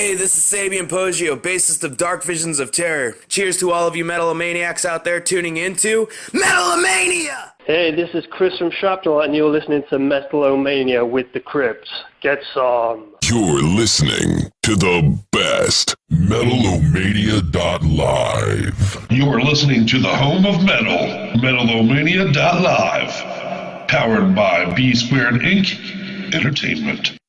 Hey, this is Sabian Poggio, bassist of Dark Visions of Terror. Cheers to all of you Metal-O-Maniacs out there tuning into Metal-O-Mania! Hey, this is Chris from Shrapnel, and you're listening to Metal-O-Mania with the Crips. Get some. You're listening to the best Metal-O-Mania.live. You are listening to the home of metal, Metal-O-Mania.live. Powered by B Squared Inc. Entertainment.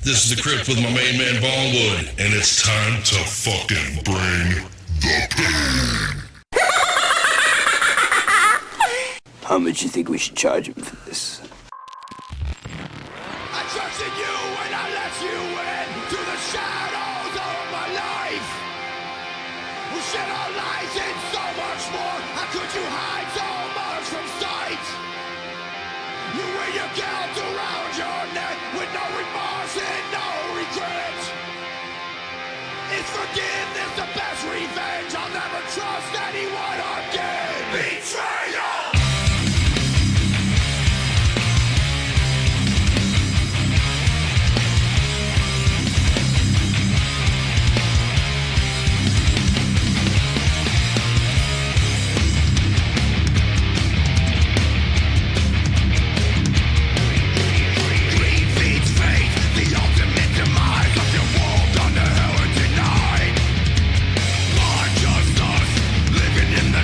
This is the Crypt with my main man Bongwood, and it's time to fucking bring the pain. How much you think we should charge him for this? I trusted you when I let you in to the shadows of my life. We shed our lives in so much more. How could you hide so much from sight? You wear your guilt around your neck with no remorse and no regret. Is forgiveness the best revenge? I'll never trust anyone again. Betrayal! In the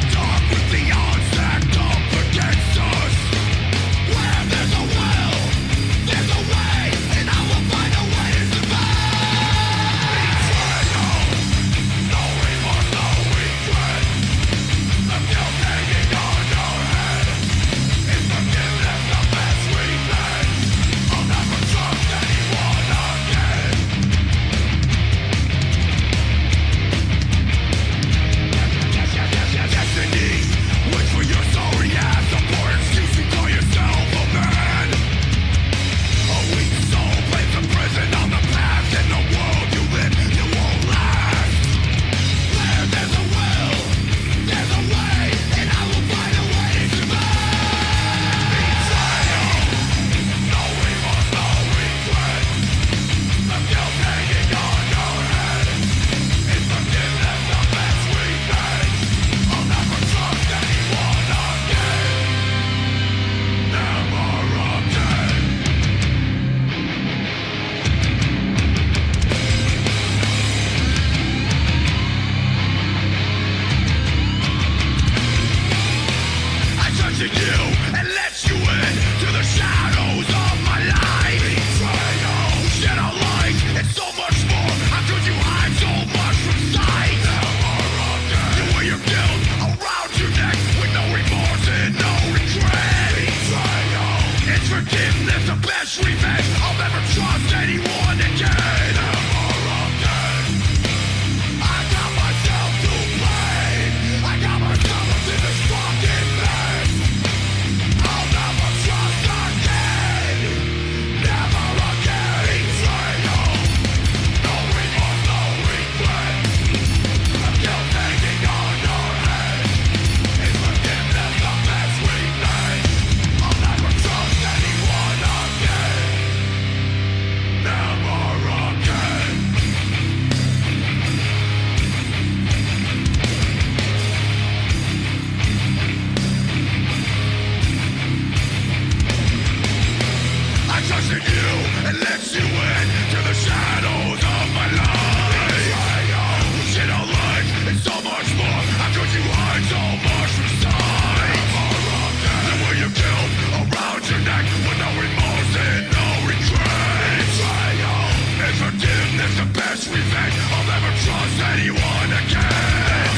trust anyone again.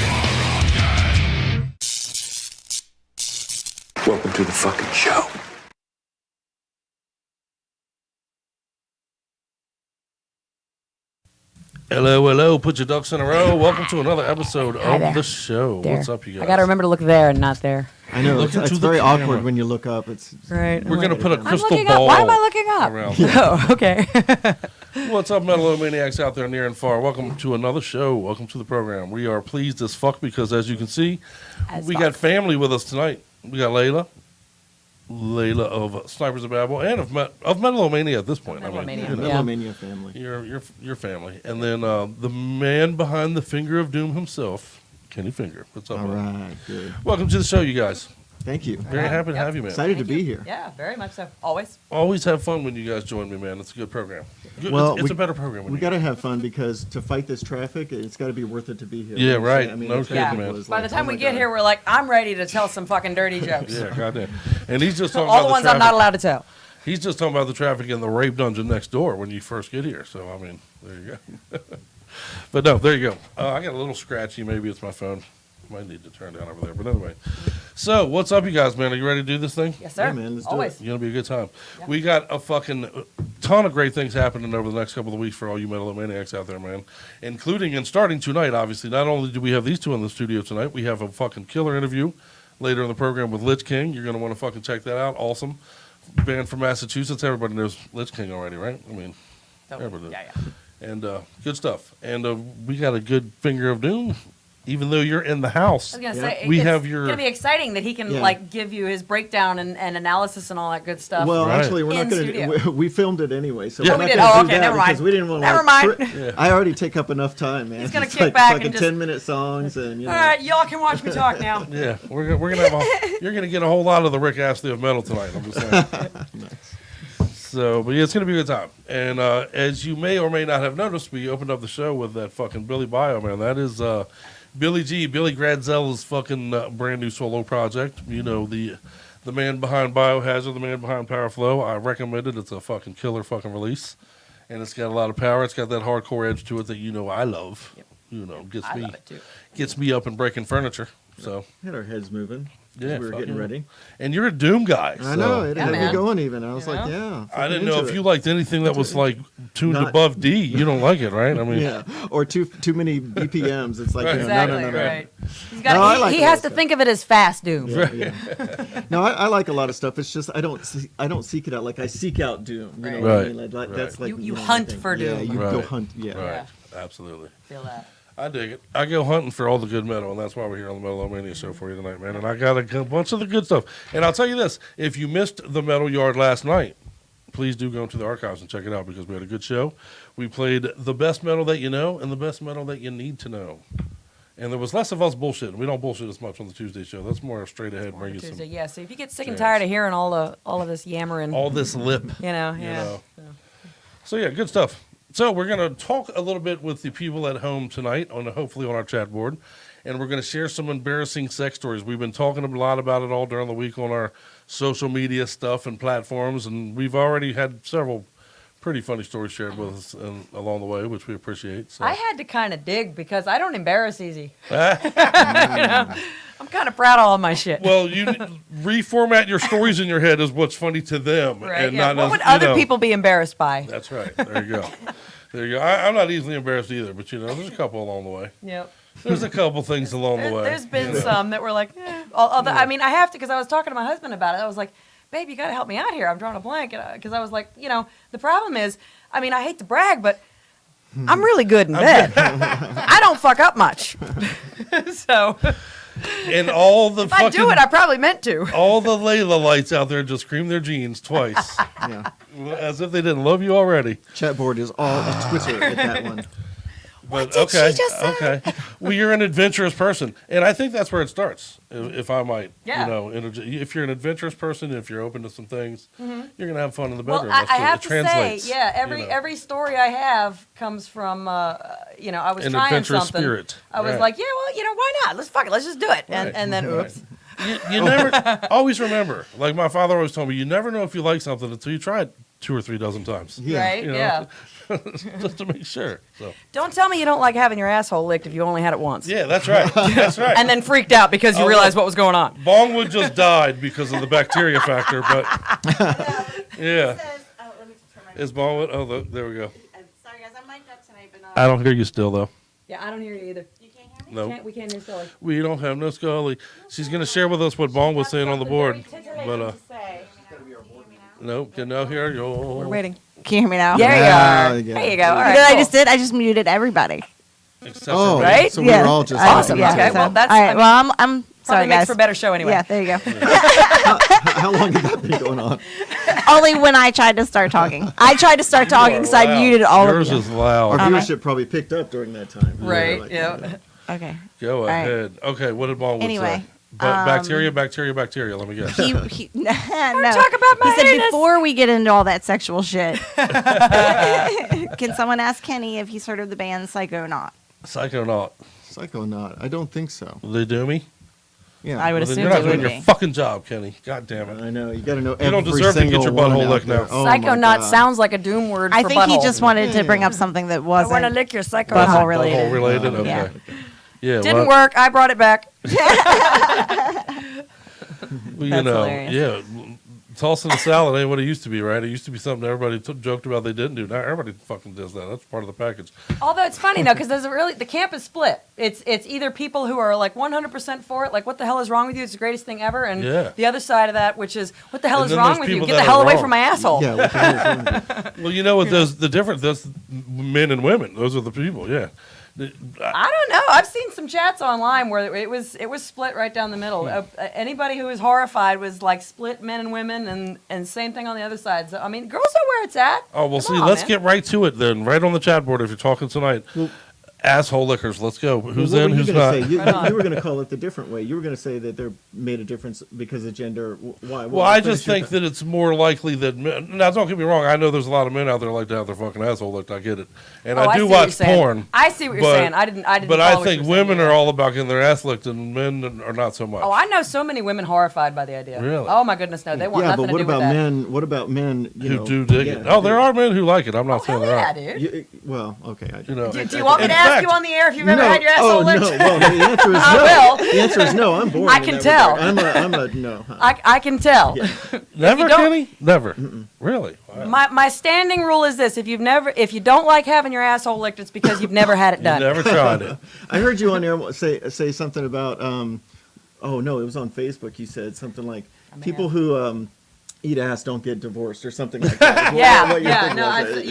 Welcome to the fucking show. Hello, hello. Put your ducks in a row. Welcome to another episode Hi of there. the show. There. What's up, you guys? I gotta remember to look there and not there. I know, Looking it's to the very camera. awkward when you look up. It's Right. We're going to put a I'm crystal looking ball up. Why am I looking up? around. Oh, okay. What's up, Metal-O-Maniacs out there near and far? Welcome to another show. Welcome to the program. We are pleased as fuck because, as you can see, As we fuck. got family with us tonight. We got Layla of Snipers of Babel, and of Metal-O-Mania at this point. Metal-O-Mania. you know, Yeah. Metal-O-Mania family. your family. And then the man behind the finger of doom himself, Kenny Finger. What's up, All man? right, good. Welcome to the show, you guys. Thank you. Very happy to have you, man. Excited to be here. Yeah, very much so. Always. Always have fun when you guys join me, man. It's a good program. Well, it's a better program. When We you got to have fun because to fight this traffic, it's got to be worth it to be here. Yeah, right. I mean, No the kidding, traffic man. was By like, the time oh we my get God. here, we're like, I'm ready to tell some fucking dirty jokes. Yeah, goddamn. And he's just talking All about the ones traffic. I'm not allowed to tell. He's just talking about the traffic in the rape dungeon next door when you first get here. So, I mean, there you go. But no, there you go. I got a little scratchy. Maybe it's my phone. Might need to turn down over there. But anyway. So, what's up, you guys, man? Are you ready to do this thing? Yes, sir. Yeah, man, let's do Always. it. It's going to be a good time. Yeah. We got a fucking ton of great things happening over the next couple of weeks for all you Metal-O-Maniacs out there, man. Including and starting tonight, obviously. Not only do we have these two in the studio tonight, we have a fucking killer interview later in the program with Lich King. You're going to want to fucking check that out. Awesome. Band from Massachusetts. Everybody knows Lich King already, right? I mean, everybody Yeah, does. And good stuff. And we got a good finger of doom, even though you're in the house. I was gonna Yeah. say We it's have your- gonna be exciting that he can Yeah. like give you his breakdown and analysis and all that good stuff. Well, Right. actually, we're not In going studio. to. We filmed it anyway, so Yeah. we're Oh, not we did? going to Oh, do okay, that never mind. because we didn't want to. Never mind. Yeah. I already take up enough time, man. He's gonna It's kick like back fucking and just- 10-minute songs and you know. All right, y'all can watch me talk now. Yeah, we're gonna have you're gonna get a whole lot of the Rick Astley of metal tonight. I'm just saying. So, but yeah, it's gonna be a good time. And as you may or may not have noticed, we opened up the show with that fucking Billy Bio, man. That is Billy G, Billy Gradzella's fucking brand new solo project. You know, the man behind Biohazard, the man behind Powerflow. I recommend it. It's a fucking killer fucking release, and it's got a lot of power. It's got that hardcore edge to it that you know I love. Yep. You know, gets I me love it too. gets me up and breaking furniture. So. Had our heads moving. Yeah, we were fuck getting yeah. ready. And you're a Doom guy. I so- know it Yeah, had man. me going. Even I was You like, know? yeah. I fucking didn't know into if it. you liked anything that was like tuned Not- above D. You don't like it, right? I mean, Yeah, or too many BPMs. It's like Right. you know, Exactly, no. right. He's got, No, I he like he all has that to stuff. think of it as fast doom. Yeah, yeah. No, I like a lot of stuff. It's just I don't seek it out like I seek out doom. You know Right. what I Right. mean? Like, that's like You know, hunt my thing. for Yeah, doom. you Right. go hunt. Yeah. right. Absolutely. Feel that. I dig it. I go hunting for all the good metal, and that's why we're here on the Metal-O-Mania show for you tonight, man. And I got a bunch of the good stuff. And I'll tell you this, if you missed the Metal Yard last night, please do go into the archives and check it out because we had a good show. We played the best metal that you know and the best metal that you need to know. And there was less of us bullshitting. We don't bullshit as much on the Tuesday show. That's more straight ahead, bring you some Tuesday, yeah. So if you get sick and jams. tired of hearing all of this yammering, all this lip. you know, You yeah. know. So yeah, good stuff. So we're going to talk a little bit with the people at home tonight, hopefully on our chat board, and we're going to share some embarrassing sex stories. We've been talking a lot about it all during the week on our social media stuff and platforms, and we've already had several pretty funny stories shared with us along the way, which we appreciate. So. I had to kind of dig because I don't embarrass easy. You know, I'm kind of proud of all my shit. Well, you reformat your stories in your head as what's funny to them, right? and Yeah. not What as, would you other know. people be embarrassed by? That's right. There you go. There you go. I'm not easily embarrassed either, but you know, there's a couple along the way. Yep. There's a couple things along the way. There's been you know. some that were like, although, I mean, I have to because I was talking to my husband about it. I was like, babe, you got to help me out here. I'm drawing a blank. Because I was like, you know, the problem is, I mean, I hate to brag, but I'm really good in bed. I don't fuck up much. So And all the if I do it, I probably meant to. all the Layla lights out there just scream their jeans twice, Yeah. as if they didn't love you already. Chat board is all a Twitter at that one. But did she okay, just say? okay. Well, you're an adventurous person, and I think that's where it starts. If I might, Yeah. you know, if you're an adventurous person, if you're open to some things, you're gonna have fun in the Well, bedroom. I That's just- have it to say, translates, yeah, you know. every story I have comes from, you know, I was An trying adventurous something. spirit. I was Right. like, yeah, well, you know, why not? Let's fuck it. Let's just do it. Right. And then, Right. oops. You never always remember. Like my father always told me, you never know if you like something until you try it 2 or 3 dozen times. Yeah. Right? You know, Yeah. just to make sure. So Don't tell me you don't like having your asshole licked if you only had it once. yeah, that's right. That's right. And then freaked out because you Oh, realized look. what was going on. Bongwood just died because of the bacteria factor, but yeah. Is Bongwood? Oh, there we go. Sorry guys, I'm mic'd up tonight, but not. I don't hear you still though. Yeah, I don't hear you either. You can't hear me? No, We can't hear Scully. we don't have no Scully. She's gonna share with us what Bong was saying on the board, but nope, can now hear you. We're waiting. Can you hear me now? There you Yeah, are. yeah. There you go. All You right. know what I cool. just did? I just muted everybody. Except Oh, for me. Right? So we were all just Awesome. talking Okay, about well, it. that's all right. I mean, Well, I'm probably sorry, makes guys. for a better show anyway. Yeah, there you go. How long has that been going on? Only when I tried to start talking. I tried to start talking, so I Wow. muted all Yours of you. is loud. Our viewership probably picked up during that time. Right. Like, Yeah. Okay. Go right. ahead. Okay, what did Bongwood Anyway, say? But bacteria. Let me guess. He no. Talk about my He said anus. before we get into all that sexual shit, can someone ask Kenny if he's heard of the band Psychonaut? Psychonaut. Psychonaut. I don't think so. Will they do me? Yeah. I would Well, then assume you're not they doing would your be. fucking job, Kenny. God damn it. I know. You got to know You don't every deserve to get single your one butthole out licked there. now. Oh my Psychonaut God. sounds like a doom word I for think he butthole. just wanted to bring up something that I want to wasn't lick your psychonaut. butthole related. Butthole related? Okay. Yeah. Yeah. Didn't work. I brought it back. Well, you That's know, hilarious. yeah. Tossing a salad ain't what it used to be, right? It used to be something everybody joked about they didn't do. Now everybody fucking does that. That's part of the package. Although it's funny, though, because the camp is split. It's either people who are like 100% for it, like what the hell is wrong with you? It's the greatest thing ever, and Yeah. the other side of that, which is what the hell And is then wrong there's with you? people Get the that hell are away wrong. from my asshole. Yeah. What the hell is wrong with you? Well, you know what? There's the difference. That's men and women. Those are the people. Yeah. I don't know. I've seen some chats online where it was split right down the middle. Anybody who was horrified was like split men and women, and same thing on the other side. So I mean, girls know where it's at. Oh well, Come see. on, Let's man. get right to it then. Right on the chat board. If you're talking tonight, asshole lickers. Let's go. Who's What in? were you Who's gonna not? say? You, Right on. you were going to call it the different way. You were going to say that they're made a difference because of gender. Why? Well, I just think that it's more likely that men. Now, don't get me wrong. I know there's a lot of men out there like to have their fucking asshole licked. I get it, and Oh, I do see what you're watch saying. porn. I see what you're but- saying. I didn't. But follow I what think you were saying women either. are all about getting their ass licked, and men are not so much. Oh, I know so many women horrified by the idea. Really? Oh my goodness, no, they want Yeah, nothing but what to do with about that. men? What about men? You who know, do dig yeah, it? Oh, there do- are men who like it. I'm not Hell saying there yeah, aren't. dude. Well, okay. You know, Do you want me in to ask fact- you on the air if you've ever had your asshole oh, licked? no. Well, the answer is I no. will. The answer is no. I'm bored. I in can that tell. regard. I'm a no. I can tell. Yeah. Never, you don't- Kenny? Never. Really? Wow. My standing rule is this: if you don't like having your asshole licked, it's because you've never had it You done. never tried it. I heard you on there say something about. Oh no, it was on Facebook. You said something like people who eat ass don't get divorced or something like that. What your thing was.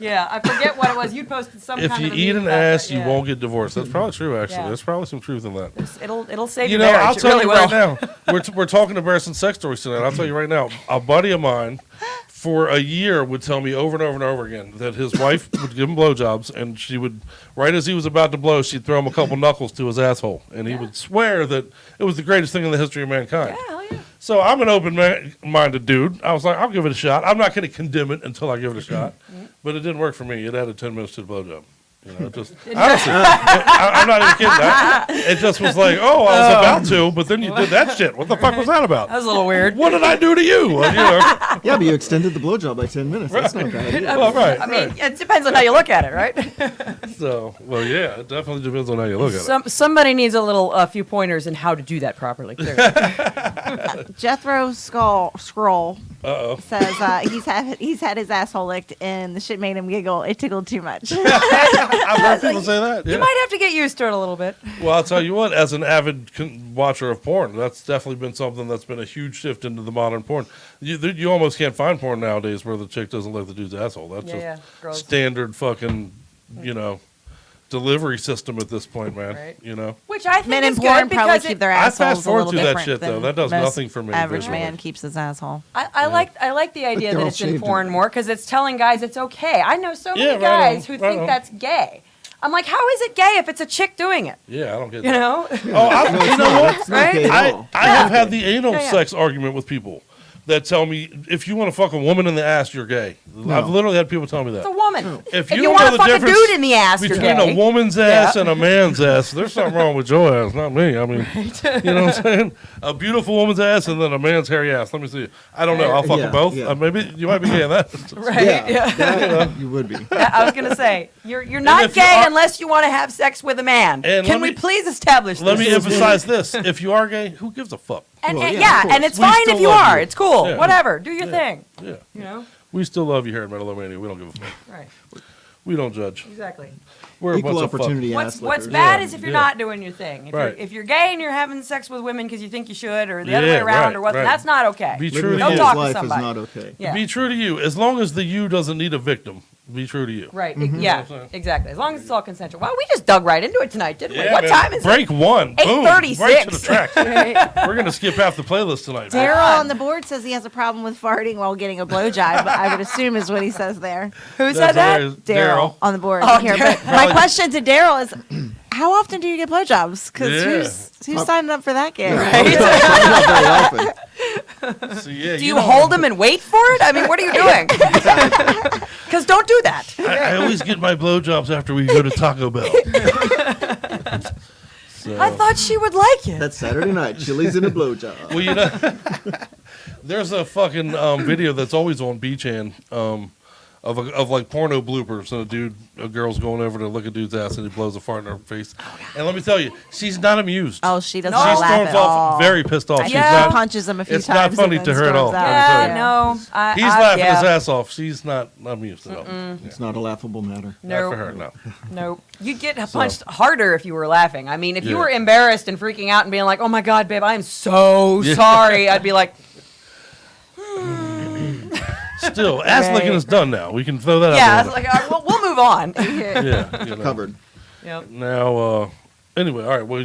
Yeah. I forget what it was. You posted some If kind you of a eat meme an about ass, that, you yeah. won't get divorced. That's probably true, actually. Yeah. There's probably some truth in that. It'll save You your know, marriage. I'll It tell really you will. right now. We're talking embarrassing sex stories tonight. I'll tell you right now. A buddy of mine, for a year, would tell me over and over and over again that his wife would give him blowjobs, and she would, right as he was about to blow, she'd throw him a couple knuckles to his asshole, and he would swear that it was the greatest thing in the history of mankind. Yeah, hell yeah. So I'm an open-minded dude. I was like, I'll give it a shot. I'm not going to condemn it until I give it a shot. But it didn't work for me. It added 10 minutes to the blowjob. You know, it just honestly, I'm not even kidding. It just was like, oh, I was about to, but then you did that shit. What the fuck was that about? That was a little weird. What did I do to you? Well, you know, Yeah, but you extended the blowjob by 10 minutes. That's not bad. either. well, right, I mean, it depends on how you look at it, right? So, well, yeah, it definitely depends on how you look at it. Somebody needs a few pointers in how to do that properly. Clearly. Jethro Scroll Uh-oh. says he's had his asshole licked and the shit made him giggle. It tickled too much. I've heard people say that. Yeah. You might have to get used to it a little bit. Well, I'll tell you what, as an avid watcher of porn, that's definitely been something that's been a huge shift into the modern porn. You almost can't find porn nowadays where the chick doesn't lick the dude's asshole. That's Yeah, just gross. standard fucking, delivery system at this point, man. Right. You know? Which I think Men in is porn good probably because keep it, their I assholes fast a forward little through that different shit, though. than That does most nothing for me Average visually. man keeps his asshole. I like the idea they're that all it's in shaved porn in. more because it's telling guys it's okay. I know so many Yeah, right guys on, who right think on. that's gay. I'm like, how is it gay if it's a chick doing it? Yeah, I don't get You that. know? Oh, you know what? It's not gay at all. I have had the anal Yeah, yeah. sex argument with people that tell me if you want to fuck a woman in the ass, you're gay. I've literally had people tell me that. It's a woman. If you don't want know to the fuck a difference dude in the ass, you're between gay. a woman's ass and a man's ass, there's something wrong with your ass, not me. I mean, you know what I'm saying? A beautiful woman's ass and then a man's hairy ass. Let me see. I don't know. I'll fuck them both. Yeah. Maybe you might be gay in that. Right? Yeah. That, you would be. I was gonna say you're not if you gay are- unless you want to have sex with a man. And Can let we me- please establish this? Let me emphasize this. If you are gay, who gives a fuck? And, Well, and- yeah, yeah, of course. and it's We fine still if you love are. you. It's cool. Yeah. Whatever. Do your thing. Yeah. You know. We still love you here at Metal-O-Mania. We don't give a fuck. Right. We don't judge. Exactly. We're a Equal bunch of fuck- opportunity ass What's lickers. bad Yeah, is if you're yeah. not doing your thing. Right. If you're gay and you're having sex with women because you think you should, or the other Yeah, way around, right, or what, right. that's not okay. Be Living true a to Don't you. full talk to life somebody. is not okay. Yeah. Be true to you. As long as the you doesn't need a victim, be true to you. Right. Mm-hmm. Yeah. what I'm saying? Exactly. As long as it's all consensual. Wow, we just dug right into it tonight, didn't we? Yeah, What man. time is Break it? one. Boom. 8:36. Right to the track. Right. We're going to skip half the playlist tonight. man. Daryl on the board says he has a problem with farting while getting a blowjob. I would assume is what he says there. Who That's said that? hilarious. Daryl on the board Oh, here. Daryl. But my question to Daryl is, how often do you get blowjobs? Because Yeah. who's signing up for that gig? Probably not very often. So, yeah, Do you hold them and wait for it? I mean, what are you doing? Because don't do that. I always get my blowjobs after we go to Taco Bell. So, I thought she would like it. That's Saturday night. Chili's and a blowjob. well, you know, there's a fucking video that's always on B-Chan of like porno bloopers, and a girl's going over to look a dude's ass and he blows a fart in her face. And let me tell you, she's not amused. Oh, she doesn't No. She laugh storms at off all. very pissed off. I She's think Yeah. she not. punches him a few It's times. not funny and to then her at all. storms out. Yeah, no. He's laughing his ass off. She's not amused at all. It's not a laughable matter. Not Nope. for her, no. Nope. You'd get punched harder if you were laughing. I mean, if you Yeah. were embarrassed and freaking out and being like, "Oh my God, babe, I am so Yeah. sorry," I'd be like, Still, ass Right. licking is done now. We can throw that "Yeah." I out was there. like, "All right, we'll move on." Yeah, you know. Covered. Yep. Now, anyway, all right. Well,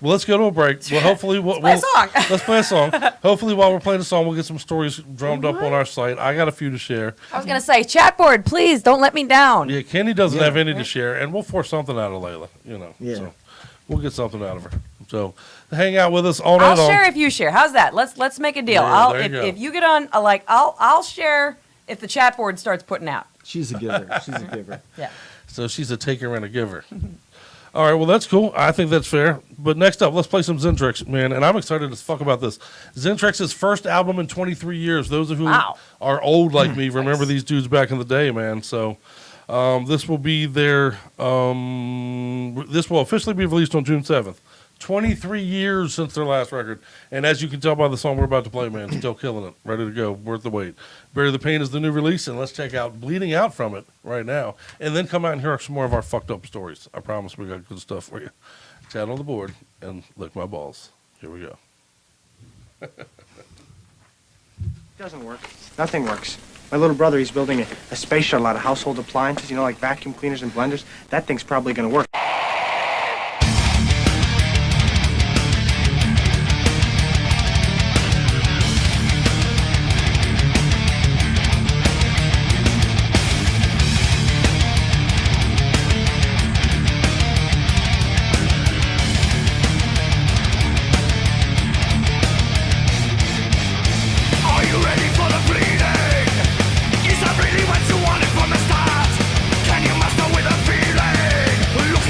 let's go to a break. Well, hopefully, Play a song. let's play a song. Hopefully, while we're playing the song, we'll get some stories drummed up on our site. I got a few to share. I was gonna say, chat board, please don't let me down. Yeah, Kenny doesn't Yeah. have any to share, and we'll force something out of Layla. You know, Yeah. so we'll get something out of her. So hang out with us all night I'll long. share if you share. How's that? Let's make a deal. Yeah, there you go. If you get on, I'll share if the chat board starts putting out. She's a giver. She's a giver. Yeah. So she's a taker and a giver. All right, well, that's cool. I think that's fair. But next up, let's play some Zentrix, man. And I'm excited as fuck about this. Zentrix's first album in 23 years. Those of you who Wow. are old like me remember these dudes back in the day, man. So this will be their, this will officially be released on June 7th. 23 years since their last record. And as you can tell by the song we're about to play, man, still killing it. Ready to go. Worth the wait. Bury the Pain is the new release, and let's check out Bleeding Out from it right now. And then come out and hear some more of our fucked up stories. I promise we got good stuff for you. Chat on the board and lick my balls. Here we go. Doesn't work. Nothing works. My little brother, he's building a space shuttle out of household appliances, you know, like vacuum cleaners and blenders. That thing's probably going to work. Are you ready for the bleeding? Is that really what you wanted from the start? Can you master with a feeling? Look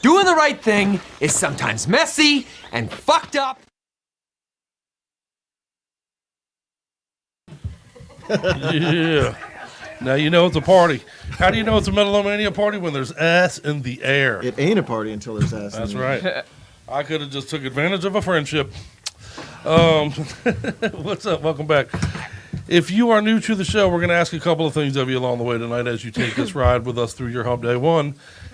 Doing the right thing is sometimes messy and fucked up. Yeah. Now you know it's a party. How do you know it's a Metal-O-Mania party? When there's ass in the air. It ain't a party until there's ass. That's in the air. right. I could have just took advantage of a friendship. What's up? Welcome back. If you are new to the show, we're going to ask a couple of things of you along the way tonight as you take this ride with us through your Hump Day 1.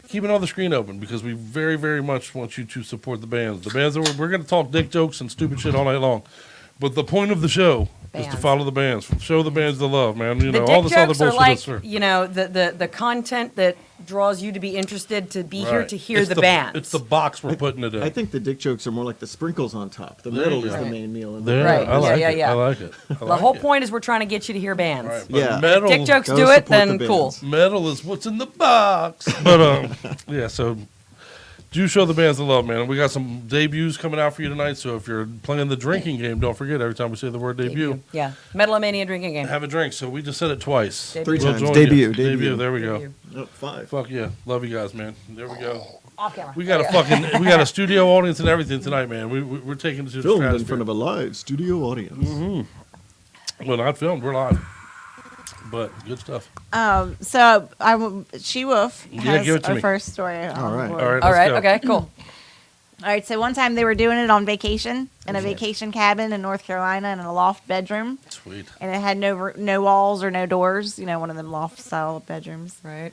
Keep another screen open because we very, very much want you to support the bands. The bands that we're going to talk dick jokes and stupid shit all night long. But the point of the show is to follow the bands. Show the bands the love, man. You know, all this other bullshit. Like, you know, the content that draws you to be interested to be here to hear the bands. It's the box we're putting it in. I think the dick jokes are more like the sprinkles on top. The metal is the main meal. In Right. I like it. Yeah. I like it. The whole point is we're trying to get you to hear bands. Right, Yeah. Metal, Dick jokes do it, then cool. Metal is what's in the box. But yeah, so do show the bands the love, man. We got some debuts coming out for you tonight. So if you're playing the drinking game, don't forget every time we say the word debut. Yeah, Metal-O-Mania drinking game. Have a drink. So we just said it twice. Debut. 3 We'll times. join Debut. you. Debut. There we go. Debut. Oh, 5. Fuck yeah, love you guys, man. There we go. Off camera. We got we got a studio audience and everything tonight, man. We're taking it to the Filmed in stratosphere. front of a live studio audience. Mm-hmm. Well, not filmed. We're live. But good stuff. So She Wolf Yeah, has give it to our me. first story. All right. All right. All let's right. go. Okay. Cool. All right, so one time they were doing it on vacation in a vacation cabin in North Carolina in a loft bedroom, Sweet. and it had no walls or no doors. You know, one of them loft style bedrooms. Right.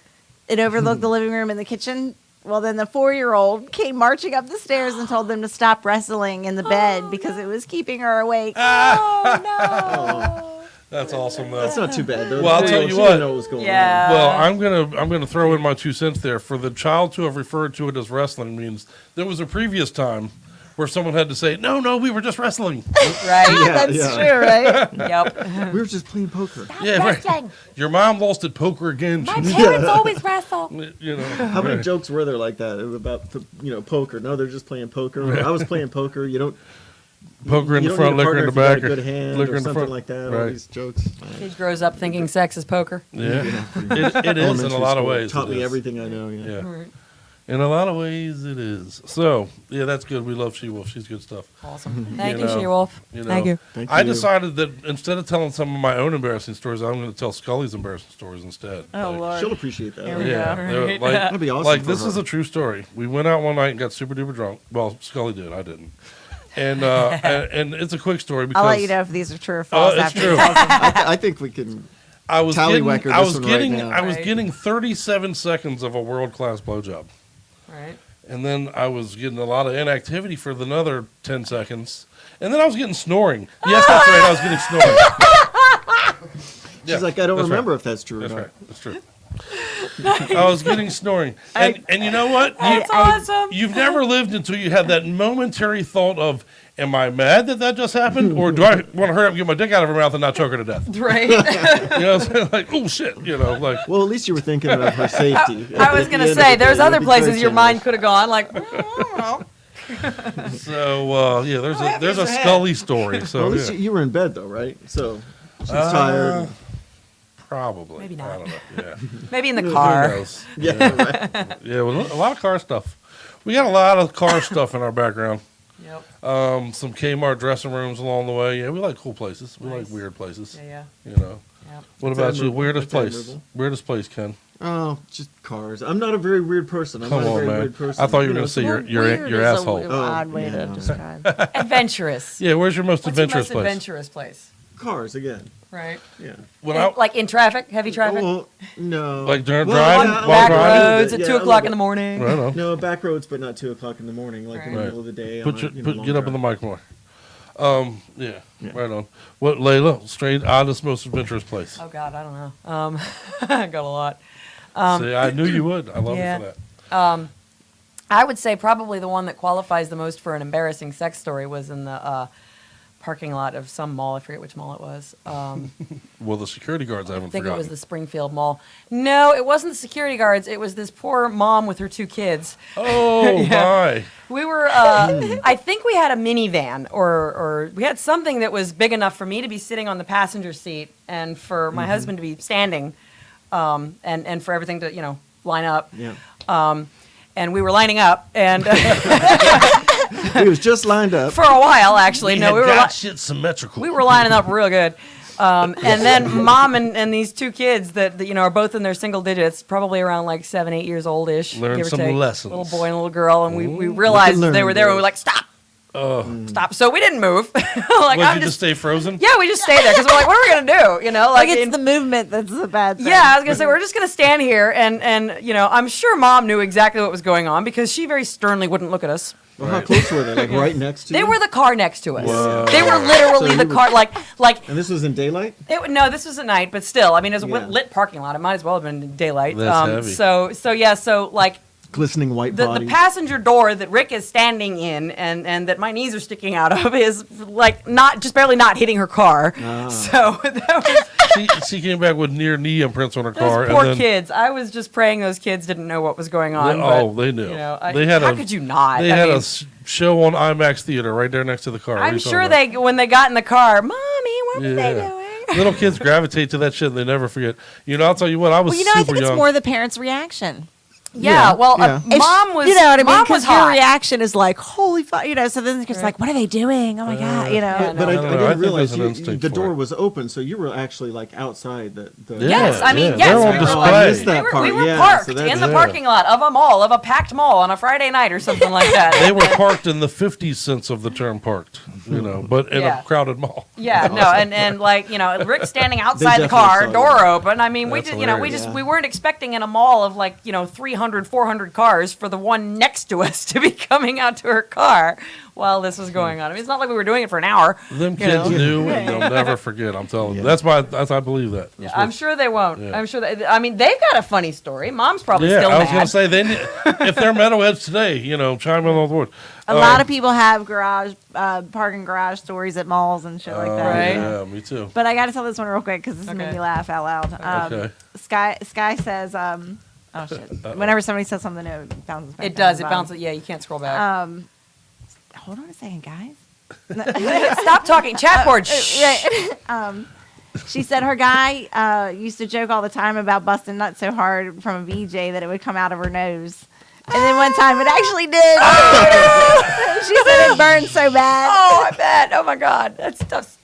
It overlooked the living room and the kitchen. Well, then the 4-year-old came marching up the stairs and told them to stop wrestling in the bed because it was keeping her awake. Oh no. That's awesome, though. That's not too bad, though. Well, I'll tell you She what. didn't know what was going Yeah. on. Well, I'm gonna throw in my 2 cents there. For the child to have referred to it as wrestling means there was a previous time where someone had to say, "No, we were just wrestling." Right. That's true, right? Yep. We were just playing poker. Yeah, right. Your mom lost at poker again. My parents always wrestle. You know. How many jokes were there like that about poker? No, they're just playing poker. Or, I was playing poker. You don't. Poker in you the don't front, need a liquor in the partner back, if you got a good hand liquor or in the something front. like that. Right. All these jokes. Kid grows up thinking sex is poker. Yeah, it is in a lot of ways. Taught it me is. everything I know. Yeah. Right. In a lot of ways, it is. So, yeah, that's good. We love She-Wolf. She's good stuff. Awesome. Thank you, know, She-Wolf. you know. Thank you. Thank I you. decided that instead of telling some of my own embarrassing stories, I'm going to tell Scully's embarrassing stories instead. Oh, Like, Lord. She'll appreciate that. Here we yeah, go. they were Right. like, That'd be awesome like for this her. is a true story. We went out one night and got super duper drunk. Well, Scully did. I didn't. And and it's a quick story because I'll let you know if these are true or false it's after true. you tell them. I think we can. I was Tallywhacker getting, I this was one right getting, now. I was Right. getting 37 seconds of a world class blowjob, Right. and then I was getting a lot of inactivity for another 10 seconds, and then I was getting snoring. Yes, that's right. I was getting snoring. She's like, I don't that's remember right. if that's true That's or not. right. That's true. I was getting snoring, and you know what? That's awesome. You've never lived until you had that momentary thought of, am I mad that just happened? Or do I want to hurry up and get my dick out of her mouth and not choke her to death? Right. You know what I'm saying? Like, oh, shit. You know, like. Well, at least you were thinking of her safety. I was going to say, there's other places your mind could have gone. Like, I don't know. So, yeah, there's a Scully story. So, Well, at least yeah. you were in bed, though, right? So she's tired. Probably. Maybe I not. don't know. Yeah. Maybe in the Who car. knows? Yeah, right. Yeah, well, a lot of car stuff. We got a lot of car stuff in our background. Yep. Some Kmart dressing rooms along the way. Yeah, we like cool places. We Nice. like weird places. Yeah. You know. Yep. What That's about you? admirable. Weirdest That's place? admirable. Weirdest place, Ken? Oh, just cars. I'm not a very weird person. I'm Come not a on, very man. weird person. I thought you were know, going to say so- your Weird is asshole. an odd way to no. describe. Adventurous. Yeah, where's your most What's your adventurous most place? adventurous place? Cars again. Right. Yeah. When I, Like in traffic, heavy traffic? Well, no. Like during Well, driving, yeah, while Back driving? roads at Yeah, 2 a o'clock little in the morning. I don't know. No, back roads, but not 2 o'clock in the morning, like in the Right. middle of the day. Put on your, a, put, long get up in the drive. mic more. Yeah, right on. What, Layla? Straight, oddest, most adventurous place. Oh, God, I don't know. I got a lot. See, I knew you would. I love yeah. you for that. I would say probably the one that qualifies the most for an embarrassing sex story was in the parking lot of some mall. I forget which mall it was. Well, the security guards, I I haven't think forgotten. it was the Springfield Mall. No, it wasn't the security guards. It was this poor mom with her 2 kids. Oh, my. We were, I think we had a minivan or we had something that was big enough for me to be sitting on the passenger seat and for my husband to be standing and for everything to, line up. Yeah. and we were lining up, and He was just lined up. for a while, actually. No, we were got shit symmetrical. we were lining up real good. And then mom and these two kids that are both in their single digits, probably around like 7, 8 years old ish. Learned give or some take. lessons. Little boy and little girl, and we realized they were there, and we were like, stop. Stop. So we didn't move. Like, What, you just stay frozen? Yeah, we just stayed there because we're like, what are we gonna do? Like it's the movement that's the bad thing. Yeah, I was gonna say we're just gonna stand here, and I'm sure mom knew exactly what was going on because she very sternly wouldn't look at us. Well, how close were they? Like right next to you? They were the car next to us. Whoa. They were literally So the you were- car, like. And this was in daylight? No, this was at night, but still, I mean, it was a Yeah. lit parking lot. It might as well have been daylight. That's heavy. So like. Glistening white The bodies. passenger door that Rick is standing in and that my knees are sticking out of is like barely not hitting her car. So that was She came back with near knee imprints on her car. those poor and then, kids. I was just praying those kids didn't know what was going on. They knew. They how could you not? They I had mean, a show on IMAX theater right there next to the car. What are I'm you talking sure about? when they got in the car, Mommy, what were they Yeah. doing? Little kids gravitate to that shit. And they never forget. I'll tell you what. I was Well, I super think it's young. more the parents' reaction. Yeah, well, If- mom was. You know what I mean? Mom Because was your hot. reaction is like, holy fuck, so then it's like, what are they doing? Oh my god, But I I didn't think realize there's an instinct the for door it. was open, so you were actually like outside the. Yes, I mean, yeah, yes, they're on we were, display. I missed that part. we were Yeah, parked so that's- in the Yeah. parking lot of a mall, of a packed mall on a Friday night or something like that. They were parked in the 50s sense of the term parked, but in Yeah. a crowded mall. Yeah, no, and like Rick standing outside the definitely car, saw you. door open. I mean, we That's just hilarious. we weren't expecting in a mall of like 300, 400 cars for the one next to us to be coming out to her car while this was going on. I mean, it's not like we were doing it for an hour. Them you kids know? knew, and they'll never forget. I'm telling you. I believe that. Yeah, I'm sure they won't. Yeah. I'm sure. I mean, they've got a funny story. Mom's probably Yeah, still I was mad. going to say, if they're metalheads today, chime in on the board. A lot of people have parking garage stories at malls and shit like that. Yeah, me too. But I got to tell this one real quick because this made me laugh out loud. Okay. Sky says, oh shit. Whenever somebody says something new, it bounces back. It does. It down the bounces. Yeah, you can't scroll back. bottom. Hold on a second, guys. Stop talking. Chat board. She said her guy used to joke all the time about busting nuts so hard from a VJ that it would come out of her nose. And then one time it actually did. She said it burned so bad. Oh, I bet. Oh my God, that stuff's.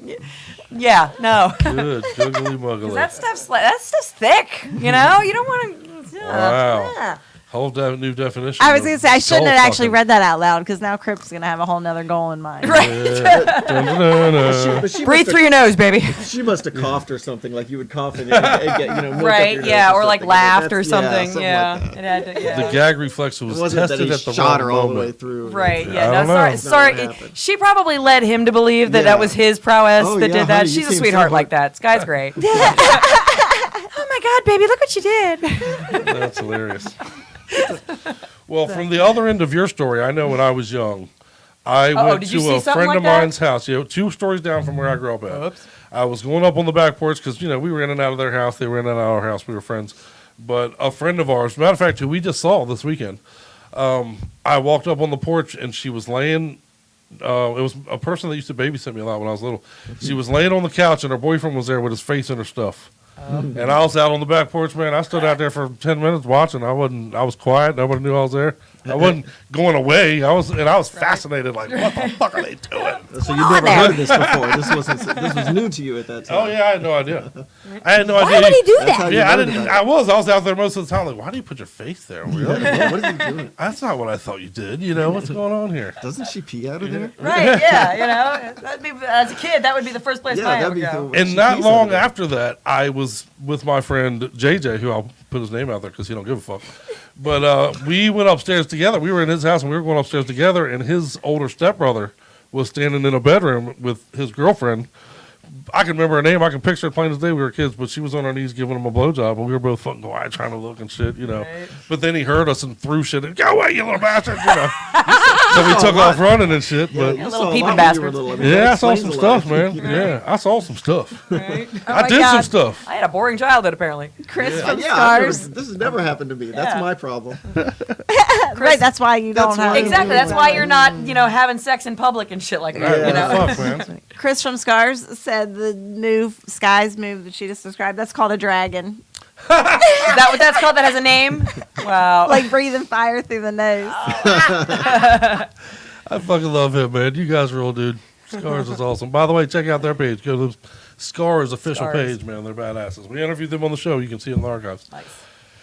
Yeah, no. Good, juggly muggly. That stuff's thick. You don't want to. Wow. Whole new definition. I was going to say, I shouldn't have skull actually fucking. read that out loud because now Crip's going to have a whole nother goal in mind. Dun-dun-dun-dun. But she Breathe must through your nose, baby. She must have coughed or something, like you would cough and get, milk up Right, your nose yeah, or like something. laughed or That's- something. Yeah, like that. it had to. Yeah. The gag reflex was It wasn't tested that at he the shot wrong her all the moment. way through. Right. I Yeah. don't No. know. Sorry. That's not Sorry. what happened. She probably led him to believe that Yeah. that was his prowess Oh, that yeah, did that. honey, you She's a seem so sweetheart hard. like that. Sky's great. Oh my God, baby! Look what you did. That's hilarious. Well, from the other end of your story, I know when I was young, I went did you to see a something friend like of that? mine's house. 2 stories down from where I grew up at. Oops. I was going up on the back porch because, we were in and out of their house. They were in and out of our house. We were friends. But a friend of ours, matter of fact, who we just saw this weekend, I walked up on the porch and she was laying. It was a person that used to babysit me a lot when I was little. She was laying on the couch and her boyfriend was there with his face in her stuff. And I was out on the back porch, man. I stood out there for 10 minutes watching. I was quiet. Nobody knew I was there. I wasn't going away. I was fascinated. Like, what the fuck are they doing? So you've never heard this before. This was new to you at that time. Oh yeah, I had no idea. I had no idea. Why would he do That's how that? you Yeah, I learned didn't. about I was out there most of the time. Like, why do you put your face there? Really? what is he doing? That's not what I thought you did. What's going on here? Doesn't she pee out of there? Right. Yeah. That'd be as a kid. That would be the first place Yeah, my that'd would be go. the- And she not pees out of long there. after that, I was with my friend JJ, who I'll put his name out there because he don't give a fuck. But we went upstairs together. We were in his house and we were going upstairs together. And his older stepbrother was standing in a bedroom with his girlfriend. I can remember her name. I can picture it plain as day. We were kids, but she was on her knees giving him a blowjob, and we were both fucking quiet, trying to look and shit, Right. But then he heard us and threw shit. And, go away, you little bastard! So we took off running and shit. But you little saw a peeping lot when you were bastards. little. I mean, yeah, that I saw explains some a lot. stuff, man. Yeah, I saw some stuff. Right? I did some stuff. I had a boring childhood, apparently. Chris from Yeah, I've never- Scars. this has never happened to me. That's Yeah. my problem. Right, that's why you That's don't have why- Exactly. That's why you're not, having sex in public and shit like that. Yeah, fuck, man. Chris from Scars said the Sky's move that she just described, that's called a dragon. that what that's called? That has a name? Wow. Like breathing fire through the nose. I fucking love him, man. You guys rule, dude. Scars is awesome. By the way, check out their page. Go to the Scars official page, man. They're badasses. We interviewed them on the show. You can see it in the archives. Nice.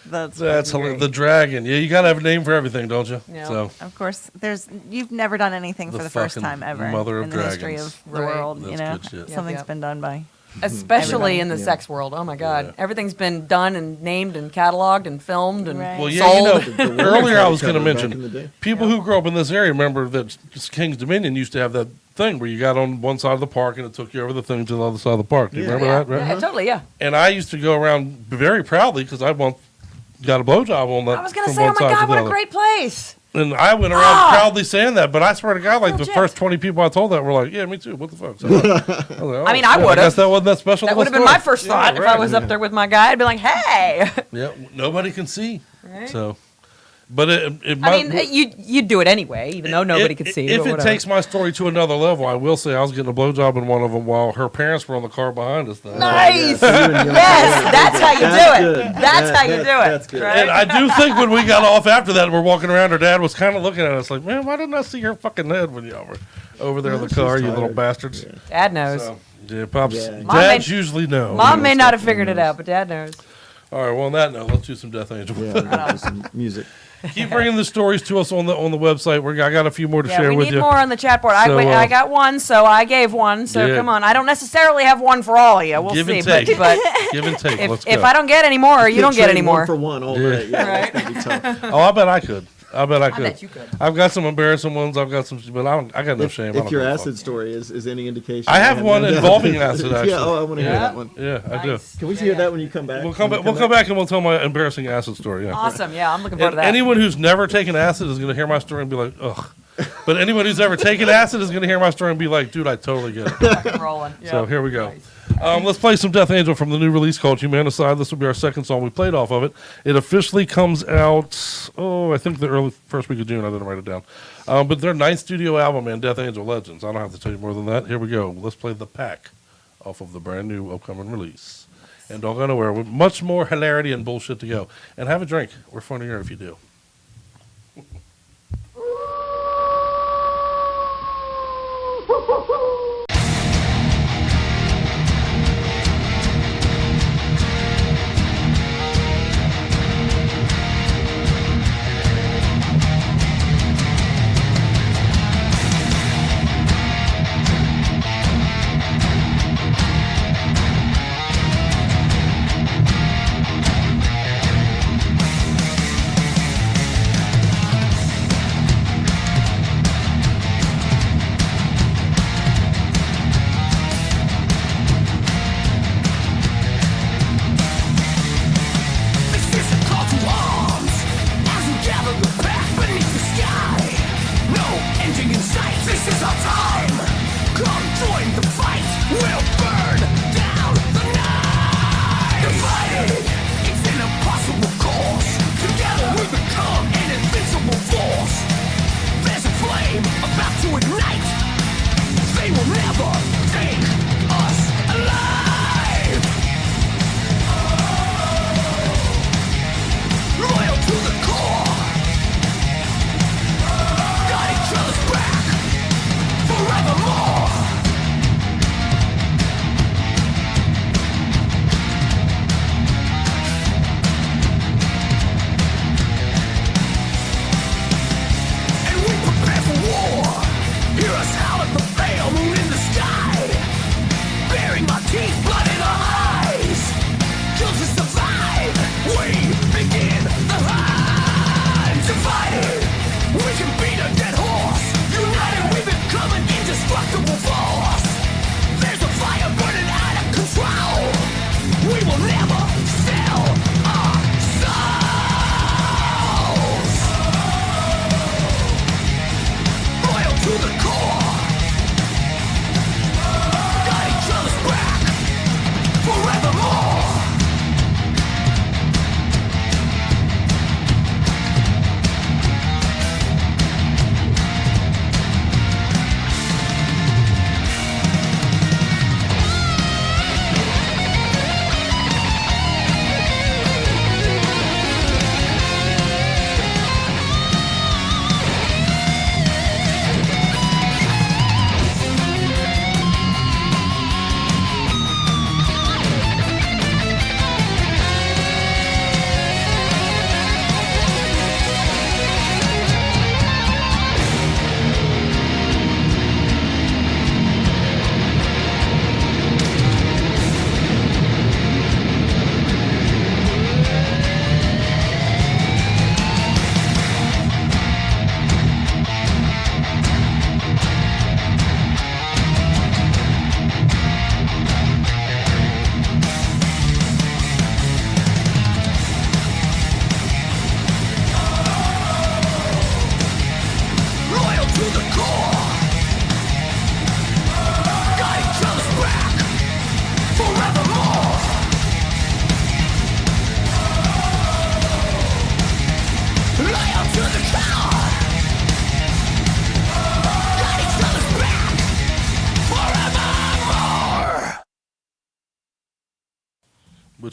That's hilarious. The dragon. Yeah, you gotta have a name for everything, don't you? Yeah. So of course, you've never done anything for the first time ever mother of in the history dragons. of the world. That's You know, good shit. something's Yep. been done by. Especially Everybody. in the sex world. Oh my God. Everything's been done and named and cataloged and filmed and Right. Well, yeah, sold. Earlier I was Cover going to back in the mention day. people who grew up in this area remember that King's Dominion used to have that thing where you got on one side of the park and it took you over the thing to the other side of the park. Do you remember that? Right? Yeah, totally, yeah. And I used to go around very proudly because I once got a blowjob on that. I was going to from say, oh one my side to God, the what a other. great place. And I went around proudly saying that, but I swear to God, like the Legit. first 20 people I told that were like, "Yeah, me too. What the fuck?" So I was like, oh, I mean, I shit, would've. guess that wasn't that special. That of a would have been story. my first thought if right. I was up there with my guy. I'd be like, hey. Yeah, nobody can see. Right. So, but it I might. mean, you'd do it anyway, even though nobody could see. If but it whatever. takes my story to another level, I will say I was getting a blowjob in one of them while her parents were on the car behind us. Though. Nice. You and young Yes, boys. that's how you That's do it. good. That's how you do it. That's good. Right? And I do think when we got off after that, we're walking around. Her dad was kind of looking at us like, "Man, why didn't I see your fucking head when y'all were over there in the car, you little bastards?" Dad knows. So, yeah, pops. Yeah. Mom Dads may- usually know. Mom may not have figured it out, but Dad knows. All right. Well, on that note, let's do some Death Angel. Yeah, there's some music. Keep bringing the stories to us on the website. I got a few more to Yeah, share we with need you. more on the chat board. So, I got one, so I gave one. So yeah. come on. I don't necessarily have one for all of you. We'll Give see. and take. But Give and take. Let's if go. I don't get any more, you don't get any Trade more. one for one all day. Yeah, that's gonna be tough. Oh, I bet I could. I bet I could. bet you could. I've got some embarrassing ones. I've got some, but I got no shame. I If don't your give a acid fuck. story is any indication, I have one no doubt. involving acid, actually. Yeah, oh, I want to hear that one. Yeah, I do. Can we hear that when you come back? We'll come back. We'll come back and we'll tell my embarrassing acid story. Yeah. Awesome. Yeah, I'm looking forward And to that. anyone who's never taken acid is going to hear my story and be like, ugh. But anyone who's ever taken acid is going to hear my story and be like, dude, I totally get it. Fucking rolling. So Yep. here we go. Let's play some Death Angel from the new release called Humanicide. This will be our second song we played off of it. It officially comes out, I think the first week of June. I didn't write it down. But their ninth studio album, man, Death Angel Legends. I don't have to tell you more than that. Here we go. Let's play The Pack off of the brand new upcoming release. And don't go nowhere. With much more hilarity and bullshit to go. And have a drink. We're funnier if you do. For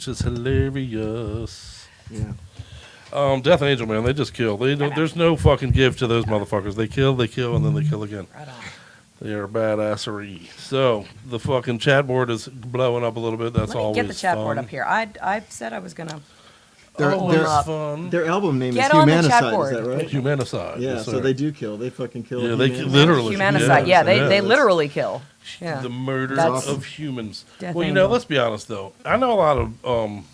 which is hilarious. Yeah. Death Angel, man, they just kill. They don't, there's no fucking give to those motherfuckers. They kill, and then they kill again. Right on. They are badassery. So the fucking chat board is blowing up a little bit. That's Let me always get the chat fun. board up here. I said I was gonna. Their, fun. their album name Get is on the chat Humanicide, board. is that right? Humanicide. Yeah, yes, so sir. they do kill. They fucking kill. Yeah, they humanity. literally. Humanicide. Yeah, they literally kill. Yeah. The murder That's of humans. Death Well, you know, Angel. let's be honest though. I know a lot of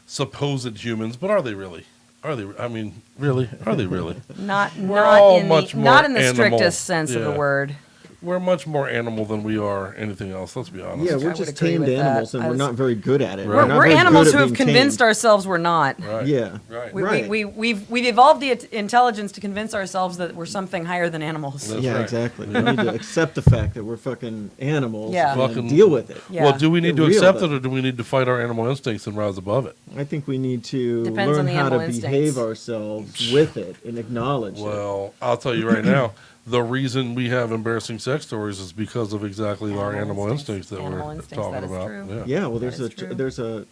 supposed humans, but are they really? Are they? I mean, really? Are they really? Not all in much the more not in the animal. strictest sense of the Yeah. word. We're much more animal than we are anything else. Let's be honest. Yeah, I we're would just agree tamed with that. animals, and I we're was- not very good at it. Right. not We're very good animals at who have being convinced tamed. ourselves we're not. Right. Yeah, Right. right. We've evolved the intelligence to convince ourselves that we're something higher than animals. That's yeah, right. exactly. We need to accept the fact that we're fucking animals Yeah. and Fucking- deal with it. Yeah. Well, do we need They're to real, accept though. it, or do we need to fight our animal instincts and rise above it? I think we need to Depends on learn the how to animal behave instincts. ourselves with it and acknowledge it. Well, I'll tell you right now, the reason we have embarrassing sex stories is because of exactly our animal instincts that Animal we're instincts, talking that is about. true. Yeah. Yeah, well, That is true.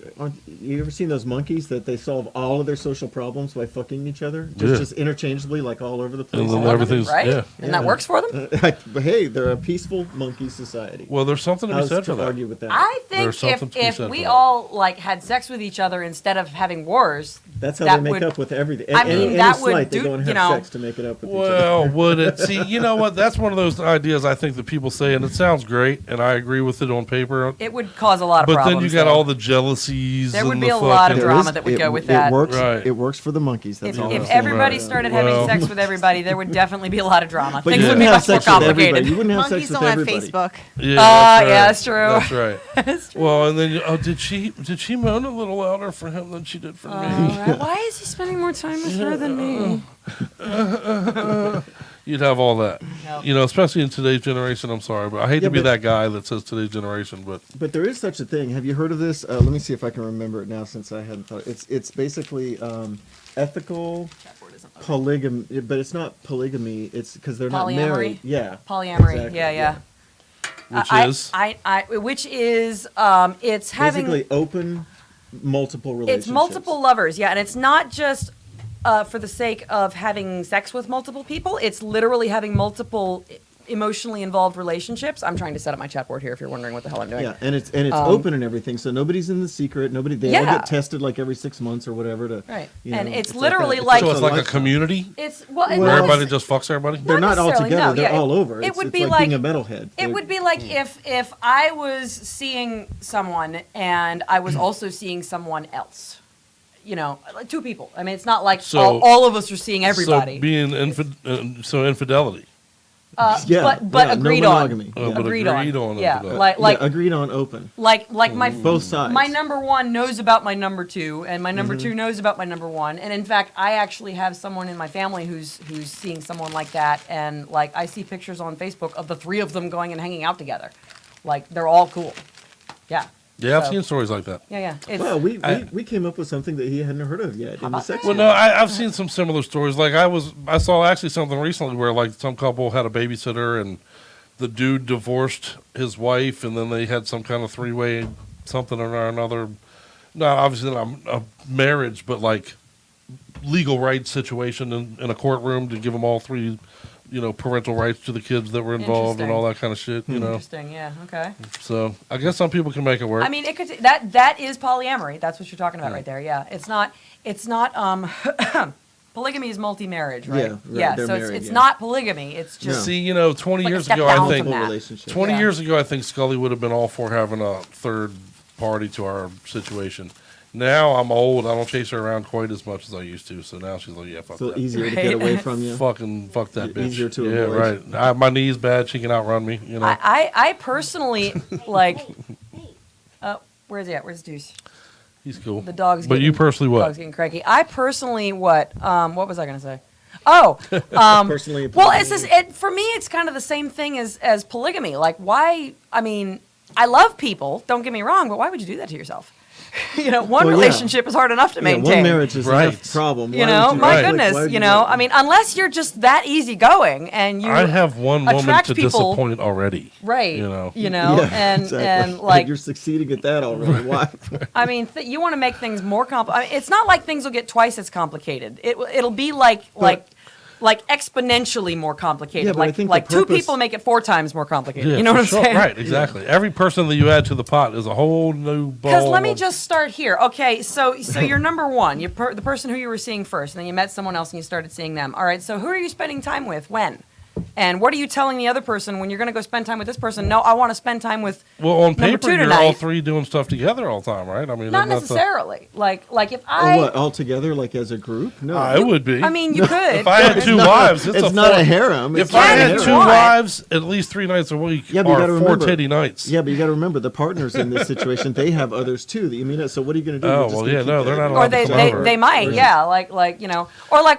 you ever seen those monkeys that they solve all of their social problems by fucking each other? Yeah. Just interchangeably, like all over the place. And then All of them, everything's right? yeah. And that works for them. But hey, they're a peaceful monkey society. Well, there's something to be How's said to for that. argue with that? I think There's something to be if said we for that. all like had sex with each other instead of having wars, That's how that they make would- up with everything. I mean, any that would slight, they do- go and you have know- sex to make it up with each other. Well, would it? See, you know what? That's one of those ideas I think that people say, and it sounds great, and I agree with it on paper. it would cause a lot of But problems. then you got though. all the jealousies. There would and be the a lot of fucking- drama that would go with that. It works. Right. It works for the monkeys. That's all. I'm If saying. everybody Right. started Well- having sex with everybody, there would definitely be a lot of drama. But Things you would wouldn't be have much more sex with everybody. complicated. You wouldn't have Monkeys sex with don't have everybody. Facebook. Yeah, that's right. yeah, that's true. That's right. Well, and then did she moan a little louder for him than she did for me? Right. Why is he spending more time with her than me? You'd have all that. Nope. You know, especially in today's generation. I'm sorry, but I hate Yeah, to be but- that guy that says today's generation, but But there is such a thing. Have you heard of this? Let me see if I can remember it now, since I hadn't thought. It's basically ethical polygamy, but it's not polygamy. It's because they're not Polyamory? married. Yeah. Polyamory. Exactly, Yeah. which It's having Basically open multiple relationships. it's multiple lovers, yeah, and it's not just for the sake of having sex with multiple people. It's literally having multiple emotionally involved relationships. I'm trying to set up my chat board here if you're wondering what the hell I'm doing. Yeah, and it's open and everything, so nobody's in the secret. They all Yeah. get tested like every 6 months or whatever to. Right. you know, And it's like literally that. like- so it's like a lifestyle. community It's well, where not everybody just fucks everybody. They're not all necessarily, together. no, They're yeah, all over. it It's, would it's be like being a metalhead. It would be like if I was seeing someone and I was also seeing someone else. You know, like two people. I mean, it's not like So- all of us are seeing everybody. So being infidelity. Yeah, but yeah, agreed no on. monogamy. Oh, but Agreed agreed on. on Yeah, infidelity. like agreed on open. like my Both sides. My number one knows about my number two, and my number two knows about my number one. And in fact, I actually have someone in my family who's seeing someone like that, and like I see pictures on Facebook of the three of them going and hanging out together, like they're all cool. Yeah. Yeah, I've So- seen stories like that. Yeah. It's, Well, we came up with something that he hadn't heard of yet in the about sex. that? Well, no, I've seen some similar stories. Like I saw actually something recently where like some couple had a babysitter and the dude divorced his wife, and then they had some kind of three-way something or another. Not obviously not a marriage, but like legal rights situation in a courtroom to give them all three, parental rights to the kids that were involved and all that kind of shit. interesting. Yeah. Okay. So I guess some people can make it work. I mean, it could that is polyamory. That's what you're talking about right there. Yeah. It's not polygamy is multi-marriage, right? Yeah, they're so married, it's yeah. not polygamy. It's just See, 20 like a years step ago, down I think from that. relationship. 20 Yeah. years ago, I think Scully would have been all for having a third party to our situation. Now I'm old. I don't chase her around quite as much as I used to. So now she's like, yeah, fuck So that. easier to Right. get away from you. Fuck that bitch. Easier to yeah, avoid. right. My knee's bad. She can outrun me. I personally like. Where's he at? Where's Deuce? He's cool. The dog's. But you personally what? Dog's getting cranky. I personally what? What was I gonna say? Oh, Personally, well, it's just for me. It's kind of the same thing as polygamy. Like, why? I mean, I love people. Don't get me wrong, but why would you do that to yourself? One Well, yeah. relationship is hard enough to Yeah, maintain. one marriage is Right. enough problem. You Why know, would my like, goodness, why would you know, want- I mean, unless you're just that easygoing and you I have one woman attract to people- disappoint already. right, Yeah, and exactly. and like you're succeeding at that already. Why? I mean, you want to make things more complicated. It's not like things will get twice as complicated. It'll be like exponentially more complicated. Yeah, but I like think like the two purpose- people make it 4 times more complicated. Yeah, you know for what I'm sure. saying? Right, exactly. Every person that you add to the pot is a whole new ball. Because let me of- just start here. Okay, so you're number one. You're the person who you were seeing first, and then you met someone else and you started seeing them. All right, so who are you spending time with? When? And what are you telling the other person when you're going to go spend time with this person? No, I want to spend time with Well, on number paper, 2 you're tonight. all three doing stuff together all the time, right? I mean, Not isn't that the- necessarily. Like if Oh, I. what, all together, like as a group? No. I would be. I mean, you could. If I had two wives, It's not four- a harem. If It's I not a had harem. two Why? wives, at least 3 nights a week, Yeah, but you are got to 4 remember. titty nights. Yeah, but you got to remember the partners in this situation. They have others too. That you mean. So what are you going to do? Oh, You're just well, gonna yeah, keep no, that- they're not Or allowed they, to come they, over. they might, yeah, like or like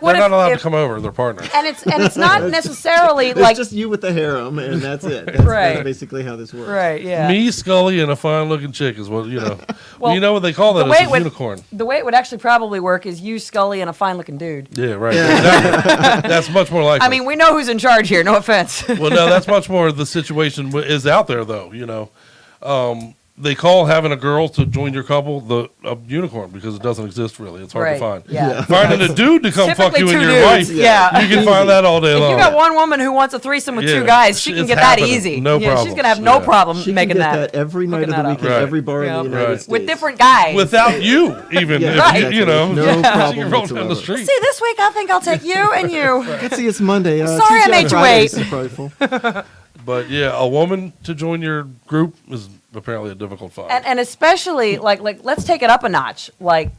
what They're not allowed if to come over. They're partners. and it's not necessarily It's like just you with the harem, and that's it. That's, Right. that's basically how this works. right, yeah. Me, Scully, and a fine-looking chick is what you know. Well, you know what they call that? the way It's it a would- unicorn. The way it would actually probably work is you, Scully, and a fine-looking dude. Yeah, right. Exactly. That's much more likely. I mean, we know who's in charge here. No offense. well, no, that's much more the situation is out there, though. You know, they call having a girl to join your couple a unicorn because it doesn't exist really. It's hard to Right, find. yeah. Finding a dude to come fuck Typically you and 2 your dudes, wife, yeah. you can find that all day If long. you got one woman who wants a threesome with Yeah, 2 guys, she can it's get happening. that easy. No She's problem. gonna have no Yeah. problem She making can get that every night of the hooking that week up. in Right. every bar in the Yeah. United Right. States. with different guys. Without you, even Yeah, if exactly. you know, No you problem roll down the whatsoever. street. See, this week I think I'll take you and you. Let's see, it's Monday. Sorry I TGI made you Fridays wait. is probably full. But yeah, a woman to join your group is apparently a difficult find. And especially like let's take it up a notch. Like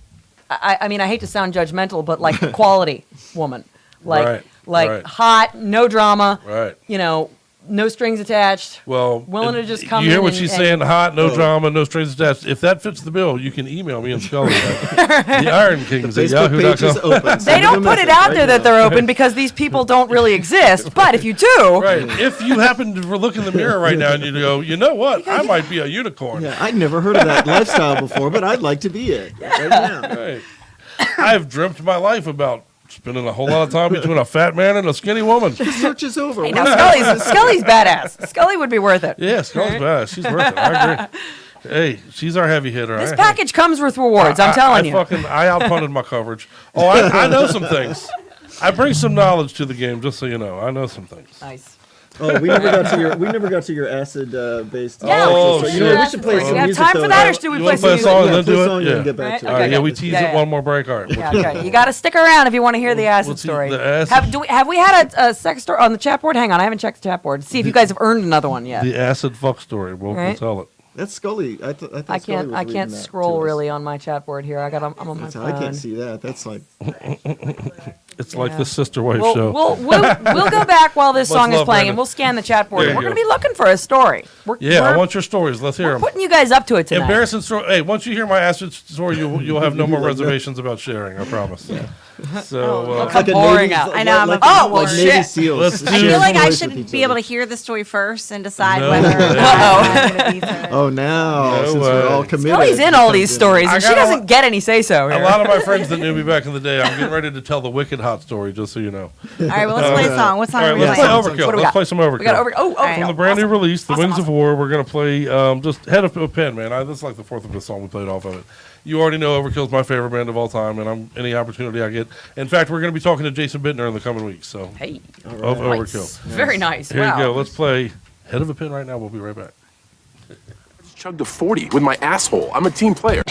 I mean I hate to sound judgmental, but like quality woman. Like Right. hot, no drama. Right. You know, no strings attached. Well, Willing to just come You hear in what and- she's and- saying? Hot, no drama, no strings attached. If that fits the bill, you can email me and Scully at the Iron Kings at Facebook page is yahoo.com. open. They Send don't them a put it message out right there that now. they're open because these people don't really exist. But if you do, Right. If you happen to look in the mirror right now and you go, you know what? I might be a unicorn. Yeah, I'd never heard of that lifestyle before, but I'd like to be it right now. Right. I've dreamt my life about spending a whole lot of time between a fat man and a skinny woman. The search is over. hey, now Scully's badass. Scully would be worth it. Yeah, Scully's bad. She's worth it. I agree. Hey, she's our heavy hitter. This package comes with rewards. I'm telling you. I outpunted my coverage. Oh, I know some things. I bring some knowledge to the game, just so you know. I know some things. Nice. Oh, we never got to your acid based. Yeah, Oh, so, shit. you know, we should play Do some we have music. time for though. that, or should we You play wanna some play a music? song and Yeah, then play do a it? song and Yeah. then get back Right? to it. All right, Okay, yeah, we good. tease Yeah, it yeah. one more break. All right. Yeah, okay. You got to stick around if you want to hear the acid We'll story. the acid- Have we had a sex story on the chat board? Hang on, I haven't checked the chat board to see if you guys have earned another one yet. The acid fuck story. We'll Right. tell it. That's Scully. I thought I Scully can't. was I reading can't that scroll to us. really on my chat board here. I'm on my That's how phone. I can't see that. That's like It's like Yeah. the sister wife We'll, show. we'll go back while this Much song is love, playing, Brandon. and we'll scan the chat board. There And you we're go. going to be looking for a story. Yeah, I we're want your stories. Let's hear them. putting you guys up to it tonight. Embarrassing story. Hey, once you hear my acid story, you'll have no more reservations about sharing. I promise. So Look it's how like a boring Navy, out. I know, I'm like, a- Oh, well, like Navy shit. SEALs. Let's do I Share feel like I stories should with each be able other. to hear the story first and decide No. whether Uh-oh. I'm going to be Oh, now No since we're all way. committed. Scully's in all these stories, I and she got a doesn't lot- get any say-so A here. lot of my friends that knew me back in the day, I'm getting ready to tell the wicked hot story, just so you know. All right, well, let's play a song. What song All are right, we let's playing? play What do Overkill. we Let's got? play some Overkill. We got All right. From the awesome. brand new release, The Awesome, Wings of War, we're going to play just Head of a Pen, man. This is like the fourth of the song we played off of it. You already know Overkill's my favorite band of all time, and any opportunity I get. In fact, we're going to be talking to Jason Bittner in the coming weeks. So, Hey, of nice. Overkill. Very nice. Here wow. you go. Let's play Head of a Pen right now. We'll be right back. Chugged a 40 with my asshole. I'm a team player.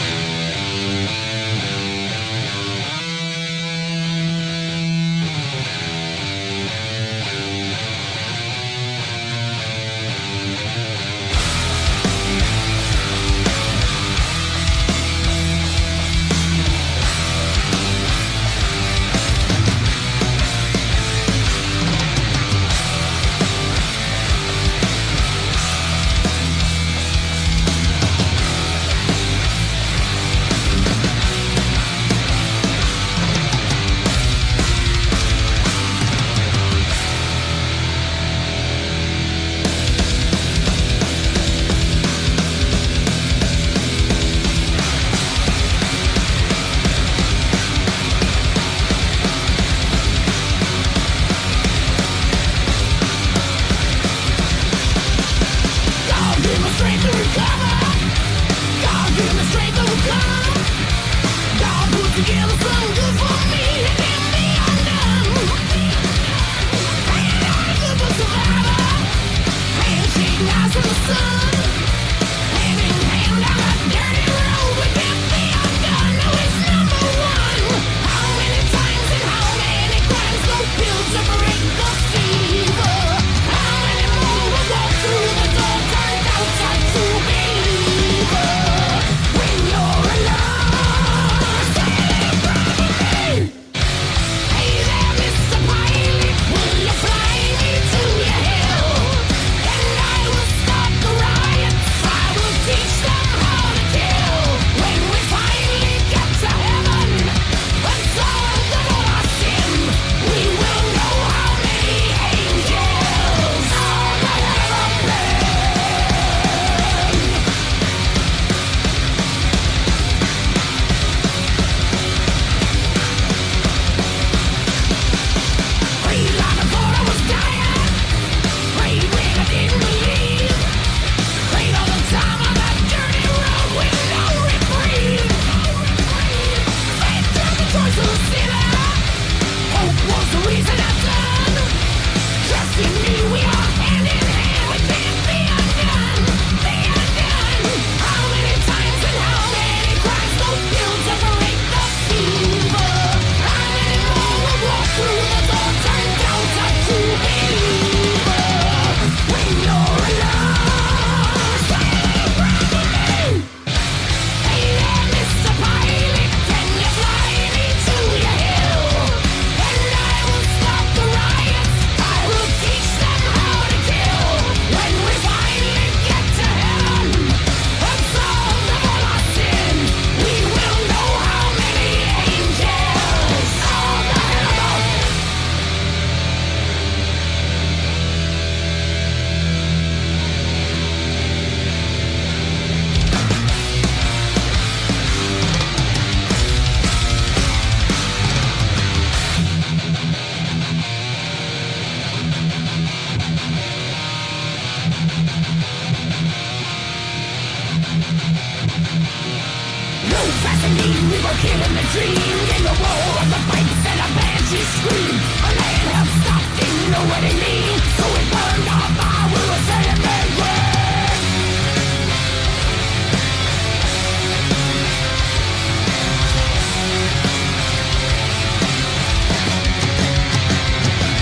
dreamed in the roar of the pipes and a banshee scream. A land held stopped, didn't know what it mean. So it burned our fire, we were saying big word.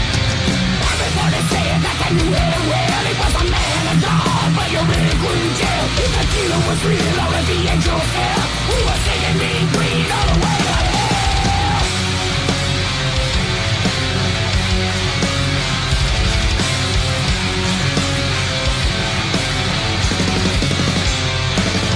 Everybody saying that they knew it well. He was a man of God, but you really couldn't tell if the dealer was real or if the angel fell. We were singing mean green all the way to hell.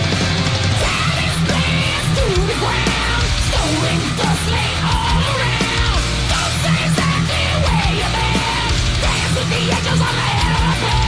Savage blast to the ground, storing dust lay all around. Don't say exactly where you've been. Dance with the angels on the head of the bed.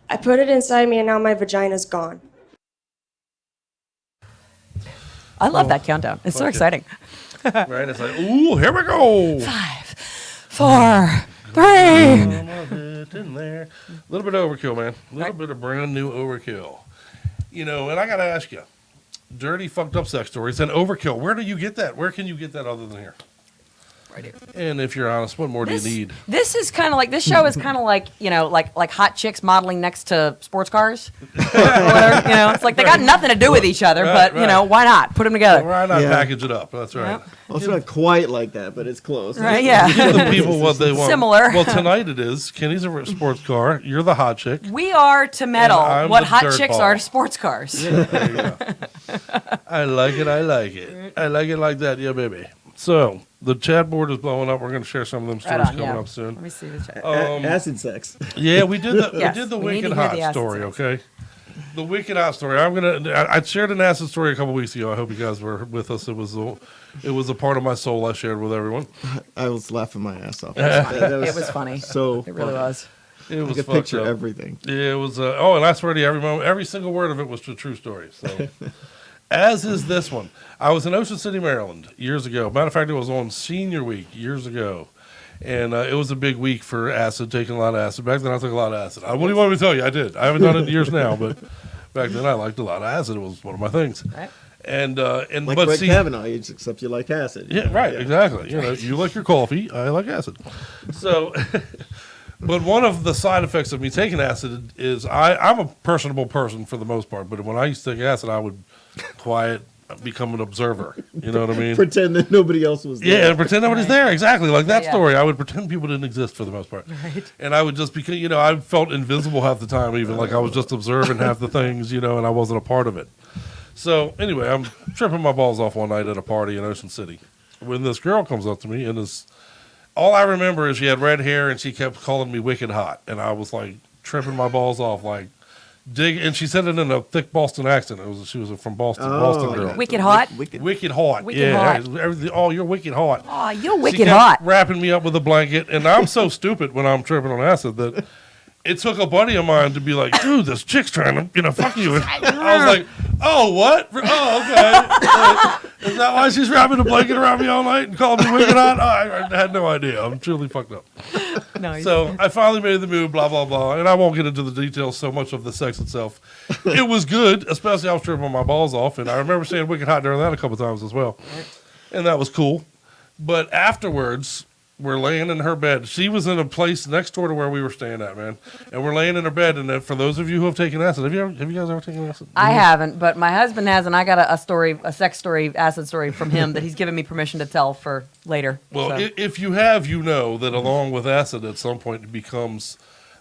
I put it inside me and now my vagina's gone. I love that countdown. It's so exciting. Right? It's like, ooh, here we go. 5, 4, 3. A little bit of overkill, man. A little bit of brand new overkill. You know, and I got to ask you, dirty, fucked up sex stories and overkill. Where do you get that? Where can you get that other than here? Right here. And if you're honest, what more do you need? This is kind of like, this show is kind of like, you know, like hot chicks modeling next to sports cars. Or whatever, you know, it's like they got nothing to do with each other, but, you know, why not? Put them together. Why not package it up? That's right. Well, it's not quite like that, but it's close. Right, yeah. Give the people what they want. Similar. Well, tonight it is. Kenny's a sports car. You're the hot chick. We are to metal I'm what the hot dirt chicks ball. are to sports cars. Yeah, there you go. I like it. I like it. I like it like that. Yeah, baby. So the chat board is blowing up. We're going to share some of them stories coming up soon. Let me see the chat. Acid sex. Yeah, we did the Yes, we did the we need wicked to hear hot the acid story. sex. Okay, the wicked hot story. I shared an acid story a couple weeks ago. I hope you guys were with us. It was a part of my soul I shared with everyone. I was laughing my ass off. It was funny. So It really was. It was I could fucked picture up. everything. Yeah, it was. And I swear to you, every single word of it was a true story. So, as is this one. I was in Ocean City, Maryland, years ago. Matter of fact, it was on Senior Week years ago, and it was a big week for acid. Taking a lot of acid. Back then, I took a lot of acid. What do you want me to tell you? I did. I haven't done it in years now, but back then, I liked a lot of acid. It was one of my things. Right. And Like but Brett see, Kavanaugh, except you like acid. yeah, right, exactly. You know, you like your coffee, I like acid. So, but one of the side effects of me taking acid is I'm a personable person for the most part. But when I used to take acid, I would become an observer. You know what I mean? Pretend that nobody else was there. Yeah, and pretend nobody's there. Exactly, like that Yeah. story. I would pretend people didn't exist for the most part. Right. And I would just because I felt invisible half the time, even like I was just observing half the things, and I wasn't a part of it. So anyway, I'm tripping my balls off one night at a party in Ocean City when this girl comes up to me, and all I remember is she had red hair and she kept calling me wicked hot, and I was like tripping my balls off, like and she said it in a thick Boston accent. She was from Boston, Boston girl. Wicked hot? Wicked hot. Wicked yeah, hot. everything. Oh, you're wicked hot. Oh, you're She wicked kept hot. wrapping me up with a blanket, and I'm so stupid when I'm tripping on acid that it took a buddy of mine to be like, dude, this chick's trying to, fuck you. And I was like, oh, what? Oh, okay. Is that why she's wrapping a blanket around me all night and calling me wicked hot? I had no idea. I'm truly fucked up. Nice. So I finally made the move, blah, blah, blah. And I won't get into the details so much of the sex itself. It was good, especially I was tripping my balls off. And I remember saying wicked hot during that a couple times as well. And that was cool. But afterwards, we're laying in her bed. She was in a place next door to where we were staying at, man. And we're laying in her bed. And then for those of you who have taken acid, have you guys ever taken acid? I haven't, but my husband has, and I got a sex story, acid story from him that he's given me permission to tell for later. Well, so. if you have, you know that along with acid at some point it becomes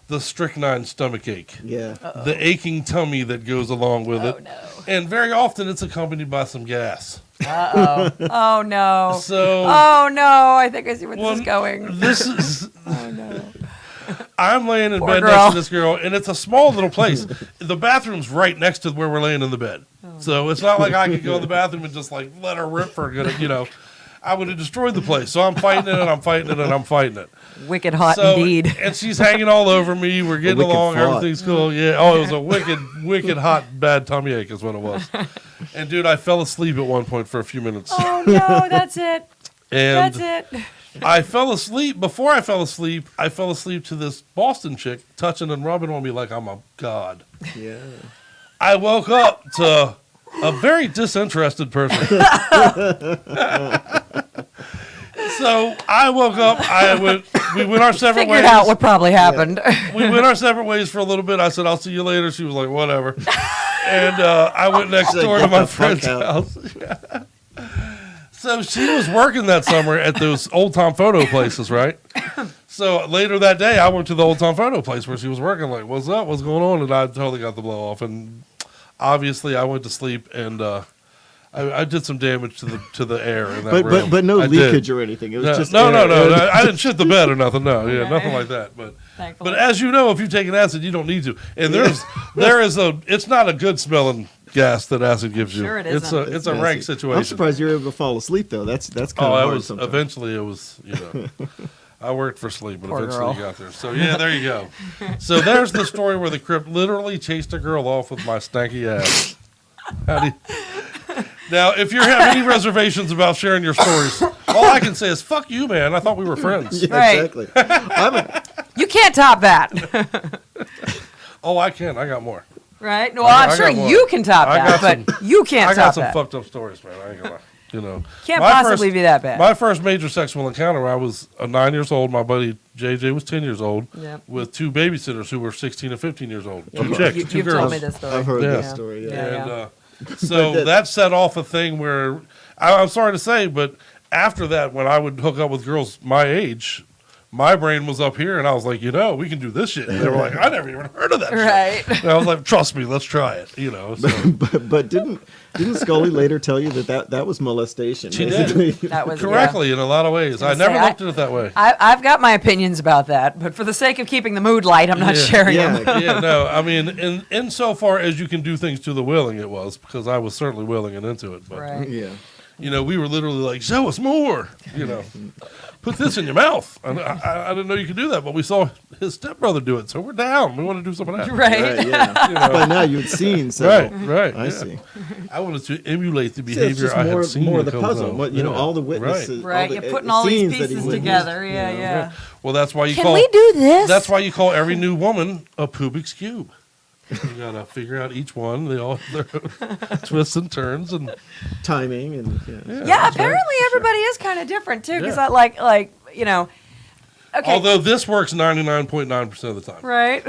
the strychnine stomach ache. Yeah. The aching tummy that goes along with it. No. And very often it's accompanied by some gas. Uh-oh. Oh, no. So, oh, no. I think I see where this is going. This is... Oh, no. I'm laying in Poor bed girl. next to this girl, and it's a small little place. The bathroom's right next to where we're laying in the bed. So it's not like I could go in the bathroom and just like let her rip for good, you know. I would have destroyed the place. So I'm fighting it, and I'm fighting it, and I'm fighting it. Wicked hot So, indeed. And she's hanging all over me. We're getting wicked along. fought. Everything's cool. Yeah. Oh, it was a wicked hot, bad tummy ache is what it was. And dude, I fell asleep at one point for a few minutes. Oh, no. That's it. And That's it. I fell asleep. Before I fell asleep to this Boston chick touching and rubbing on me like I'm a god. Yeah. I woke up to a very disinterested person. So I woke up. We went our separate ways. Figured out what probably happened. We went our separate ways for a little bit. I said, "I'll see you later." She was like, "Whatever." And I went next door to my friend's house. So she was working that summer at those old time photo places, right? So later that day, I went to the old time photo place where she was working. Like, what's up? What's going on? And I totally got the blow off. And obviously, I went to sleep and I did some damage to the air in that room. But no I leakage did. or anything. It was just no. air. I didn't shit the bed or nothing. No, yeah, nothing like that. But as you know, if you take an acid, you don't need to. And it's not a good smelling gas that acid gives you. Sure it isn't. It's a rank situation. I'm surprised you were able to fall asleep though. That's kind of hard sometimes. Eventually it was, you know. I worked for sleep, but Poor eventually girl. got there. So yeah, there you go. So there's the story where the Crip literally chased a girl off with my stanky ass. Now, if you have any reservations about sharing your stories, all I can say is fuck you, man. I thought we were friends. Yeah, Right. exactly. You can't top that. Oh, I can. I got more. Right? No, I'm sure you can top that, but you can't I got top some that. fucked up stories, man. I ain't gonna lie. You know, Can't possibly be that bad. My first major sexual encounter, I was 9 years old. My buddy JJ was 10 years old, Yep. with two babysitters who were 16 and 15 years old. Two Okay. chicks, You- 2 you've girls. told me this story. I've heard Yeah. this story. Yeah. Yeah. And so that set off a thing where I'm sorry to say, but after that, when I would hook up with girls my age, my brain was up here, and I was like, we can do this shit. And they were like, I never even heard of that Right. shit. And I was like, trust me, let's try it. So. But didn't Scully later tell you that was molestation? She basically? did. That was Correctly, in a lot of ways. I never looked at it that way. I've got my opinions about that, but for the sake of keeping the mood light, I'm not sharing them. Yeah, no. I mean, insofar as you can do things to the willing, it was, because I was certainly willing and into it. But, Right. Yeah. we were literally like, show us more. Put this in your mouth. And I didn't know you could do that, but we saw his stepbrother do it, so we're down. We want to do some of that. Right. Right, yeah. By now you'd seen. So Right. I yeah. see. I wanted to emulate the See, it's behavior just I had seen. more a the couple puzzle. times. What, all the witnesses. Right, the, you're putting all these scenes that he pieces witnessed, together. Yeah. Well, that's why you Can call. we do this? That's why you call every new woman a Pubik's cube. You gotta figure out each one. They all have their own twists and turns and timing and Yeah, apparently everybody is kind of different too, because I like Okay. Although this works 99.9% of the time. Right.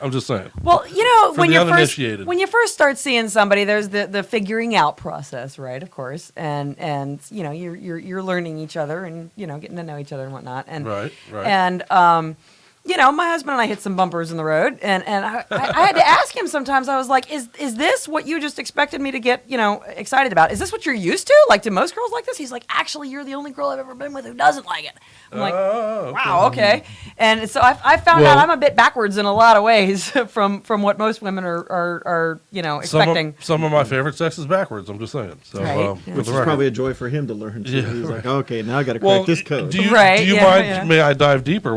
I'm just saying. Well, For when the you uninitiated. when you first start seeing somebody, there's the figuring out process, right? Of course, and you're learning each other and getting to know each other and whatnot, and Right. and my husband and I hit some bumpers in the road, and I had to ask him sometimes. I was like, is this what you just expected me to get excited about? Is this what you're used to? Like, do most girls like this? He's like, actually, you're the only girl I've ever been with who doesn't like it. I'm like, wow, okay. And so I found out I'm a bit backwards in a lot of ways from what most women are expecting. Some of my favorite sex is backwards. I'm just saying. So, Right. which is probably a joy for him to learn too. Yeah. He's like, okay, now I got to crack this code. Do you mind? May I dive deeper?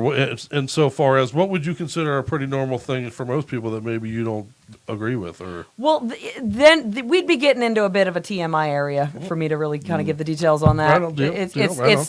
And so far as what would you consider a pretty normal thing for most people that maybe you don't agree with, or Well, then we'd be getting into a bit of a TMI area for me to really kind of give the details on that. Right on, deal,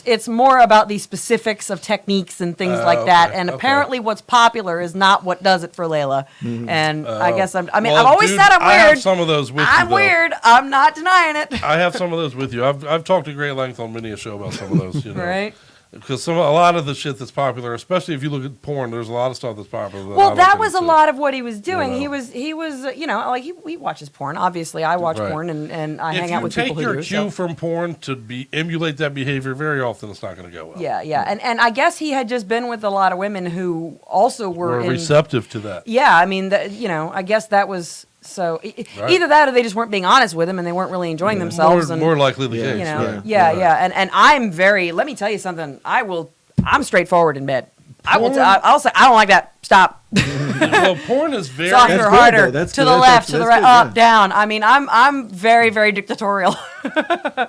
It's more about the specifics of techniques and things like that. Okay, And okay. apparently, what's popular is not what does it for Layla. And I guess Well, I've always dude, said I'm weird. I have some of those with you, I'm though. weird. I'm not denying it. I have some of those with you. I've talked at great length on many a show about some of those, you know. Right. Because a lot of the shit that's popular, especially if you look at porn, there's a lot of stuff that's popular. Well, that was a lot of what he was doing. know. He was, like he watches porn. Obviously, I watch Right. porn and I If hang out you with take people who your do. cue So. from porn to emulate that behavior, very often it's not going to go well. Yeah. And I guess he had just been with a lot of women who also were in, receptive to that. Yeah, I mean, I guess that was so. Right. Either that, or they just weren't being honest with him, and they weren't really enjoying themselves. More likely the You case. know, right. yeah. And I'm very. Let me tell you something. I'm straightforward in bed. I'll say I don't like that. Stop. Well, porn is very Softer, harder, That's to good. the left, to the right, good, up, down. I mean, I'm very, very dictatorial.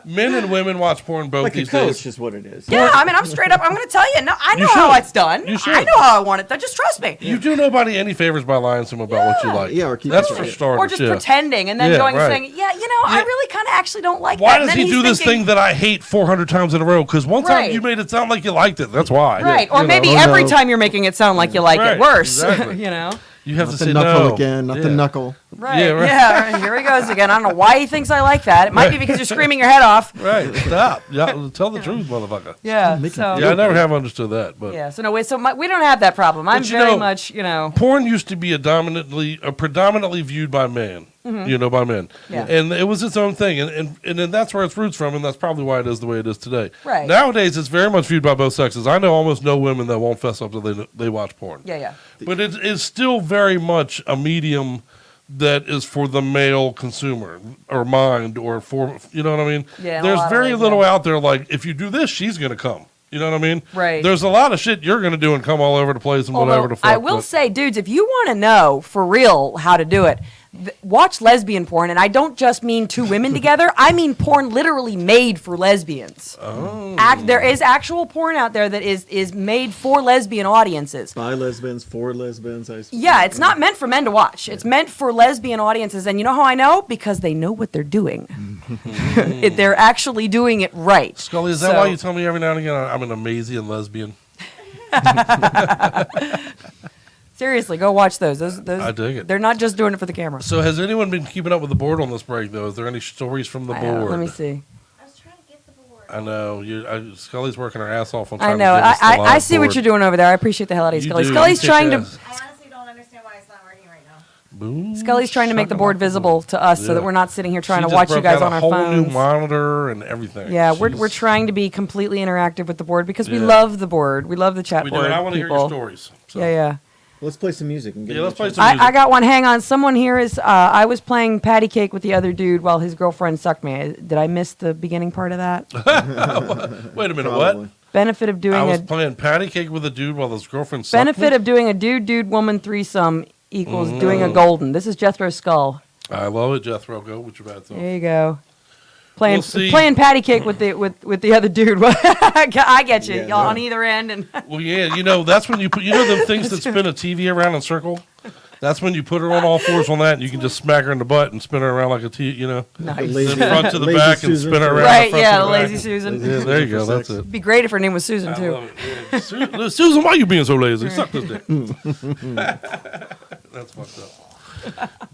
Men and women watch porn both Like a these coach days. is what it is. Yeah, I mean, I'm straight up. I'm going to tell you. No, I know should. how it's done. You should. I know how I want it done. Just trust me. You do nobody any favors by lying to them about what you like. Yeah, or keep That's it for straight. starters. Or just yeah. pretending and then Yeah, going right. and saying, I really kind of actually don't like Why that. And does then he do he's this thinking- thing that I hate 400 times in a row? Because one time Right. you made it sound like you liked it. That's why. Right. Or You maybe know. every time you're making it sound like you like Right, it worse. exactly. You know? You have Not to the say knuckle no. again. Not the Yeah. knuckle. Right. Yeah, right. Yeah, right. Here he goes again. I don't know why he thinks I like that. It might be because you're screaming your head off. Right. Stop. Yeah, tell the truth, motherfucker. Yeah. Make him So. Yeah, I never have understood that. But Yeah. So no, wait. So we don't have that problem. I'm But you very know, much, porn used to be predominantly viewed by men. By men. Yeah. And it was its own thing. And then that's where its roots from, and that's probably why it is the way it is today. Right. Nowadays, it's very much viewed by both sexes. I know almost no women that won't fess up that they watch porn. Yeah. But it is still very much a medium that is for the male consumer or mind or for, you know what I mean? Yeah, in a There's lot of very ways, little yeah. out there like, if you do this, she's going to come. You know what I mean? Right. There's a lot of shit you're going to do and come all over the place and whatever the fuck. I will but- say, dudes, if you want to know for real how to do it, watch lesbian porn, and I don't just mean two women together. I mean porn literally made for lesbians. Oh. There is actual porn out there that is made for lesbian audiences. By lesbians, for lesbians. Yeah, it's not meant for men to watch. It's meant for lesbian audiences, and you know how I know? Because they know what they're doing. They're actually doing it right. Scully, is that So- why you tell me every now and again I'm an amazing lesbian? Seriously, go watch those. Those I dig it. They're not just doing it for the camera. So has anyone been keeping up with the board on this break, though? Is there any stories from the board? Let me see. I know. Scully's working her ass off on I trying know. to get us the I live see what board. you're doing over there. I appreciate the hell out of you, You Scully. do. Scully's You trying kick to. ass. I honestly don't understand why it's not working right now. Boom. Scully's trying to make the board visible to us so Yeah. that we're not sitting here trying She to just watch you broke guys out on a our whole phones. new monitor and everything. Yeah, Jeez. we're trying to be completely interactive with the board because we Yeah. love the board. We love the chat We do, board. and I want to hear people. your stories. So. Yeah. Let's play some music. And get Yeah, let's play into some it. music. I got one. Hang on. Someone here is. I was playing patty cake with the other dude while his girlfriend sucked me. Did I miss the beginning part of that? Wait a minute, Probably. what? Benefit of doing I was a playing patty cake with a dude while his girlfriend sucked benefit me? of doing a dude woman threesome equals doing Mm. a golden. This is Jethro's skull. I love it, Jethro. Go with your bad self. There you go. Playing We'll see. playing patty cake with the other dude. I get you. Yeah, Y'all no. on either end and Well, yeah, that's when you put, them things that spin a TV around in a circle? That's when you put her on all fours on that, and you can just smack her in the butt and spin her around like a T, nice. Lazy- the front to the Lazy back and Susan spin her for- around. Right, the front yeah, to the lazy back. Susan. Yeah, there you go. For That's sex. it. Be great if her name was Susan I too. love it. Yeah. Susan, why you being so lazy? Suck this dick. That's fucked up.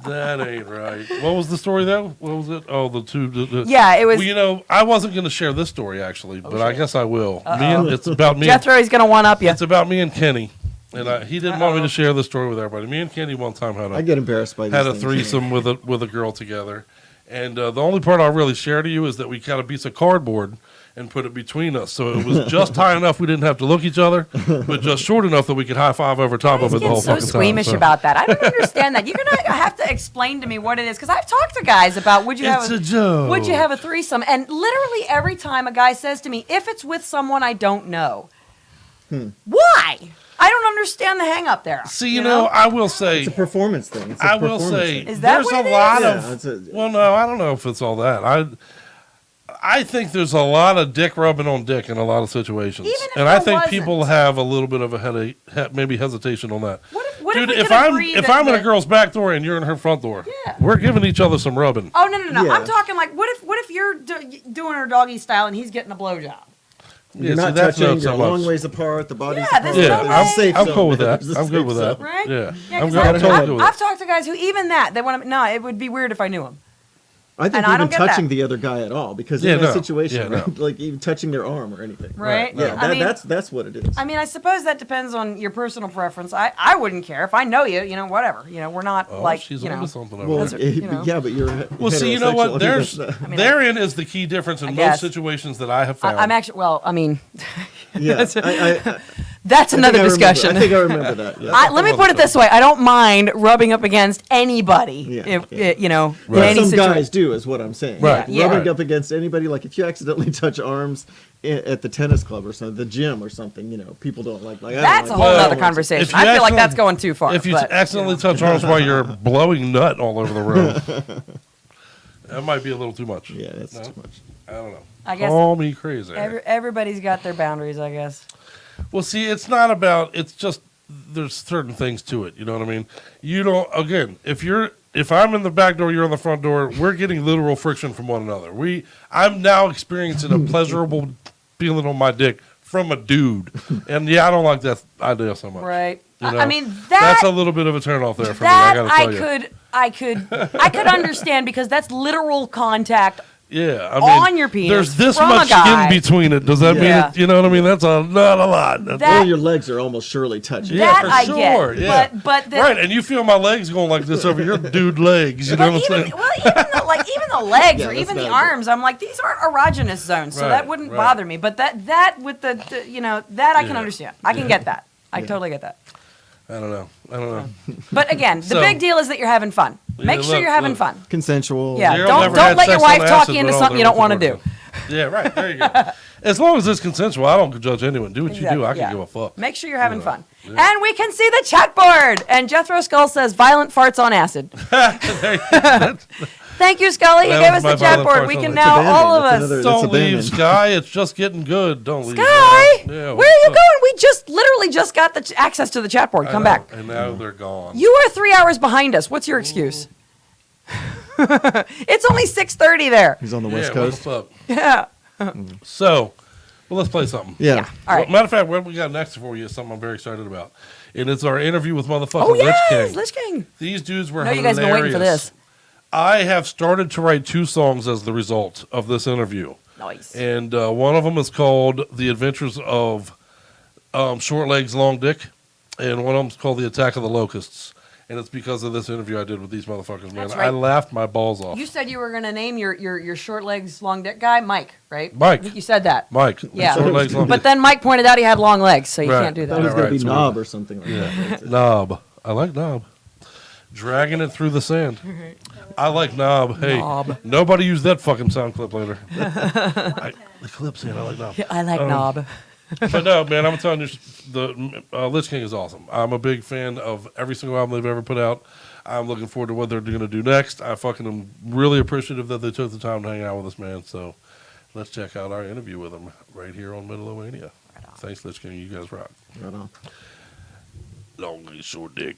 That ain't right. What was the story though? What was it? Oh, the two. Yeah, it was- Well, I wasn't going to share this story actually, but I guess I will. It's about me. Jethro, he's gonna one up you. It's about me and Kenny. And he didn't want me to share the story with everybody. Me and Kenny one time I get embarrassed by these had a things. threesome with a girl together. And the only part I'll really share to you is that we cut a piece of cardboard and put it between us. So it was just high enough we didn't have to look each other, but just short enough that we could high five over top of it the whole Getting so fucking squeamish time. So about that. I don't understand that. You're gonna have to explain to me what it is because I've talked to guys about would you It's have a joke. would you have a threesome, and literally every time a guy says to me, if it's with someone I don't know, why? I don't understand the hang up there. See, you know, I will say, It's a performance thing. It's a I will performance say, thing. Is that there's what a it lot is? of. Yeah, it's a- Well, no, I don't know if it's all that. I think there's a lot of dick rubbing on dick in a lot of situations, Even if and I there think wasn't. people have a little bit of a headache, maybe hesitation on that. What Dude, if we if could I'm agree if that I'm in a the- girl's back door and you're in her front door, we're giving each other some rubbing. Oh no! Yeah. I'm talking like, what if you're doing her doggy style and he's getting a blowjob? You're Yeah, not see, that's touching. not You're so a long much. ways apart. The body's Yeah, apart. there's no There's way. a safe I'm zone. cool with that. There's a I'm good safe with that. zone. Right? Yeah, Yeah, I'm 'cause good. I'm totally good with I've it. talked to guys who even that they want to. No, it would be weird if I knew him. I think And I even don't get touching that. the other guy at all, because Yeah, in that no. situation, Yeah, right? Like even touching their arm or anything. Right. Yeah, I mean- that's what it is. I mean, I suppose that depends on your personal preference. I wouldn't care if I know you. You know, whatever. You know, we're not Oh, like she's you know. onto something over Well, there. you know. yeah, but you're Well, see, you know what? heterosexual. There's That's not- therein is the key difference in most guess. situations that I have found. I'm actually well. I mean, yeah. that's, I that's think another I remember- discussion. I think I remember that. Yeah. Let me put it this way: I don't mind rubbing up against anybody. You know, in But any some situation. guys do, is what I'm saying. Right. Like, Yeah. rubbing Right. up against anybody, like if you accidentally touch arms at the tennis club or something, the gym or something, you know, people don't like. I don't That's a like whole that. other conversation. If you I feel like accidentally- that's going too far. If you but, accidentally touch arms while you're blowing nut all over the room, that might be a little too much. Yeah, that's No? too much. I don't know. I guess Call me crazy. everybody's got their boundaries. I guess. Well, see, it's not about. It's just there's certain things to it. You know what I mean? You don't. Again, if I'm in the back door, you're in the front door. We're getting literal friction from one another. I'm now experiencing a pleasurable feeling on my dick from a dude, and yeah, I don't like that idea so much. Right. You know? I mean that's that. a little bit of a turn off there for me. I That gotta tell you. I could understand because that's literal contact. Yeah, I on mean, your penis there's this from a much guy. skin between it. Does that mean Yeah. you know what I mean? That's not a lot. That's That- Or your legs are almost surely touching. yeah, that for I sure. get, Yeah, but the, right. And you feel my legs going like this over your dude legs. You know what I'm saying? even the legs Yeah, or that's even the not arms, I'm like these aren't erogenous zones, so Right, that wouldn't right. bother me. But that with the you know that I can Yeah. understand. I can get that. I totally get that. I don't know. But again, the So- big deal is that you're having fun. Make Yeah, sure look, you're having look. fun. Consensual. Yeah, Daryl don't never had let your sex on wife talk acid, you into but all something you there don't want to was do. working. Yeah, right. There you go. As long as it's consensual, I don't judge anyone. Do what you do. I Exactly, can give a fuck. Make sure you're having You know, fun. And we can see the chat board. And Jethro Skull says violent farts on acid. Thank you, Scully. You That gave was us my the chat violent board. farts We on can acid. now, It's a all of Band-Aid. us. That's Don't a leave, Band-Aid. Sky. It's just getting good. Don't leave. Sky, Yeah, where are what's you up? going? We just literally just got the access to the chat board. I Come know, back. And now they're gone. You are 3 hours behind us. What's your excuse? It's only 6:30 there. He's on the yeah, West Coast. What's up? Yeah. So, well, let's play something. Yeah. All right. Matter of fact, what we got next for you is something I'm very excited about. And it's our interview with motherfucking Oh Lich yes, King. Lich King. These dudes were I know you hilarious. guys have been waiting for this. I have started to write 2 songs as the result of this interview. Nice. And one of them is called The Adventures of Short Legs, Long Dick. And one of them is called The Attack of the Locusts. And it's because of this interview I did with these motherfuckers, man. That's right. I laughed my balls off. You said you were gonna name your short legs, long dick guy, Mike, right? Mike. I think you said that. Mike. Yeah. Short Legs, Long But Dick. then Mike pointed out he had long legs, so you Right. can't do That that. was going right, to be so- knob or something like that. Knob. I like knob. Dragging it through the sand. I like knob. Hey, Knob. nobody use that fucking sound clip later. The clip's in. I like knob. I like knob. But no, man, I'm telling you, the Lich King is awesome. I'm a big fan of every single album they've ever put out. I'm looking forward to what they're going to do next. I fucking am really appreciative that they took the time to hang out with us, man. So let's check out our interview with them right here on Metal-O-Mania. Thanks, Lich King. You guys rock. Right on. Long leash, short dick.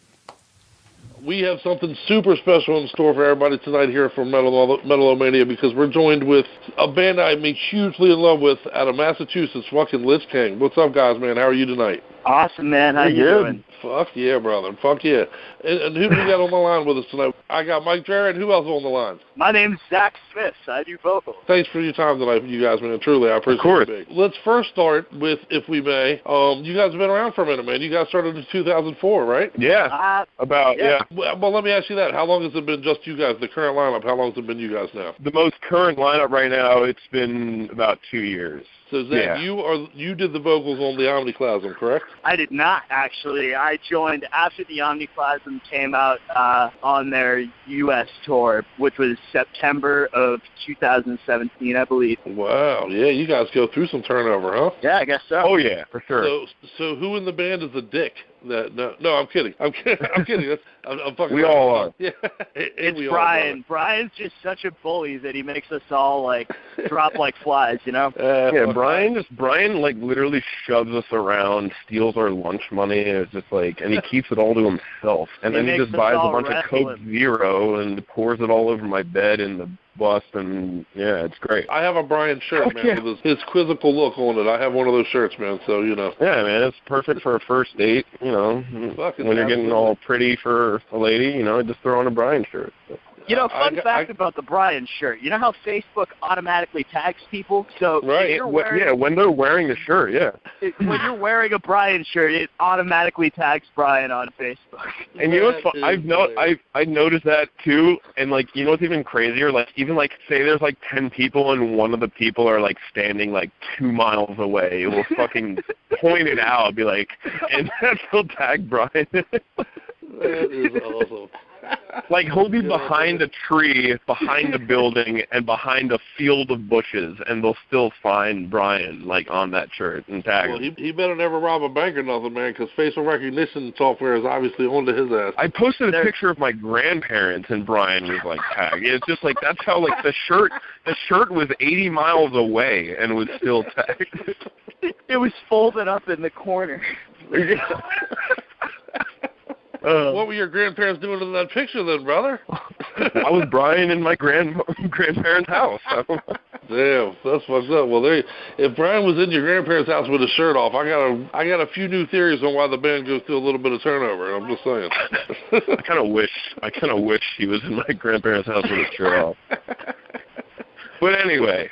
We have something super special in store for everybody tonight here from Metal-O-Mania because we're joined with a band I'm hugely in love with out of Massachusetts, fucking Lich King. What's up, guys, man? How are you tonight? Awesome, man. How you doing? Fuck yeah, brother. Fuck yeah. And who do we got on the line with us tonight? I got Mike Jarrett. Who else is on the line? My name's Zach Smith. I do vocals. Thanks for your time tonight, you guys, man. Truly, I appreciate course. it. Let's first start with, if we may, you guys have been around for a minute, man. You guys started in 2004, right? Yeah. Yeah. Well, let me ask you that. How long has it been just you guys, the current lineup? How long has it been you guys now? The most current lineup right now, it's been about 2 years. So, Zach, you did the vocals on the Omniclasm, correct? I did not, actually. I joined after the Omniclasm came out on their U.S. tour, which was September of 2017, I believe. Wow. Yeah, you guys go through some turnover, huh? Yeah, I guess so. Oh, yeah, for sure. So who in the band is the dick? No, I'm kidding. I'm kidding. I'm fucking. We all are. Yeah, It's we all Brian. Brian's just such a bully that he makes us all like drop like flies, you know? Yeah, Brian like literally shoves us around, steals our lunch money. It's just like, and he keeps it all to himself. And then he just buys a bunch of Coke Zero and pours it all over my bed in the bus, and yeah, it's great. I have a Brian shirt, man, with his quizzical look on it. I have one of those shirts, man. So you know. Yeah, man, it's perfect for a first date. You know, when you're getting all pretty for a lady, you know, just throw on a Brian shirt. You know, fun fact about the Brian shirt. You know how Facebook automatically tags people? So Right. When they're wearing the shirt, yeah. When you're wearing a Brian shirt, it automatically tags Brian on Facebook. And you know what's fun? I've noticed that too. And like, you know what's even crazier? Like, even like, say there's like 10 people and one of the people are like standing like 2 miles away. It will fucking point it out, be like, and he'll tag Brian. That is awesome. Like, he'll be behind a tree, behind a building, and behind a field of bushes, and they'll still find Brian, like, on that shirt and tag him. Well, he better never rob a bank or nothing, man, because facial recognition software is obviously onto his ass. I posted a picture of my grandparents, and Brian was, like, tagged. It's just, like, that's how, like, the shirt was 80 miles away and was still tagged. It was folded up in the corner. What were your grandparents doing in that picture then, brother? I was Brian in my grandparents' house. Damn, that's fucked up. Well, if Brian was in your grandparents' house with his shirt off, I got a few new theories on why the band goes through a little bit of turnover. I'm just saying. I kind of wish he was in my grandparents' house with his shirt off. But anyway,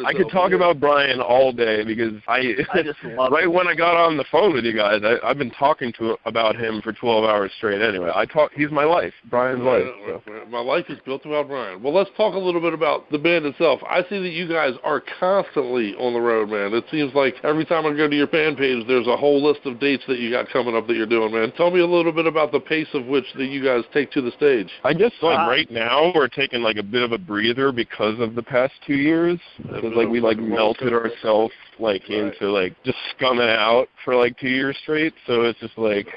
I could talk about Brian all day because I just love right when I got on the phone with you guys, I've been talking about him for 12 hours straight. Anyway, he's my life, Brian's life. So. My life is built around Brian. Well, let's talk a little bit about the band itself. I see that you guys are constantly on the road, man. It seems like every time I go to your band page, there's a whole list of dates that you got coming up that you're doing, man. Tell me a little bit about the pace of which that you guys take to the stage. I guess like right now we're taking like a bit of a breather because of the past 2 years. Because like we like melted ourselves like into like just scumming out for like 2 years straight. So it's just like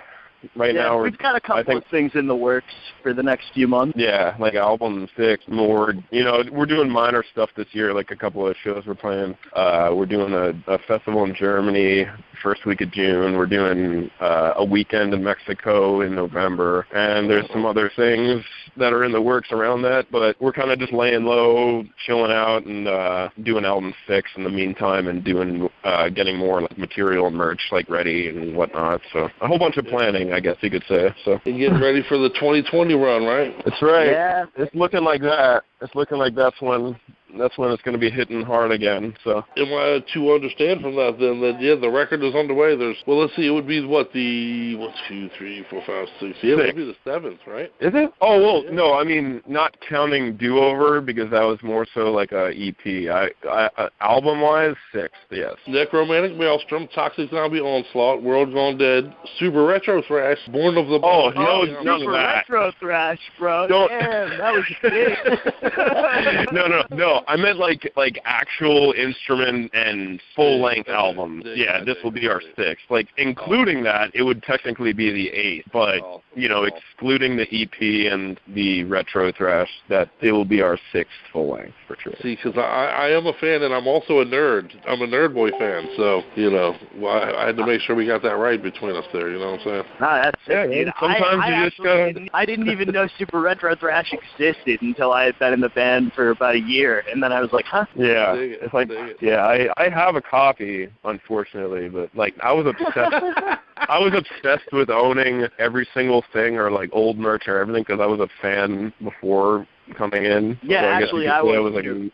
right now we've got a couple of things in the works for the next few months. Yeah, like album 6, more. You know, we're doing minor stuff this year, like a couple of shows we're playing. We're doing a festival in Germany first week of June. We're doing a weekend in Mexico in November, and there's some other things that are in the works around that. But we're kind of just laying low, chilling out, and doing album 6 in the meantime, and doing getting more like material and merch like ready and whatnot. So a whole bunch of planning, I guess you could say. So and getting ready for the 2020 run, right? That's right. Yeah. It's looking like that. It's looking like that's when it's going to be hitting hard again. So am I to understand from that then that the record is underway? Let's see, it would be what, the 1, 2, 3, 4, 5, 6. Yeah, it would be the 7th, right? Is it? Oh well, yeah. No, I mean not counting Do Over because that was more so like a EP. Album wise, 6th, yes. Necromantic Maelstrom, Toxic Zombie Onslaught, World Gone Dead, Super Retro Thrash, Born of the Ball. Oh no, none of that. Super Retro Thrash, bro. Damn, that was big. No. I meant like actual instrument and full length albums. Yeah, this will be our 6th. Like including that, it would technically be the 8th. But you know, excluding the EP and the retro thrash, that it will be our 6th full length for sure. See, because I am a fan and I'm also a nerd. I'm a Nerd Boy fan, so you know, I had to make sure we got that right between us there. You know what I'm saying? Nah, that's yeah, it, dude. Sometimes you just gotta. I didn't even know Super Retro Thrash existed until I had been in the band for about a year, and then I was like, huh? Yeah, it's like, yeah, I have a copy, unfortunately, but like I was obsessed. I was obsessed with owning every single thing or like old merch or everything because I was a fan before coming in. Yeah, so actually, I was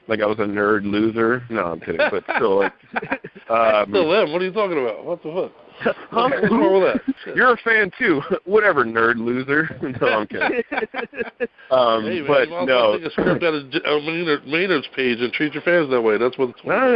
like I was a nerd loser. No, I'm kidding, but still like. Still am. What are you talking about? What the fuck? What's wrong with that? You're a fan too. Whatever, nerd loser. No, I'm kidding. Hey, man, but no. Take a script out of Maynard's page and treat your fans that way. That's what.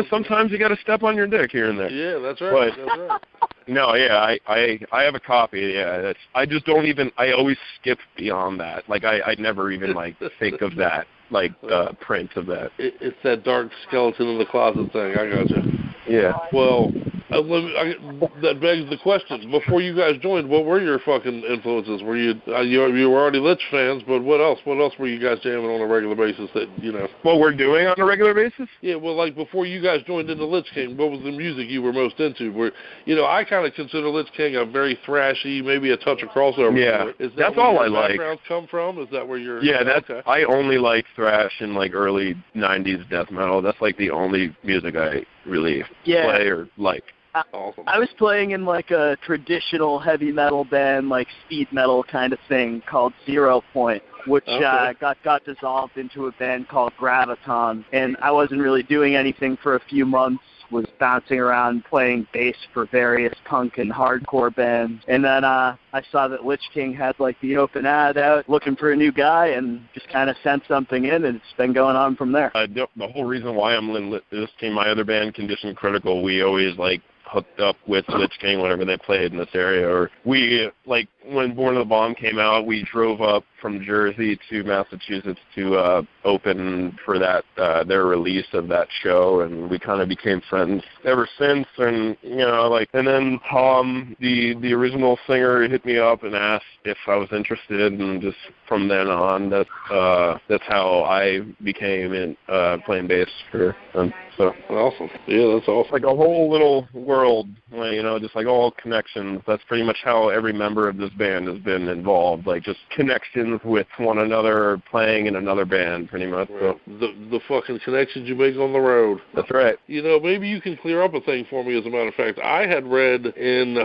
Sometimes you got to step on your dick here and there. Yeah, that's right. But, that's right. No, yeah, I have a copy. Yeah, I just don't even. I always skip beyond that. Like I never even like think of that. Like print of that. It's that dark skeleton in the closet thing. I got you. Yeah. Well, That begs the question. Before you guys joined, what were your fucking influences? Were you were already Lich fans, but what else? What else were you guys jamming on a regular basis that, you know? What we're doing on a regular basis? Yeah, well, like before you guys joined into Lich King, what was the music you were most into? Where, you know, I kind of consider Lich King a very thrashy, maybe a touch of crossover. Yeah, is that that's where all your I like. backgrounds come from? Is that where you're? Yeah, that's. Okay. I only like thrash and like early '90s death metal. That's like the only music I really play or like. Awesome. I was playing in like a traditional heavy metal band, like speed metal kind of thing called 0 Point, which got dissolved into a band called Graviton. And I wasn't really doing anything for a few months, was bouncing around playing bass for various punk and hardcore bands. And then I saw that Lich King had like the open ad out looking for a new guy and just kind of sent something in, and it's been going on from there. The whole reason why I'm in this team, my other band, Condition Critical, we always like hooked up with Lich King whenever they played in this area. Or we, like, when Born of the Bomb came out, we drove up from Jersey to Massachusetts to open for that their release of that show, and we kind of became friends ever since. And, you know, like, and then Tom, the original singer, hit me up and asked if I was interested, and just from then on, that's how I became in playing bass for them. So awesome. Yeah, that's awesome. Like a whole little world, you know, just like all connections. That's pretty much how every member of this band has been involved, like just connections with one another, playing in another band, pretty much. Right. So. The fucking connections you make on the road. That's right. You know, maybe you can clear up a thing for me, as a matter of fact. I had read in,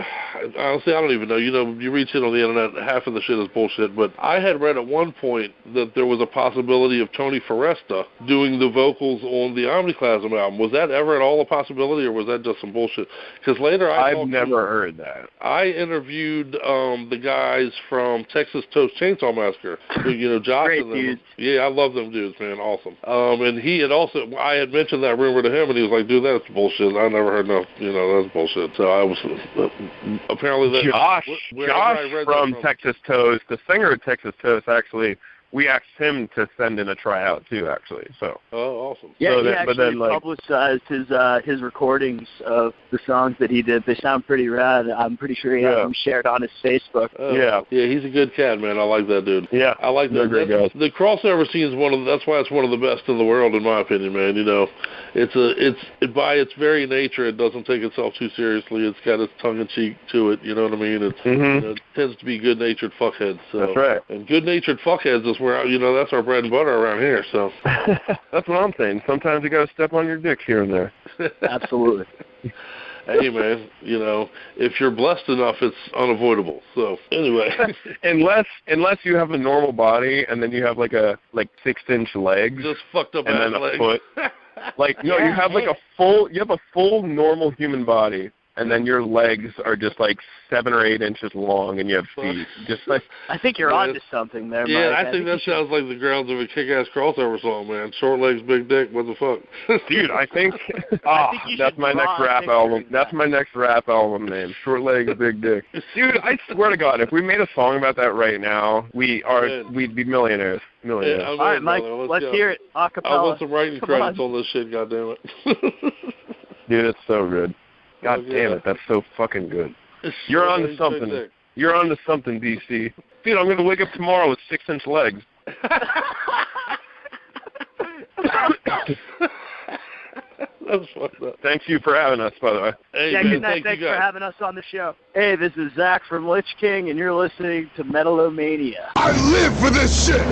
honestly, I don't even know, you know, you read shit on the internet, half of the shit is bullshit, but I had read at one point that there was a possibility of Tony Foresta doing the vocals on the Omniclasm album. Was that ever at all a possibility, or was that just some bullshit? Because later I've never heard that. I interviewed the guys from Texas Toast Chainsaw Massacre, who, you know, Josh and them. Dudes. Yeah, I love them dudes, man. Awesome. And he had also, I had mentioned that rumor to him, and he was like, dude, that's bullshit. I never heard no, you know, that's bullshit. So I was, apparently that. Josh I from Texas Toast, the singer of Texas Toast, actually, we asked him to send in a tryout too, actually. So. Oh, awesome. Yeah, so he actually publicized his recordings of the songs that he did. They sound pretty rad. I'm pretty sure he has them shared on his Facebook. Yeah, he's a good cat, man. I like that dude. Yeah, I like that. Great guys. The crossover scene is that's why it's one of the best in the world, in my opinion, man. You know, by its very nature, it doesn't take itself too seriously. It's got its tongue in cheek to it. You know what I mean? It's you know, it tends to be good-natured fuckheads. So. That's right. And good-natured fuckheads is where, you know, that's our bread and butter around here. So. That's what I'm saying. Sometimes you got to step on your dick here and there. Absolutely. Hey, man, you know, if you're blessed enough, it's unavoidable. So, anyway. unless you have a normal body and then you have like 6-inch legs. Just fucked up and then a legs. foot. Like, no, you have like a full normal human body, and then your legs are just like 7 or 8 inches long, and you have feet. Just like I think you're onto something there, yeah, Mike. I think that sounds like the grounds of a kick-ass crossover song, man. Short legs, big dick, what the fuck? Dude, I think that's my next rap album. That's my next rap album name. Short legs, big dick. Dude, I swear to God, if we made a song about that right now, we'd be millionaires. Yeah, All right, Mike, let's hear it. Acapella. I want some writing credits on this shit, goddammit. Dude, it's so good. God damn it, that's so fucking good. You're on to something. You're on to something, DC. Dude, I'm going to wake up tomorrow with 6-inch legs. That's fucked up. Thank you for having us, by the way. Hey, yeah, man, good night. Thanks you for having us on the show. Hey, this is Zach from Lich King, and you're listening to Metal-O-Mania. I live for this shit!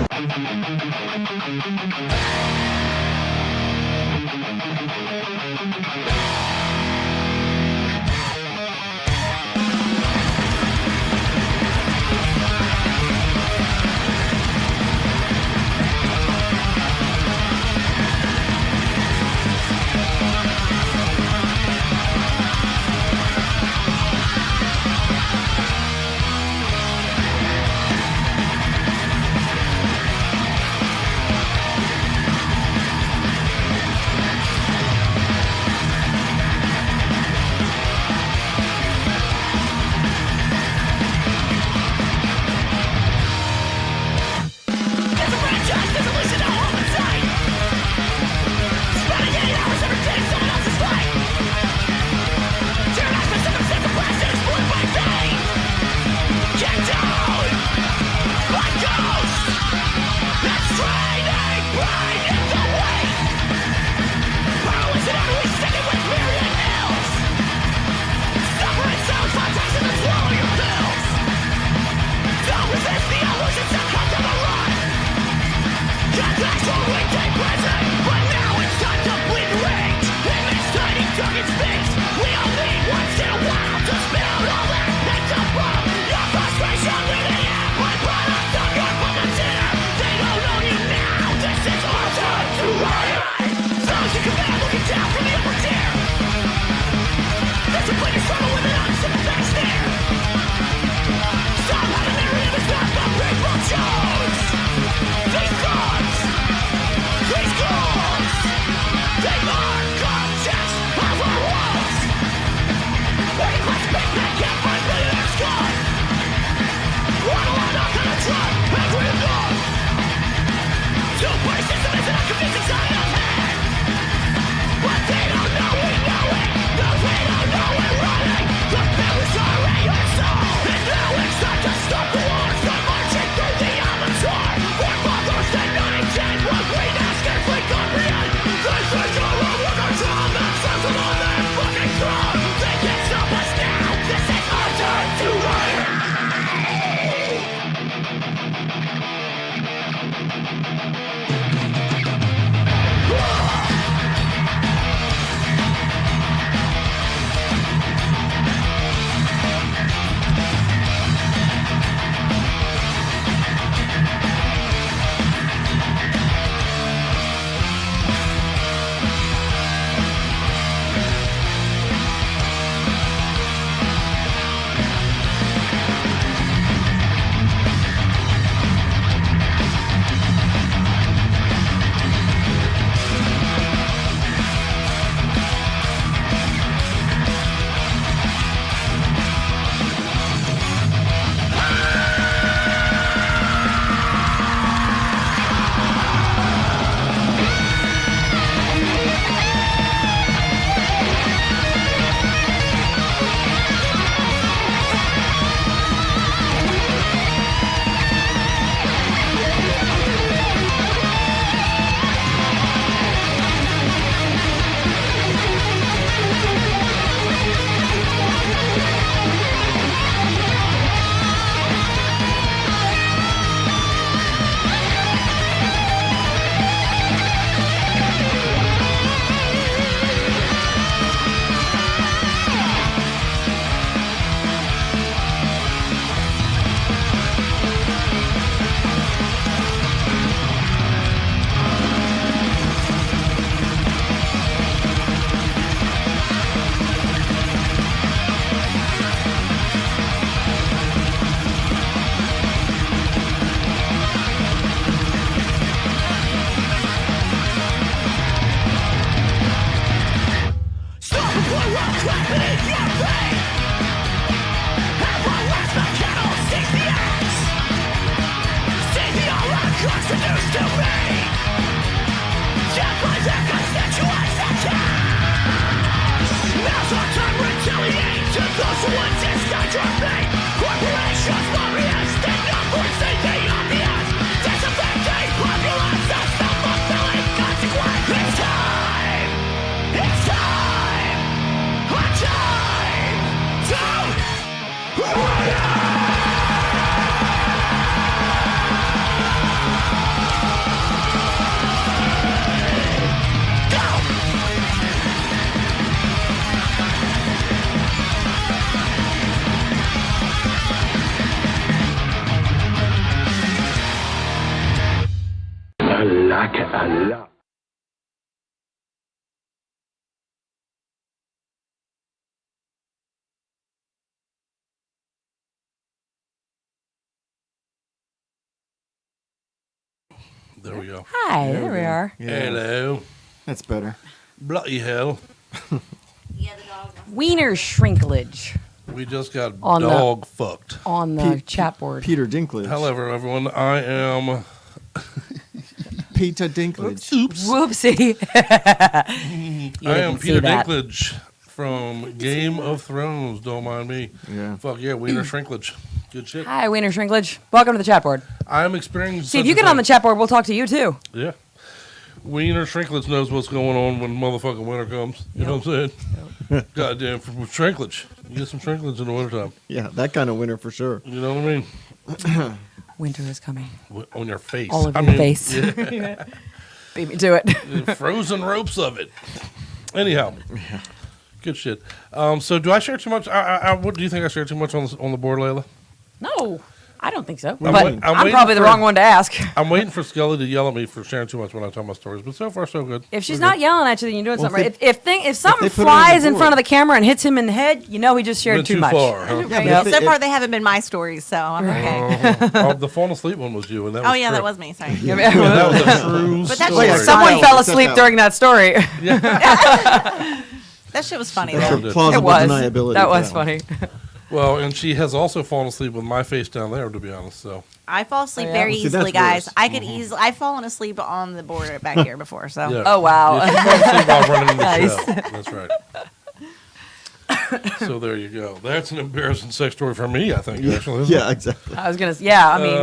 Allah. There we go. Hi, there we are. Hello. That's better. Bloody hell. Wiener shrinkage We just got On the- dog fucked. on the chat board. Peter Dinklage. However, everyone, I am Peter Dinklage. Oops. Whoopsie. I am Peter Dinklage from Game of Thrones. Don't mind me. Yeah. Fuck yeah, Wiener Shrinkage. Good shit. Hi, Wiener shrinkage. Welcome to the chat board. I'm experiencing. See, if you get on the chat board, we'll talk to you too. Yeah. Wiener Shrinkage knows what's going on when motherfucking winter comes. You know what I'm saying? Goddamn, shrinkage. You get some shrinkage in the wintertime. Yeah, that kind of winter for sure. You know what I mean? Winter is coming. On your face. All over your face. Yeah. Beat me to it. Frozen ropes of it. Anyhow. Good shit. So do I share too much? What do you think I share too much on the board, Layla? No, I don't think so. I'm But waiting I'm probably the wrong one to ask. I'm waiting for Skelly to yell at me for sharing too much when I tell my stories, but so far so good. If she's not yelling at you, then you're doing Well, something right. if If something put it on the flies in board. front of the camera and hits him in the head, you know he just shared Went too too much. far, huh? Right. Yep. So far, they haven't been my stories, so I'm okay. The falling asleep one was you, and that Oh was yeah, that true. was me. Sorry. Yeah, that was a true But that story. shit was Someone funny. fell asleep during that story. That shit was funny That's though. what Plausible It was. deniability. That for was one. funny. Well, and she has also fallen asleep with my face down there, to be honest. So I fall asleep Oh, yeah? very See, that's easily, guys. worse. I could easily. I've fallen asleep on the board back here before. So yeah. Oh, wow. Yeah, she fell asleep while running the Nice. show. That's right. So there you go. That's an embarrassing sex story for me, I think. Actually, isn't Yeah, it? exactly. I was gonna. Yeah, I mean, you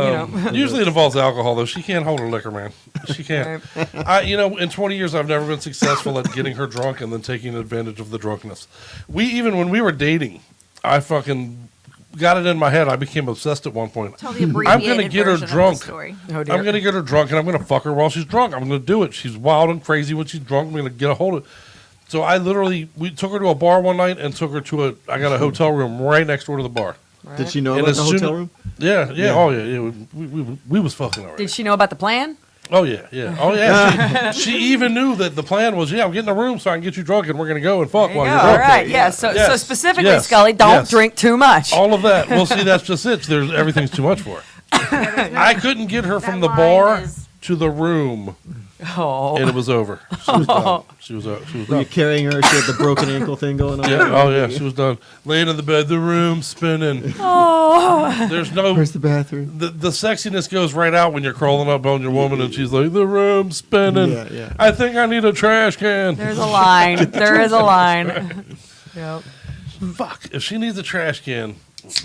know. Usually it involves alcohol, though. She can't hold her liquor, man. She can't. In 20 years, I've never been successful at getting her drunk and then taking advantage of the drunkenness. Even when we were dating, I fucking got it in my head. I became obsessed at one point. Tell the I'm abbreviated gonna get her version of the drunk. story. Oh, dear. I'm gonna get her drunk and I'm gonna fuck her while she's drunk. I'm gonna do it. She's wild and crazy when she's drunk. I'm gonna get a hold of it. So we took her to a bar one night and took her to I got a hotel room right next door to the bar. Did she know And about as the soon- hotel room? Yeah. Yeah. Oh yeah. We was fucking already. Did she know about the plan? Oh yeah. Oh yeah. She even knew that the plan was, I'm getting a room so I can get you drunk and we're gonna go and fuck There while you you're go. drunk. All right. Yeah. So Yes. specifically, Yes. Scully, don't Yes. drink too much. All of that. Well, see, that's just it. Everything's too much for her. I couldn't get her from the bar to the room, Oh. and it was over. She was done. She was Were you done. carrying her? She had the broken ankle thing going on. Yeah. Oh yeah. She was done. Laying in the bed, the room spinning. Oh. There's no. Where's the bathroom? The sexiness goes right out when you're crawling up on your woman and she's like, the room's spinning. Yeah, yeah. I think I need a trash can. There's a line. There is a line. Yep. Fuck. If she needs a trash can,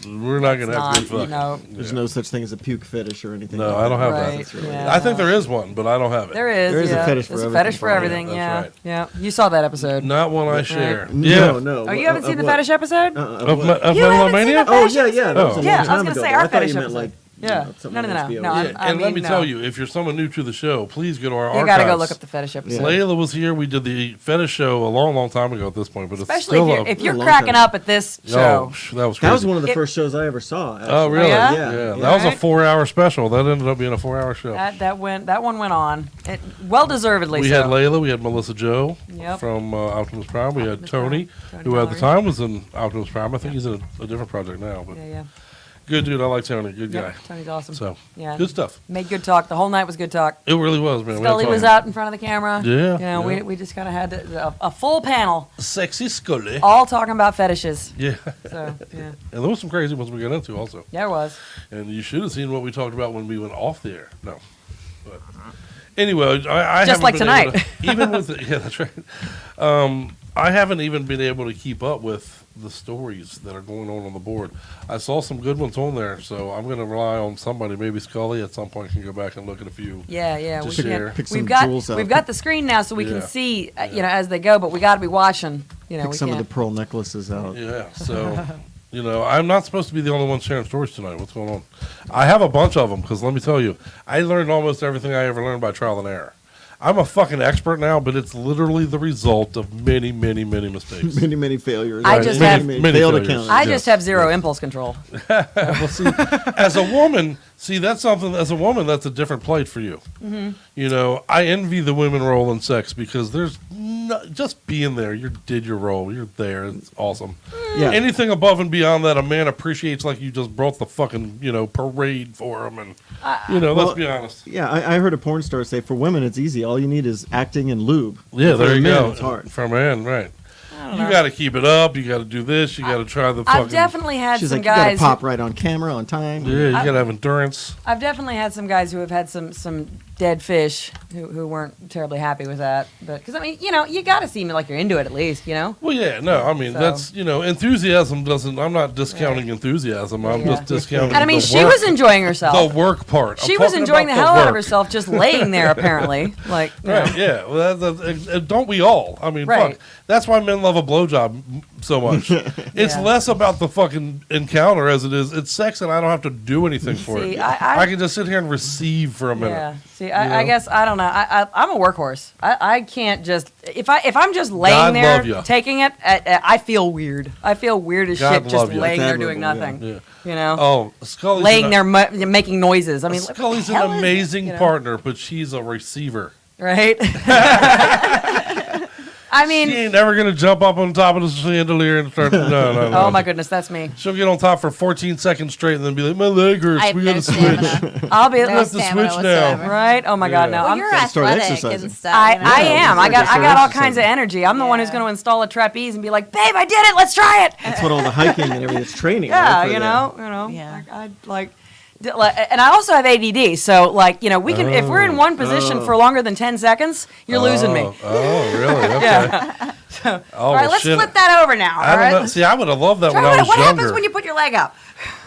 we're not going to have good fuck. No. There's no such thing as a puke fetish or anything. No, like I don't have Right, that. yeah. I think there is one, but I don't have it. There is. There is a yeah. fetish for There's a everything. fetish for everything. That's Yeah. right. Yeah. You saw that episode. Not one I share. No, no. Oh, you haven't seen the what? fetish episode? Of You haven't seen Metal-O-Mania? the Oh fetish yeah, yeah. That was a Oh. long Yeah, I was time gonna ago, say but our I thought fetish you meant episode. like Yeah. something No. on HBO. No. Yeah, I and let mean, me no. tell you, if you're someone new to the show, please go to our You archives. got to go look up the fetish episode. Layla was here. We did the fetish show a long, long time ago at this point, but it's Especially still if you're a long cracking time. up at this show. that was crazy. That was one of the It- first shows I ever saw. Actually. Oh, really? Yeah? Yeah. Yeah. That was a Right. 4-hour special. That ended up being a 4-hour show. That one went on. Well deservedly. We so. had Layla. We had Melissa Joe Yep. from Optimus Prime. We had Optimus Tony, Prime. who Tony at the Mallory. time was in Optimus Prime. I think he's in a different project now. But Yeah. good dude. I like Tony. Good guy. Yep, Tony's awesome. So Yeah. good stuff. Made good talk. The whole night was good talk. It really was, man. We had Scully fun. was out in front of the camera. Yeah, You know, yeah. we just kind of had a full panel, Sexy Scully. all talking about fetishes. Yeah. So, yeah. And there was some crazy ones we got into also. Yeah, it was. And you should have seen what we talked about when we went off the air. No. But anyway, I Just haven't like been tonight. able to- even with the, yeah, that's right. I haven't even been able to keep up with the stories that are going on the board. I saw some good ones on there, so I'm going to rely on somebody. Maybe Scully at some point can go back and look at a few. Yeah. to We share. can't. We've got the screen now, so we Yeah. can see, as they go. But we got to be watching. Pick We some can't. of the pearl necklaces out. Yeah, so, I'm not supposed to be the only one sharing stories tonight. What's going on? I have a bunch of them, because let me tell you, I learned almost everything I ever learned by trial and error. I'm a fucking expert now, but it's literally the result of many, many, many mistakes. many failures. I just have many failed failures. accounting. I just have zero impulse control. Well, see, as a woman, See, that's something, as a woman, that's a different plight for you. Mm-hmm. You know, I envy the women role in sex because there's just being there. You did your role. You're there. It's awesome. Yeah. Anything above and beyond that, a man appreciates like you just brought the fucking, parade for him. And, let's be honest. Yeah, I heard a porn star say, for women, it's easy. All you need is acting and lube. Yeah, For there you men, go. It's hard. For a man, right. I You don't know. got to keep it up. You got to do this. You got to try the fucking. I've definitely had She's some like, you gotta guys. pop right on camera, on time. Yeah, you got to have endurance. I've definitely had some guys who have had some dead fish who weren't terribly happy with that. But because I mean, you got to seem like you're into it at least, Well, yeah, no, I mean So- that's enthusiasm doesn't. I'm not discounting enthusiasm. I'm just discounting. And I mean, the she work- was enjoying herself. The work part. She I'm was talking enjoying the about hell out of work. herself just laying there, apparently. Like, Right? Yeah. Well, don't we all? I mean, Right. fuck. That's why men love a blowjob so much. It's Yeah. less about the fucking encounter as it is. It's sex, and I don't have to do anything for See, it. I can just sit here and receive for a minute. Yeah. See, You I know? guess I don't know. I'm a workhorse. I can't just if I'm just laying God there love ya. taking it. I feel weird. I feel weird as God shit just love ya. laying there That's doing admirable, nothing. Yeah. You know. Oh, Scully's laying there making noises. I mean, what the Scully's an hell is it? amazing You know? partner, but she's a receiver. Right. I mean, She ain't never gonna jump up on top of the chandelier and start. No. oh my goodness, that's me. She'll get on top for 14 seconds straight and then be like, "My leg hurts. I have We no gotta switch." stamina. I'll be We have to stamina switch now. whatsoever. right. Oh my God, no. Well, I'm you're Gotta start athletic exercising. and stuff. I you know? am. I got start all exercising. kinds of energy. I'm the one who's Yeah. going to install a trapeze and be like, "Babe, I did it. Let's try it." That's what all the hiking and everything is training. Yeah, right, for you the- know. Yeah. I like, and I also have ADD. So like, we can if we're in one position for longer than 10 seconds, you're losing me. Oh, really? Okay. Yeah. So, Oh, all right, well, let's shit. flip that over now. I All don't right. know. See, I would have loved that Try when I was what younger. happens when you put your leg up?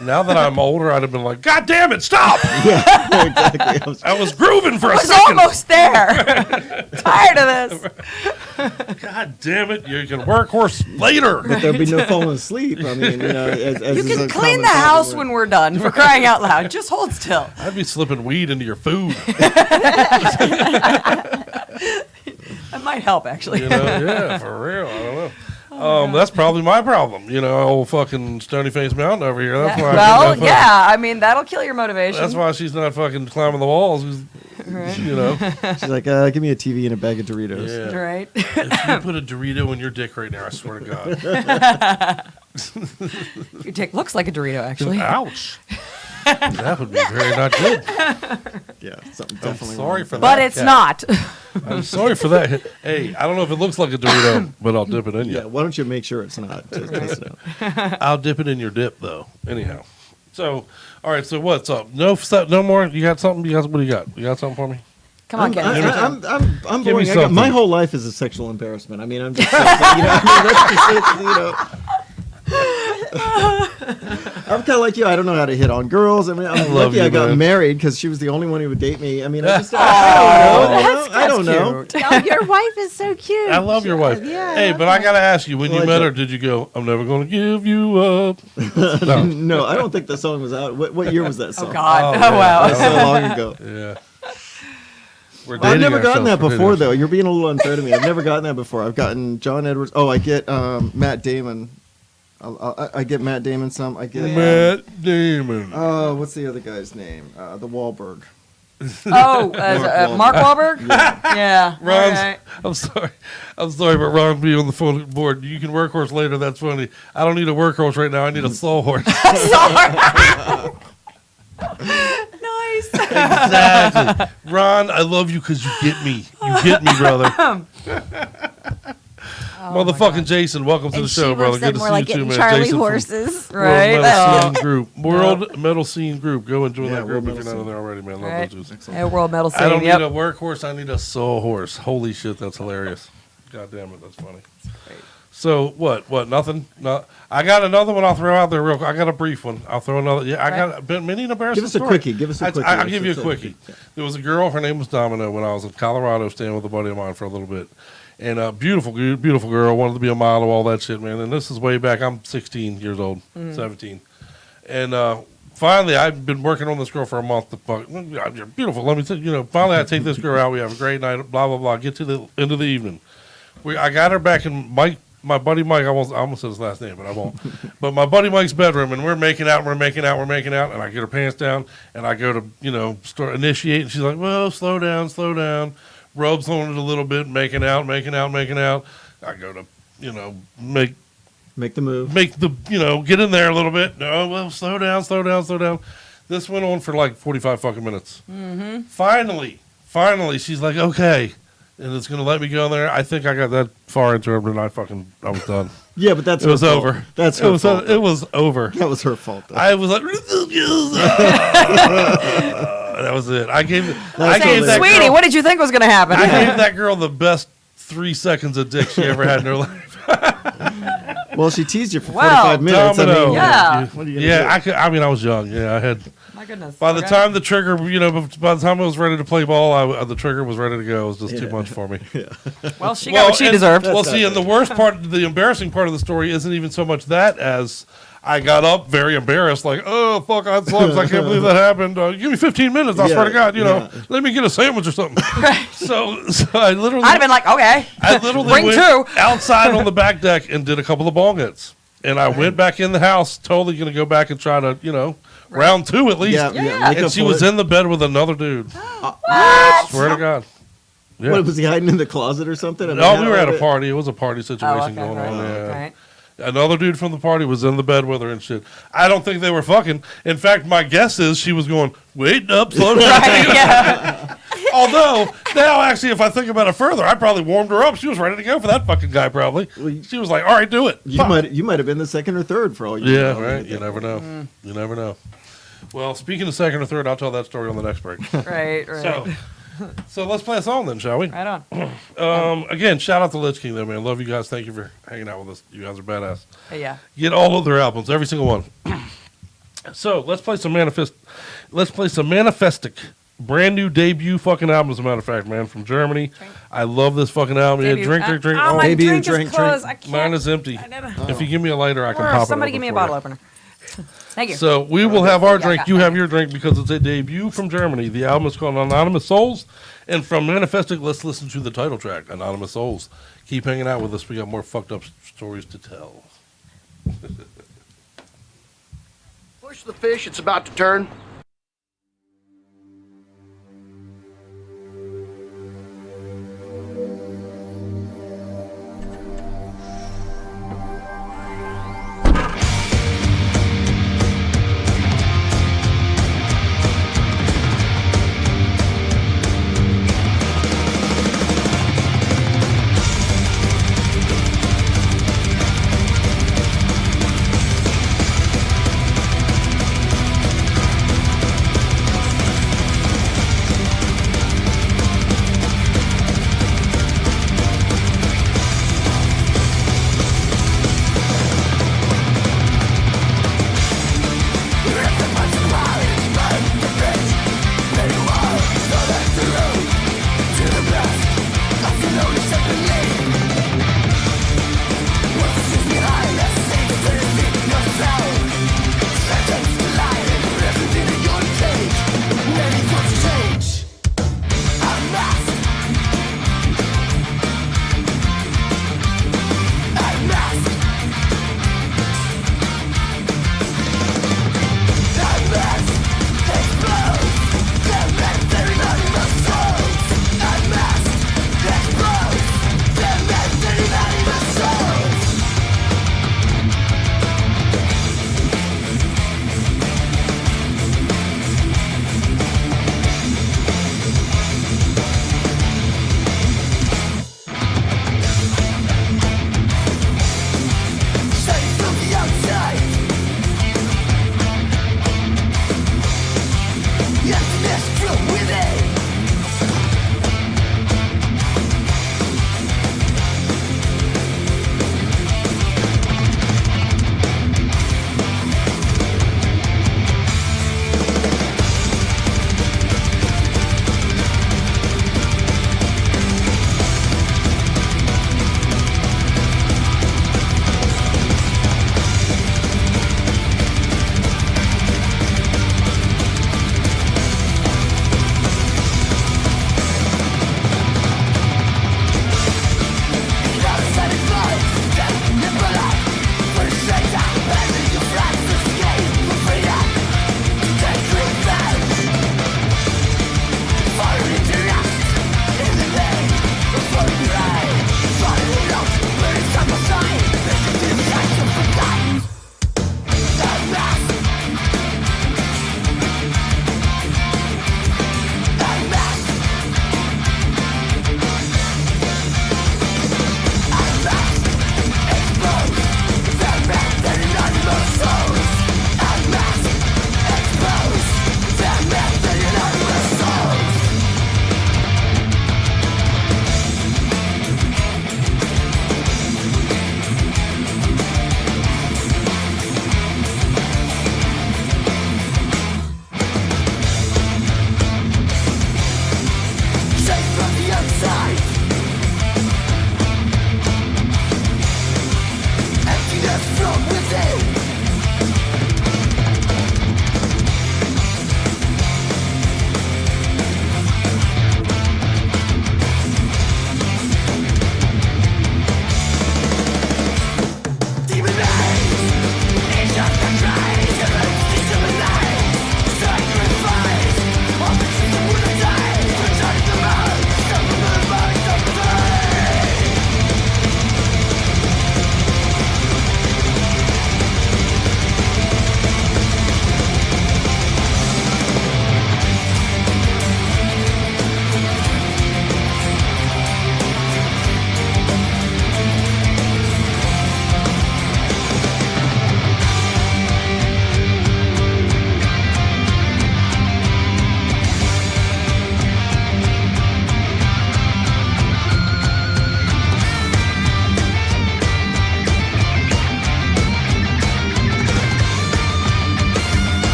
Now that I'm older, I'd have been like, "God damn it, stop!" Yeah, exactly. I was grooving for I a was second. almost there. Tired of this. God damn it! You can workhorse later. But there'd be no falling asleep. I mean, as You is can a clean common the house problem. when we're done. For crying out loud, just hold still. I'd be slipping weed into your food. That might help, actually. Yeah, for real. I don't know. That's probably my problem. Old fucking Stony Face Mountain over here. That's why. Well, yeah. I mean, that'll kill your motivation. That's why she's not fucking climbing the walls. Right. She's like, give me a TV and a bag of Doritos. Yeah. Right. If you put a Dorito in your dick right now, I swear to God. Your dick looks like a Dorito, actually. Ouch. That would be very not good. Yeah, something I'm definitely sorry wrong. for that. But it's Cat. not. I'm sorry for that. Hey, I don't know if it looks like a Dorito, but I'll dip it in you. Yeah, why don't you make sure it's not? Just test it out. I'll dip it in your dip, though. Anyhow. So, all right. So what's up? No more. You got something? What do you got? You got something for me? Come on, Kenny. I'm Give me boring. something. My whole life is a sexual embarrassment. I mean, I'm just, that's just it, I'm kind of like you. I don't know how to hit on girls. I mean, I'm love lucky I you, got man. married because she was the only one who would date me. I mean, I just, Oh, I don't know. Oh, your wife is so cute. I love your wife. Yeah, Hey, but I gotta ask you, when you Like met it. her, did you go, "I'm never gonna give you up"? No. No, I don't think the song was out. What year was that song? Oh, God. Oh, Oh, wow. That's so long ago. Yeah. We're I've dating never gotten ourselves that for before, videos. though. You're being a little unfair to me. I've never gotten that before. I've gotten John Edwards. Oh, I get Matt Damon. I get Matt Damon some. I get Matt Damon. what's the other guy's name? The Wahlberg. Oh, Mark Wahlberg? Yeah. Ron's, all right. I'm sorry, but Ron be on the phone board. You can workhorse later. That's funny. I don't need a workhorse right now. I need a soul horse. Nice. Exactly. Ron, I love you because you get me. You get me, brother. Motherfucking Jason, welcome to And the show, she brother. works Good at to more see like you too, getting man. Charlie Jason from horses. Right. World Metal Oh. Scene Group. World Metal Scene Group. Go and join Yeah, that group World if you're Metal not in there already, man. Love Right. those dudes. Yeah, World Metal Scene. I don't Yep. need a workhorse. I need a soul horse. Holy shit, that's hilarious. God damn it, that's funny. So what? Nothing? No. I got another one. I'll throw out there real quick. I got a brief one. I'll throw another. Yeah, I got many an embarrassing Give us a story. quickie. Give us a quickie. I'll give you a So- quickie. There was a girl. Her name was Domino. When I was in Colorado, staying with a buddy of mine for a little bit, and a beautiful girl. Wanted to be a model, all that shit, man. And this is way back. I'm 16 years old, 17, and finally, I've been working on this girl for a month. You're beautiful. Let me tell you. Finally, I take this girl out. We have a great night. Blah blah blah. Get to the end of the evening. I got her back in my buddy Mike. I almost said his last name, but I won't. But my buddy Mike's bedroom, and we're making out, and I get her pants down, and I go to start initiate, and she's like, "Well, slow down." Robes on it a little bit, making out. I go to make the move, get in there a little bit. No, well, slow down. This went on for like 45 fucking minutes. Mm-hmm. Finally, she's like, okay. And it's going to let me go in there. I think I got that far into her, and I was done. Yeah, but that's it was fault. over. That's her fault. It was over. That was her fault, though. I was like, that was it. I gave that Sweetie, girl, what did you think was going to happen? I gave that girl the best 3 seconds of dick she ever had in her life. Well, she teased you for 45 minutes. Domino. What are you gonna do? I was young. Yeah, I had. My goodness. By the time the trigger, by the time I was ready to play ball, the trigger was ready to go. It was just too much for me. Well, she got what she deserved. Well, see, and the worst part, the embarrassing part of the story isn't even so much that as I got up very embarrassed, like, oh, fuck, I had slugs. I can't believe that happened. Give me 15 minutes. I swear to God, let me get a sandwich or something. So I literally. I'd have been like, okay. I literally Bring went two. outside on the back deck and did a couple of ball hits. And I went back in the house, totally going to go back and try to, round 2 at least. Yeah. And she was in the bed with another dude. What? Swear to God. Yeah. What, was he hiding in the closet or something? No, we were at a party. It was a party situation going on. Right. Another dude from the party was in the bed with her and shit. I don't think they were fucking. In fact, my guess is she was going, wait up, slow down. Although, now actually, if I think about it further, I probably warmed her up. She was ready to go for that fucking guy, probably. She was like, all right, do it. You might have been the second or third for all you know. Yeah, right. You never know. You never know. Well, speaking of second or third, I'll tell that story on the next break. Right. So let's play a song then, shall we? Right on. Again, shout out to Lich King, though, man. Love you guys. Thank you for hanging out with us. You guys are badass. Hey, yeah. Get all of their albums, every single one. So let's play some Manifestic. Brand new debut fucking album, as a matter of fact, man, from Germany. I love this fucking album. Yeah, drink. Oh, my drink is closed. I can't. Mine is empty. If you give me a lighter, I can pop it. Somebody give me a bottle opener. Thank you. So we will have our drink. You have your drink because it's a debut from Germany. The album is called Anonymous Souls. And from Manifestic, let's listen to the title track, Anonymous Souls. Keep hanging out with us. We got more fucked up stories to tell. Push the fish. It's about to turn.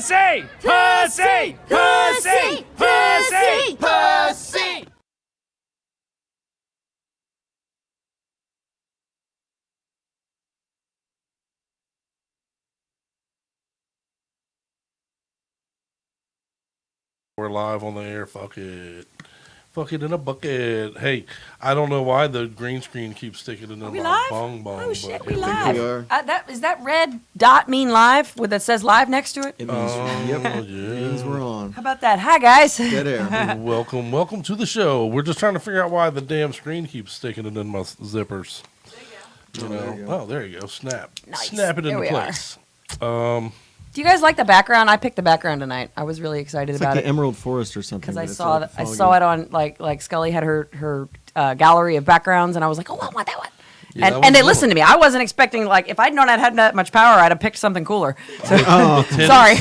Pussy! Pussy! Pussy! Pussy! Pussy! We're live on the air. Fuck it. Fuck it in a bucket. Hey, I don't know why the green screen keeps sticking in we my live? bong bong. Oh shit, but we here live. go. Is that red dot mean live with that says live next to it? It means, yeah. it means we're on. How about that? Hi guys. Dead air. Welcome to the show. We're just trying to figure out why the damn screen keeps sticking it in my zippers. You know? there you go. Oh, there you go. Snap. Nice. Snap it There into we place. Do you guys like the background? I picked the background tonight. I was really excited It's about like it the Emerald Forest or something. because I but it's saw like I foggy. saw it on like Scully had her gallery of backgrounds, and I was like, oh, I want that one. Yeah, that and one's they cool. listened to me. I wasn't expecting if I'd known I had that much power, I'd have picked something cooler. So, Titties. sorry.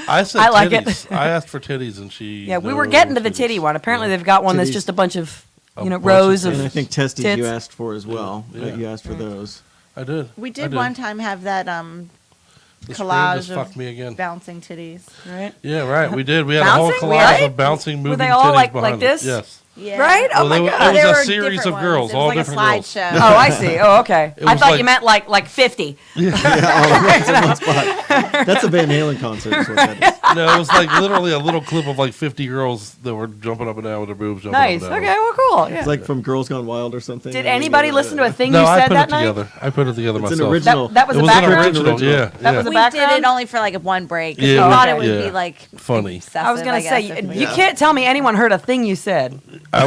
I said I like titties. it. I asked for titties, and she. Yeah, we were getting to the titty one. Apparently, they've got one that's Titties. just a bunch of A bunch rows of of. And I think testes tits. you asked for as well. Yeah. You asked for those. I did. We I did one time have that The screen collage just of fucked me again. bouncing titties. Right? Yeah, right. We did. We had a whole Bouncing? collage Really? of bouncing, moving Were they all titties like behind this? it. Yes. Yeah. Right? Oh Well, my it god. was There a were series different of girls, ones. It all was like different a girls. slideshow. Oh, I see. Oh, okay. It I was thought like- you meant like 50. Yeah, all at once in one spot. That's a Van Halen concert. Is what that is. No, it was like literally a little clip of like 50 girls that were jumping up and down with their boobs. Jumping Nice. Up Okay. and down. Well, cool. Yeah. It's like from Girls Gone Wild or something. Did anybody listen to a thing No, you I said put that it night? together. I put it together It's myself. an original. That was it a was an background? original. Yeah. That yeah. was a We background? did it only for like one break. 'cause Yeah, we thought it would yeah. be like Funny. excessive, I was gonna say guess, if we- you can't tell me anyone heard a thing you said. I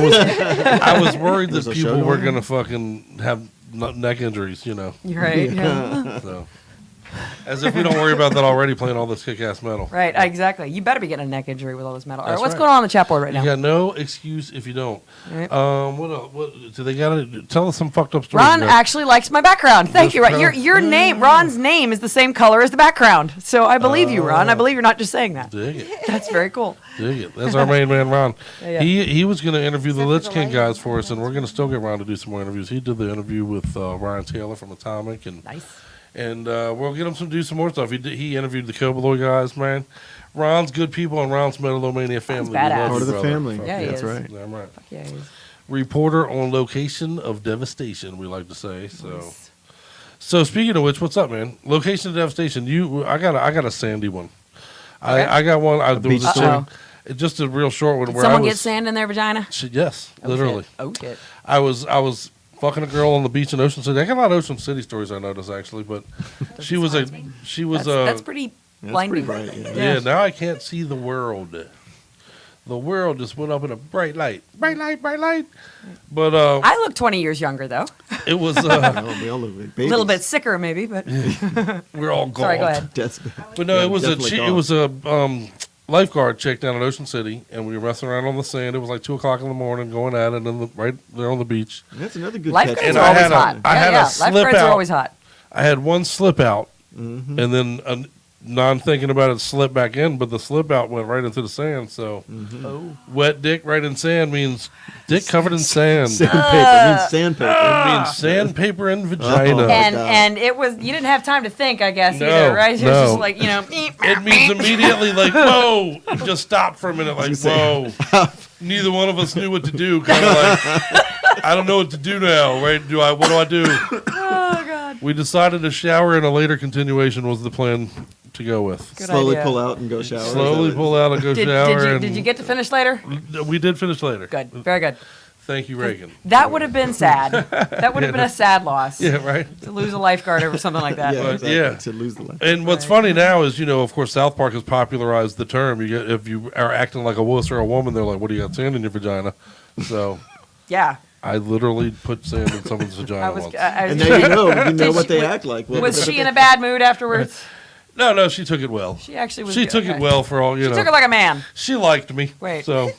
was worried There's that a show people were going gonna fucking have neck injuries. You know. You're right. Yeah. So, as if we don't worry about that already playing all this kick-ass metal. Right. Exactly. You better be getting a neck injury with all this metal. All right. That's What's right. going on the chat board right now? You got no excuse if you don't. Right. What else? What do they got to tell us some fucked up stories? Ron man. actually likes my background. Thank Yes, you. Right. Ron. Your name, Ron's name, is the same color as the background. So I believe you, Ron. I believe you're not just saying that. Dig it. That's very cool. Dig it. That's our main man, Ron. Yeah. He was going to interview the Except Lich for the King lighting. guys for us, and we're going to still get Ron to do some more interviews. He did the interview with Ryan Taylor from Atomic, and Nice. and we'll get him to do some more stuff. He interviewed the Cobaloy guys, man. Ron's good people, and Ron's Metal-O-Mania family. We badass. love Part you, of the brother. family. Fuck Yeah, he That's is. right. Damn right. Yeah. he is. Reporter on location of devastation, we like to say. So speaking of which, what's up, man? Location of devastation. I got a sandy one. Okay. I got one. There was beach a story? story. It's just a real short one. Did where someone I was, get sand in their vagina? Yes, literally. Shit. Oh shit. I was fucking a girl on the beach in Ocean City. I got a lot of Ocean City stories I noticed actually, but she was That's pretty That's blinding. pretty bright. yeah. Now I can't see the world. The world just went up in a bright light. Bright light, bright light. But I look 20 years younger though. it was Oh, we all look like A babies. little bit sicker maybe, but we're all gone. sorry. Go ahead. Death's bad. But no, Yeah, it was definitely it gone. was a lifeguard chick down in Ocean City, and we were messing around on the sand. It was like 2:00 in the morning, going at it, and right there on the beach. That's another good Lifeguards catch. And are I always had a- hot. I had a yeah. slip Lifeguards out. are always hot. I had one slip out, Mhm. and then non-thinking about it, slip back in, but the slip out went right into the sand. So Oh. wet dick right in sand means dick covered in sand. Sandpaper means sandpaper. It means sandpaper and vagina. Oh. And God. and it was you didn't have time to think, I guess, No, either, right? It was no. just like, you know, It means immediately like, whoa, it just stopped for a minute, like, whoa. Neither one of us knew what to do. Kind of like, I don't know what to do now, right? What do I do? Oh god. We decided a shower and a later continuation was the plan to go with. Good Slowly idea. pull out and go shower. Is Slowly that pull out and go shower. Did you get to finish later? We did finish later. Good. Very good. Thank you, Reagan. That would have been sad. That would have been a sad loss. Yeah, right. To lose a lifeguard over something like that. Yeah, But, exactly. yeah. To lose the life. And what's funny now is, of course, South Park has popularized the term. If you are acting like a wuss or a woman, they're like, "What do you got sand in your vagina?" So Yeah. I literally put sand in someone's vagina once. And there you know. You know Did what she- they act like. Was she in a bad mood afterwards? No, she took it well. She actually was She good. took Okay. it well for all, She took it like a man. She liked me. Wait. So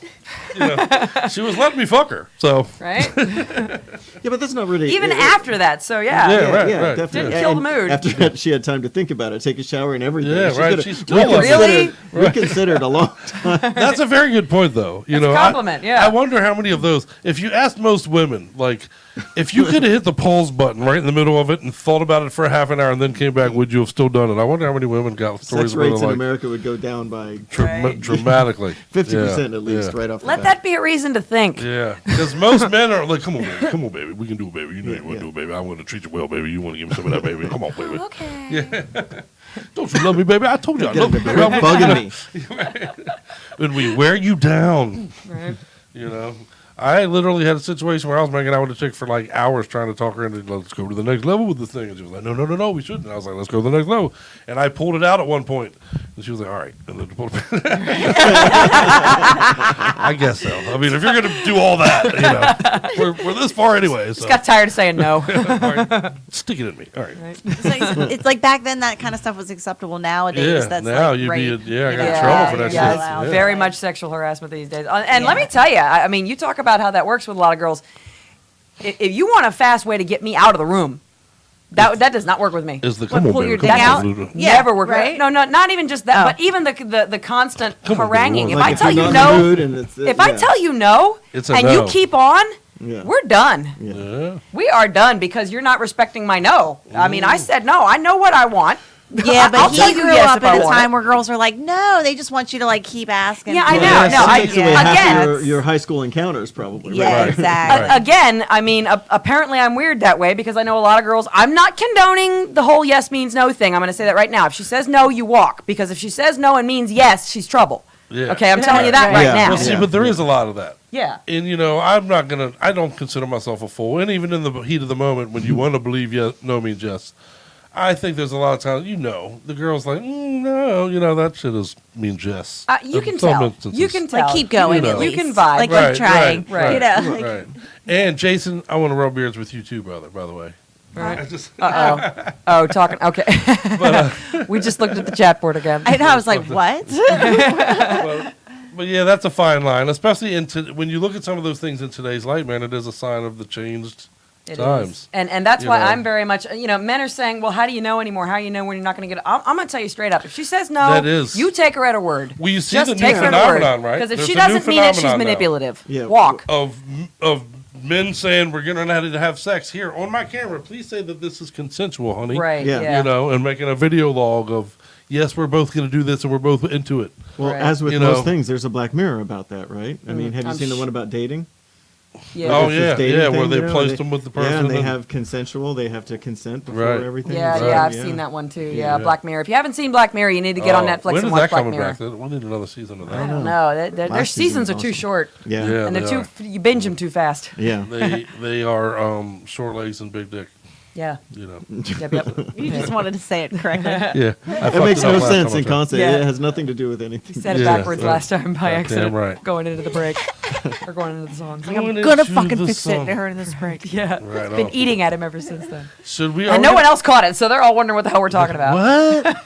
She was letting me fuck her, so. Right? Yeah, but that's not really... Even after that, so yeah. Right. Definitely. Didn't kill the mood. After that, she had time to think about it, take a shower and everything. Yeah, right. She's Really? reconsidered a long time. That's a very good point, though. You know, a compliment, yeah. I wonder how many of those, if you asked most women, like, if you could have hit the pause button right in the middle of it and thought about it for a half an hour and then came back, would you have still done it? I wonder how many women got stories Sex where rates they're in like, America would go down by dramatically. 50% at least, right off the Let bat. that be a reason to think. Yeah, because most men are like, come on, baby, we can do it, baby. You know you want to do it, baby. I want to treat you well, baby. You want to give me some of that, baby. Come on, baby. Okay. Yeah. Don't you love me, baby? I told you I love you, baby. Bugging me. When we wear you down, Right. you know. I literally had a situation where I was making out with a chick for like hours trying to talk her into, let's go to the next level with this thing. And she was like, no, we shouldn't. And I was like, let's go to the next level. And I pulled it out at one point. And she was like, all right. And then pulled it I guess so. I mean, if you're going to do all that, you know, we're this far anyway. So. Just got tired of saying no. All right, stick it in me. All right. It's like back then that kind of stuff was acceptable. Nowadays, Yeah, that's now like you'd rape, be, I got you know? in trouble for that Yeah, shit. it's very much sexual harassment these days. And let me tell you, I mean, you talk about how that works with a lot of girls. If you want a fast way to get me out of the room, that does not work with me. Is the come on, pull baby, your come dick on, out? baby. Yeah, Never work. right? No, not even just that, but even the constant Come on, baby, haranguing. If Like I if tell you're you not in the no, mood and it's- if I yeah. tell you no, It's a and no. you keep on, Yeah. we're done. Yeah. We are done because you're not respecting my no. I mean, I said no. I know what I want. Yeah, but I'll he tell you grew yes up if I at a want time it. where girls are like, no, they just want you to like keep asking. Yeah, I for know. it. No, I- Takes away half again, of your high school encounters, probably. Yeah, right? exactly. Again, I mean, apparently I'm weird that way because I know a lot of girls. I'm not condoning the whole yes means no thing. I'm going to say that right now. If she says no, you walk. Because if she says no and means yes, she's trouble. Yeah. Okay, I'm telling you that right Yeah. now. Well, see, but there is a lot of that. Yeah. And, you know, I don't consider myself a fool. And even in the heat of the moment, when you want to believe yes, no means yes, I think there's a lot of times, you know, the girl's like, no, you know, that shit means yes. You can In some tell. instances. You can tell. Like keep going You at know. least. You can vibe. Like Right, keep trying. right, You know. Like, Right. And Jason, I want to rub beards with you too, brother, by the way. Right. I just, Oh, talking. Okay. We just looked at the chat board again. I know. I was like, what? but yeah, that's a fine line, especially when you look at some of those things in today's light, man, it is a sign of the changed It times. is. And that's You why know. I'm very much, you know, men are saying, well, how do you know anymore? How do you know when you're not going to get it? I'm going to tell you straight up. If she says no, That is. you take her at her word. Well, you see Just the new take her at her word. phenomenon, right? Because if There's she a new doesn't mean it, she's phenomenon now. manipulative. Yeah. Walk. Of men saying we're going to have sex here on my camera. Please say that this is consensual, honey. Right. Yeah. Yeah. You know, and making a video log of yes, we're both going to do this and we're both into it. Well, Right. as with You most know. things, there's a Black Mirror about that, right? I mean, have you I'm seen the sh- one about dating? Yeah. Oh, This is yeah, dating yeah, thing, where they you know, placed them with the person Yeah, and they and- have consensual. They have to consent before Right. everything. Yeah, Right. yeah, I've seen that one too. Yeah, Black Mirror. If you haven't seen Black Mirror, you need to get on Netflix When and is watch that Black coming Mirror. back? We need another season of that. I don't know. Their Last season seasons are was too awesome. short. Yeah. Yeah, And they they're are. you binge them too fast. Yeah. They are short legs and big dick. Yeah. You know. Yep. You just wanted to say it correctly. Yeah. It makes no sense in concept. Yeah. It has nothing to do with anything. He said it backwards last time by Goddamn accident. right. Going into the break. Or going into the songs. Like, I'm Going gonna into fucking the fix it song. during this break. Yeah. Right Been on. eating at him ever since then. Should we? And no one else caught it, so they're all wondering what the hell we're talking about. What?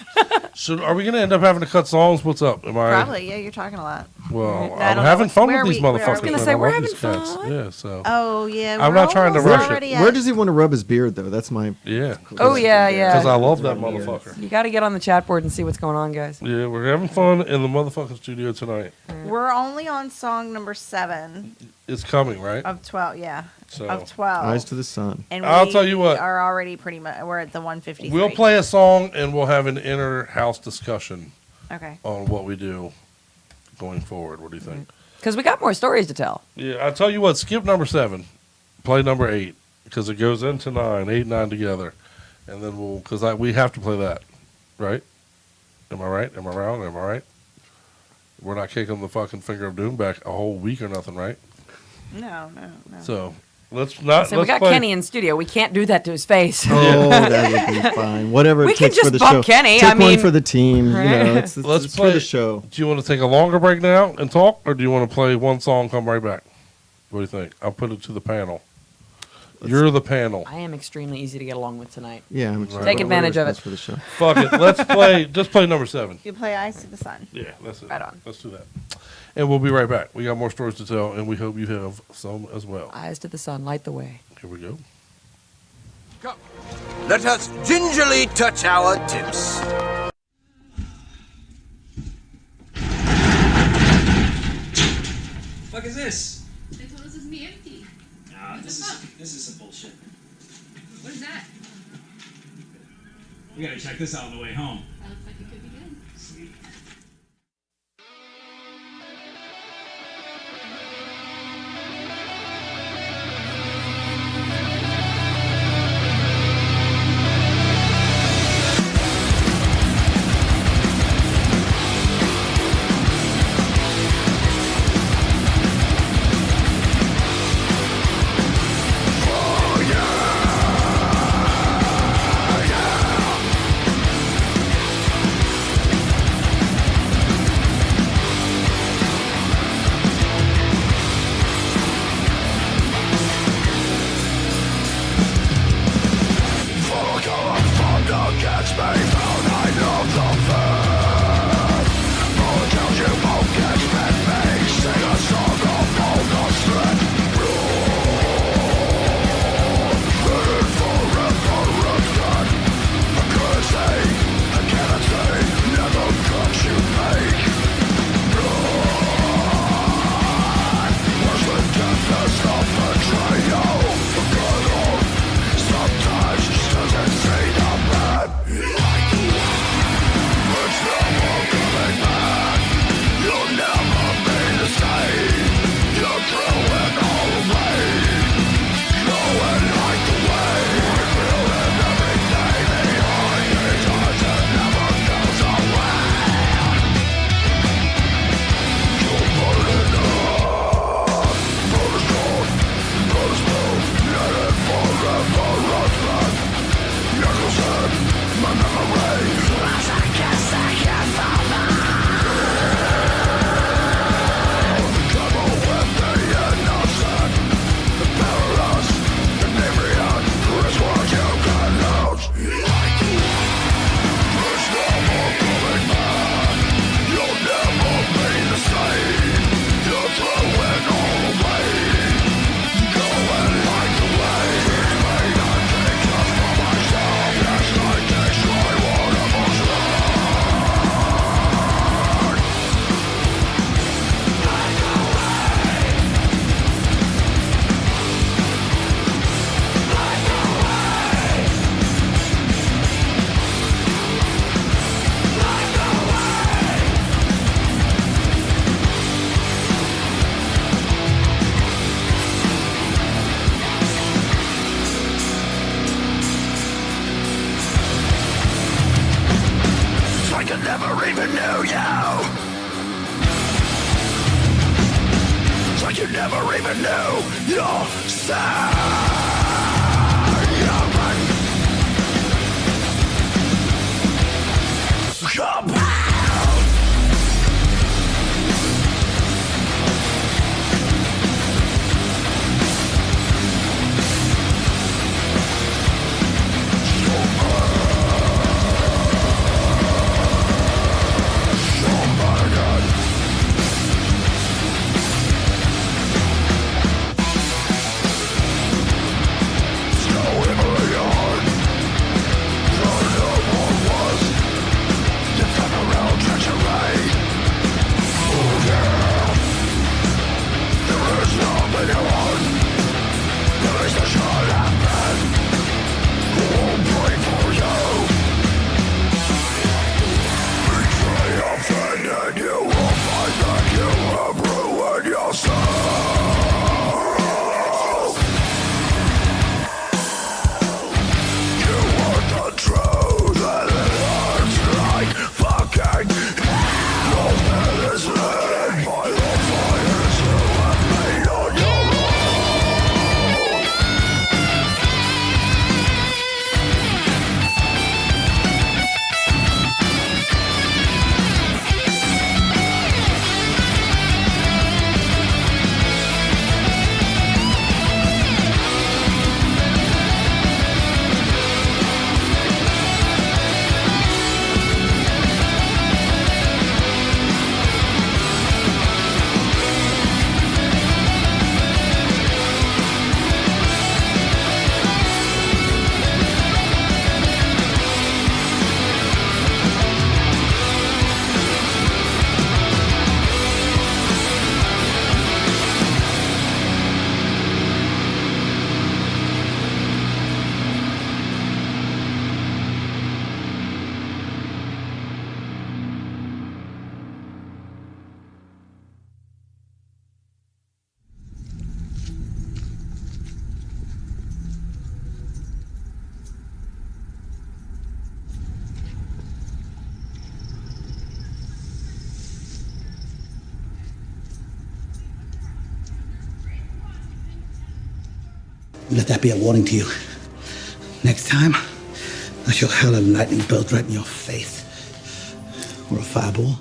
Are we going to end up having to cut songs? What's up? Am I? Probably, yeah, you're talking a lot. Well, I I'm don't know having what- fun where with these are we- where are motherfuckers. we? I was gonna man. say, I we're love these having cats. fun. Yeah, so. Oh, yeah. I'm we're not trying to almost rush already it. at- Where does he want to rub his beard, though? That's my. Yeah. Oh, yeah, yeah. Because I love that motherfucker. You got to get on the chat board and see what's going on, guys. Yeah, we're having fun in the motherfucking studio tonight. We're only on song number 7 It's coming, right? of 12. Yeah, So, of 12. Eyes to the sun. And I'll we tell you what. are already pretty much. We're at the 153. We'll play a song and we'll have an inner house discussion Okay. on what we do going forward. What do you think? Because we got more stories to tell. Yeah, I'll tell you what. Skip number 7. Play number 8 because it goes into 9, 8, 9 together, and then we have to play that, right? Am I right? Am I wrong? Am I right? We're not kicking the fucking finger of doom back a whole week or nothing, right? No. So let's not. So we got play. Kenny in studio. We can't do that to his face. Oh, that would be fine. Whatever We it can takes for just the bump show. Kenny, Take I one mean- for the team. You know, it's Let's it's play for the show. Do you want to take a longer break now and talk, or do you want to play one song, come right back? What do you think? I'll put it to the panel. You're the panel. I am extremely easy to get along with tonight. Yeah, Take advantage of it. for the show. Fuck it. Let's play. Just play number 7. You play Eyes to the Sun. Yeah, that's it. Right on. Let's do that. And we'll be right back. We got more stories to tell, and we hope you have some as well. Eyes to the sun, light the way. Here we go. Let us gingerly touch our tips. Fuck is this? They told us it's me empty. Nah, this is some bullshit. What is that? We gotta check this out on the way home. That looks like it could be good. Sweet. It's Let that be a warning to you. Next time, I shall hurl a lightning bolt right in your face. Or a fireball.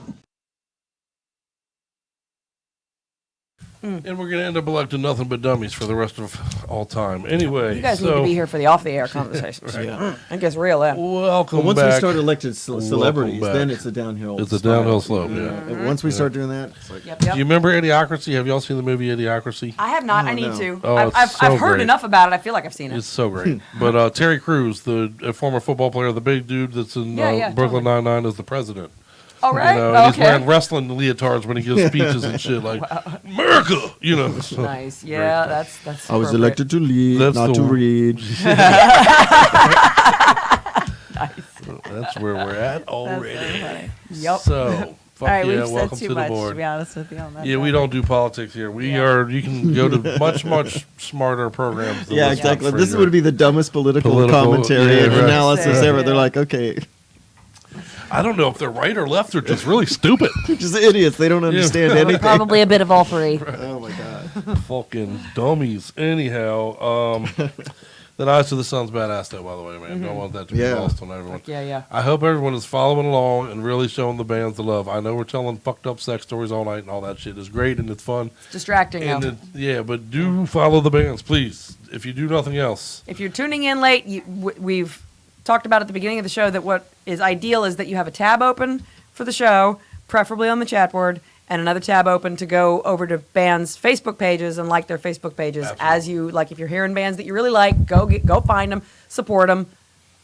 And we're going to end up electing nothing but dummies for the rest of all time. Anyway, You guys need to be here for the off-the-air conversations. Right. It gets real then. Welcome Well, once back. we start elected celebrities, Welcome then back. it's a downhill. It's a spiral. downhill slope. Yeah. And once we start doing that, it's like, Yep. Do you remember Idiocracy? Have y'all seen the movie Idiocracy? I have not. Oh, I need no. to. Oh, I've it's so heard great. enough about it. I feel like I've seen it. It's so great. But Terry Crews, the former football player, the big dude that's in Brooklyn Nine-Nine, is the president. Oh, right? You know, and he's wearing wrestling leotards when he gives speeches and shit like America. You know, so Nice. Yeah, that's. I was appropriate. elected to lead, That's not the- to read. That's where we're at already. Yep. So, fuck All right, yeah, we've welcome said too to the much, board. to be honest with you on that. Yeah, we don't do politics here. We are. You can go to much smarter programs. than Yeah, this exactly. for This your would be the dumbest political commentary yeah, and right. analysis ever. They're like, okay, I don't know if they're right or left or just really stupid. just idiots. They don't understand anything. Probably a bit of all three. Oh my god. Fucking dummies. Anyhow, the Eyes of the Sun's badass though, by the way, man. Don't want that to be Yeah. lost on everyone. Yeah. I hope everyone is following along and really showing the bands the love. I know we're telling fucked up sex stories all night and all that shit is great and it's fun. It's distracting And though. yeah, but do follow the bands, please. If you do nothing else. If you're tuning in late, we've talked about at the beginning of the show that what is ideal is that you have a tab open for the show, preferably on the chat board, and another tab open to go over to bands' Facebook pages and like their Facebook pages. Absolutely. As you like, if you're hearing bands that you really like, go find them, support them.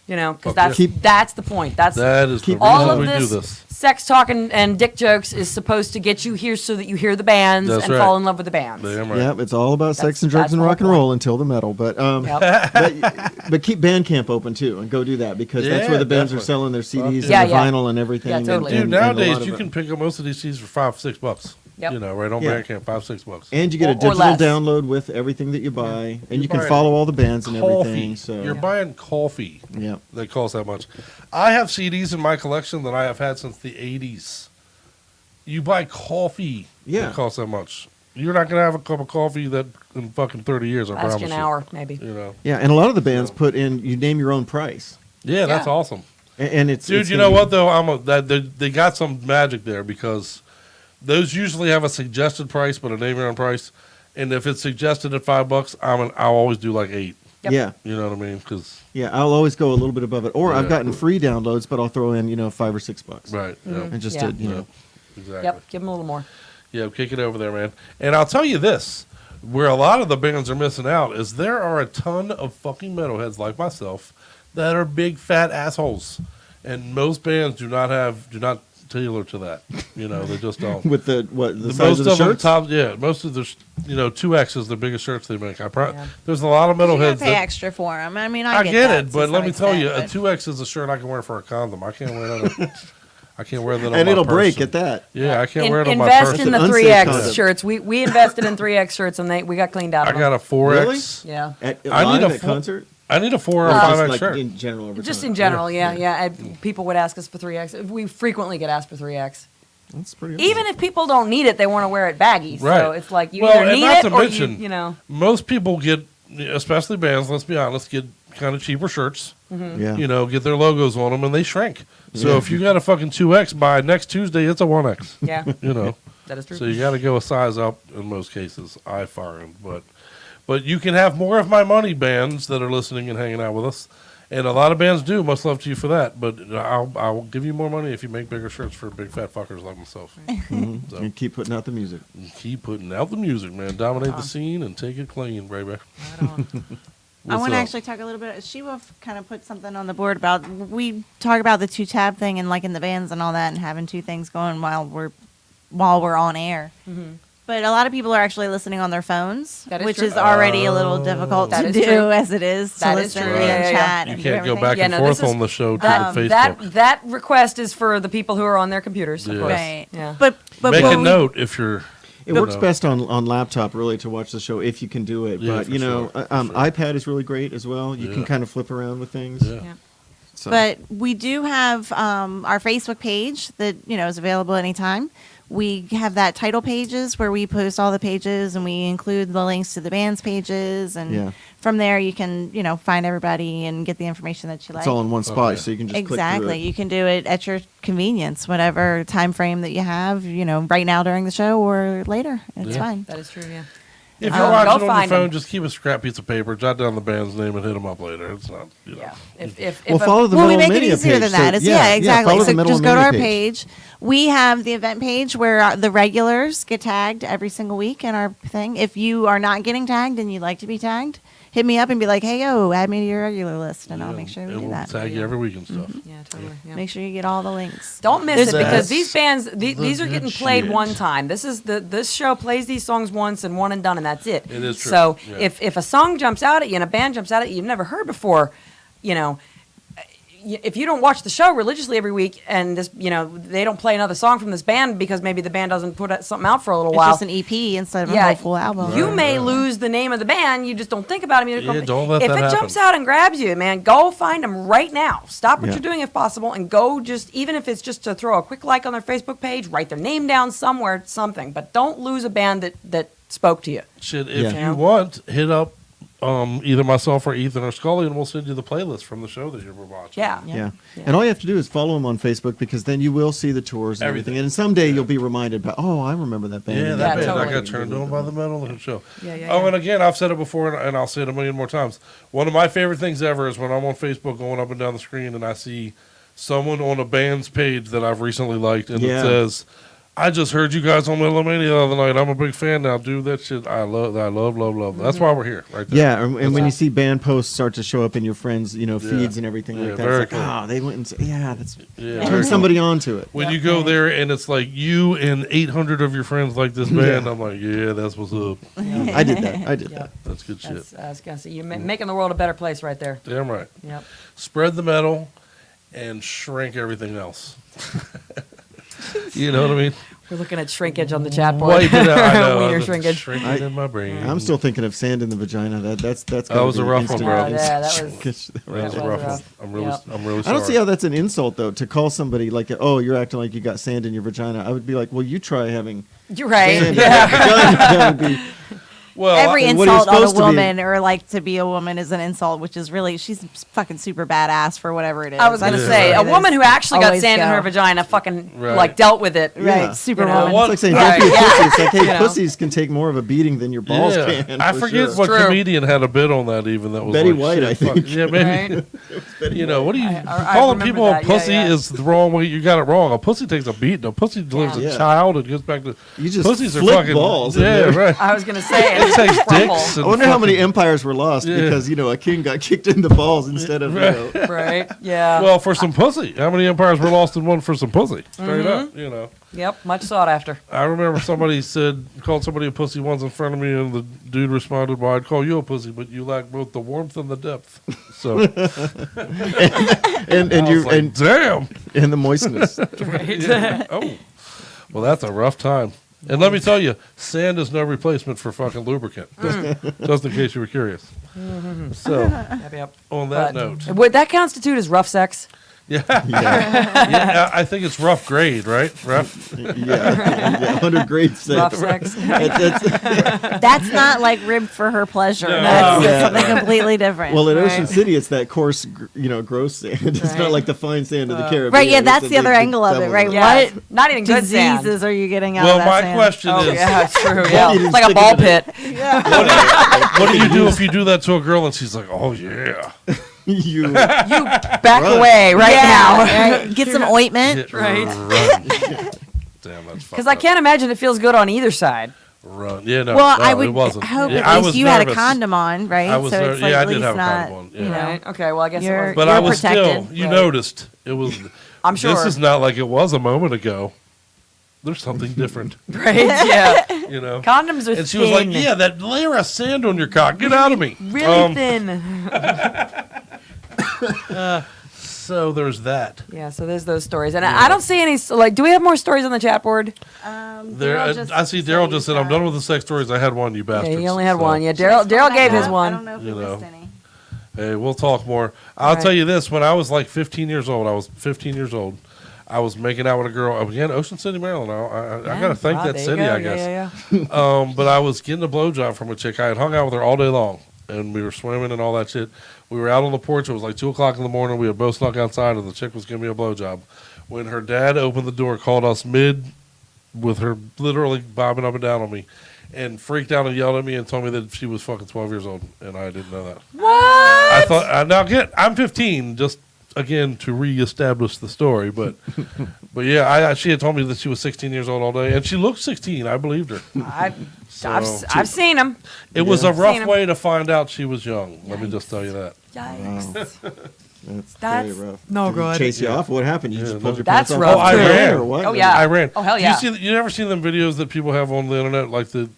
You know, because Fuck that's the point. That is the all reason of we this, do this. sex talk and dick jokes is supposed to get you here so that you hear the bands That's and right. fall in love with the bands. Damn right. Yeah, it's all about sex and that's drugs and the whole rock and roll until the metal. But Yep. but keep Bandcamp open too, and go do that because that's Yeah, where the bands definitely. are selling their CDs Yeah, and the yeah. vinyl and everything. Yeah, and- totally. Dude, and a lot nowadays of you it. can pick up most of these CDs for $5-6. Yep. You know, right on Yeah. Bandcamp, $5-6. And you get a Or digital less. download with everything that you buy, and you can buying follow all the bands and Coffee. everything. So You're buying coffee. yeah, That costs that much. I have CDs in my collection that I have had since the 80s. You buy coffee. Yeah. That costs that much. You're not going to have a cup of coffee that in fucking 30 years, I Ask promise you an you. hour, maybe. You know. yeah, and a lot of the bands put in you name your own price, Yeah, that's Yeah. awesome. and it's Dude, it's you gonna know be- what though? They got some magic there because those usually have a suggested price, but a name your own price. And if it's suggested at $5, I'll always do like 8. Yep. Yeah, You know what I mean? Because yeah, I'll always go a little bit above it, or I've Yeah. gotten free downloads, but I'll throw in $5 or $6, right, yeah, and just Yeah. to you know. exactly. Yep, give them a little more. Yeah, kick it over there, man. And I'll tell you this, where a lot of the bands are missing out is there are a ton of fucking metalheads like myself that are big fat assholes. And most bands do not tailor to that. You know, they just don't. With the size most of the them shirts? most of the 2X is the biggest shirts they make. Yeah. There's a lot of You gotta metalheads pay that extra for them. I mean, I get get that it, to but let some me tell you, a extent, 2X is a shirt I can wear for a condom. I can't wear that. I can't wear that on And my it'll break person. at that. Yeah, I can't wear it on my Invest person. in the It's an 3X unsafe shirts. We invested in 3X shirts and we got cleaned out. I of got them. a 4X. Yeah. At, I need live a at full- concert. I need a 4 or Or just 5X like shirt. in general over Just time? in general, yeah. And people would ask us for 3X. We frequently get asked for 3X. That's pretty. Even if people don't need it, they want to wear it baggy. So Right. it's like you Well, either and need not it to or mention, you know. most people get, especially bands, let's be honest, get kind of cheaper shirts. Yeah. You know, get their logos on them and they shrink. So Yeah. if you got a fucking 2X by next Tuesday, it's a 1X. Yeah. You know. That is true. So you got to go a size up in most cases. I find, but you can have more of my money, bands that are listening and hanging out with us, and a lot of bands do. Much love to you for that. But I'll give you more money if you make bigger shirts for big fat fuckers like myself. Mhm. So. And keep putting out the music. Keep putting out the music, man. Dominate the scene and take it clean, baby. I want to actually talk a little bit. She-Wolf kind of put something on the board about we talk about the 2-tab thing and liking the bands and all that and having 2 things going while we're on air. Mm-hmm. But a lot of people are actually listening on their phones, That is which true. is already a little difficult That to is do true. as it is to That is listen true. and Yeah, yeah, yeah. chat. You and can't do go back everything. and forth on the show to Facebook. That request is for the people who are on their computers. Of Yes. course. Right. Yeah. But Make what a we- note if you're. It works best on laptop, really, to watch the show if you can do it. Yeah, But for you know, sure, iPad is really great as well. You can Yeah. kind of flip around with things. Yeah. So. But we do have our Facebook page that is available anytime. we have that title pages where we post all the pages and we include the links to the band's pages, and from there you can find everybody and get the information that you like. It's all in one spot, so you can just click through exactly. it. You can do it at your convenience, whatever time frame that you have. Right now during the show or later. It's fine. That is true. Yeah. If you're watching on your find phone, 'em. just keep a scrap piece of paper, jot down the band's name, and hit them up later. It's not, Follow the well, we make it Metal-O-Mania easier page. than that. So, It's, exactly. follow So the just go to our Metal-O-Mania page. We have the event page where the regulars get tagged every single week in our thing. If you are not getting tagged and you'd like to be tagged, hit me up and be like, "Hey, yo, add me to your regular list," and I'll make sure we do we'll that. tag you every week and stuff. Yeah, totally. Yeah. Make sure you get all the links. Don't miss it because That's these bands, these are the getting good played shit. one time. This show plays these songs once and one and done, and that's it. It is true. So Yeah. if a song jumps out at you and a band jumps out at you you've never heard before, if you don't watch the show religiously every week and they don't play another song from this band because maybe the band doesn't put something out for a little It's while. just an EP instead of a whole full album. You may lose the name of the band. You just don't think about them. Don't let if that it happen. jumps out and grabs you, man, go find them right now. Stop what Yeah. you're doing if possible, and go even if it's just to throw a quick like on their Facebook page, write their name down somewhere, something. But don't lose a band that spoke to you. Shit, if you want, hit up either myself or Ethan or Scully, and we'll send you the playlist from the show that you were watching. Yeah. And all you have to do is follow them on Facebook, because then you will see the tours and everything. And someday you'll be reminded about, oh, I remember that band. Yeah, that band. I got turned on by the Metal show. And again, I've said it before, and I'll say it a million more times. One of my favorite things ever is when I'm on Facebook going up and down the screen and I see someone on a band's page that I've recently liked, and it says, "I just heard you guys on Metal-O-Mania the other night. I'm a big fan now, dude. That shit, I love. That's why we're here, right there." Yeah, and when you see band posts start to show up in your friends, feeds and everything like that, very it's like, they went and that's very turn somebody on to it. When you go there and it's like you and 800 of your friends like this band, I'm like, yeah, that's what's up. I did that. That's good shit. I was gonna say you're making the world a better place right there. Damn right. Yep. Spread the metal and shrink everything else. You know what I mean? We're looking at shrinkage on the chat board. Wipe it out. I know. Wiener I'm shrinkage. shrinking in my brain. I'm still thinking of sand in the vagina. That's That was a rough one, bro. Yeah, that was a rough one. I'm really I sorry. don't see how that's an insult, though, to call somebody like, "Oh, you're acting like you got sand in your vagina." I would be like, "Well, you try having You're right. sand in your vagina." That would be. Well, every what are you insult on a supposed to be? woman or like to be a woman is an insult, which is really she's fucking super badass for whatever it is. I was gonna say a woman who actually got Always sand in go. her vagina, fucking Right. like dealt with it. Right, Superwoman. It's like saying, "Don't be a pussy." It's like, hey, pussies can take more of a beating than your balls can. I for forget sure. what comedian had a bit on that. Even that was Betty like, White, shit, I fuck- think. Yeah, maybe. Betty What do you I calling remember people a that. Yeah, pussy yeah. is the wrong way. You got it wrong. A pussy takes a beating. A pussy delivers Yeah. a child and goes back to. You just pussies are flick fucking balls in Yeah, there. right. I was gonna say It takes crumble. dicks. I and wonder how many fucking- empires were lost because a king got kicked in the balls instead of Right. Yeah. Well, for some pussy. How many empires were lost in one for some pussy? Straight up, Yep. Much sought after. I remember somebody called somebody a pussy once in front of me, and the dude responded, "Well, I'd call you a pussy, but you lack both the warmth and the depth." So, and I you was like, damn, and the moistness. Right. Yeah. Oh, well, that's a rough time. And let me tell you, sand is no replacement for fucking lubricant. Just in case you were curious. So, Yep. on that But note, would that constitute as rough sex? yeah, yeah, I think it's rough grade, right? Rough. Yeah, 100 grade sex. Rough sex. That's not like ribbed for her pleasure. No. That's Yeah. something completely different. Well, at Right. Ocean City, it's that coarse, gross sand. It's Right. not like the fine sand of the Caribbean. Right, yeah, It's that's a the other big angle of it, double right? dip. Yeah. What Not even good sand. diseases are you getting out Well, of that my sand? question Oh is, yeah, it's true. you Yeah, didn't it's like a stick ball it in pit. what do you do if you do that to a girl and she's like, "Oh yeah"? You Back Run. away right now. Right, get some ointment. Hit Right. run. Damn, that's Because I can't imagine it feels good on either side. Run. Yeah, no. Well, no, I it would wasn't. hope Yeah, at I least was you had a nervous. condom on, right? I was so nervous. it's like Yeah, I at did least have a not, condom on. Yeah. you know, Right. Okay. Well, I guess it You're- was. But I You're was protected. still. You Right. noticed it was. I'm sure. This is not like it was a moment ago. There's something different. Right. Yeah. You know. Condoms are And she was like, thin. "Yeah, that layer of sand on your cock. Get out of me." Really thin. So there's that. Yeah. So there's those stories, and I don't see any. Like, do we have more stories on the chat board? There, I see Daryl just said, "I'm done with the sex stories. I had one, you bastards." Yeah, he only had So, one. Yeah, Daryl gave his I one. don't know if we You know. missed any. Hey, we'll talk more. I'll Right. tell you this: when I was like 15 years old, I was 15 years old. I was making out with a girl again, Ocean City, Maryland. I gotta thank that there you city, go. I guess. Yeah. But I was getting a blowjob from a chick. I had hung out with her all day long, and we were swimming and all that shit. We were out on the porch. It was like 2:00 in the morning. We had both snuck outside, and the chick was giving me a blowjob. When her dad opened the door, called us mid, with her literally bobbing up and down on me, and freaked out and yelled at me and told me that she was fucking 12 years old, and I didn't know that. What? I thought now again, I'm 15, just again to reestablish the story, but yeah, she had told me that she was 16 years old all day, and she looked 16. I believed her. I've seen him. It was a rough Seen 'em. way to find out she was young. Let me just tell you that. Yikes. That's very rough. no Did he good. chase you off? What happened? You just pulled your That's pants off? rough, I too. ran. Or what? Oh, yeah. I ran. Oh, hell yeah. You never seen them videos that people have on the internet, like the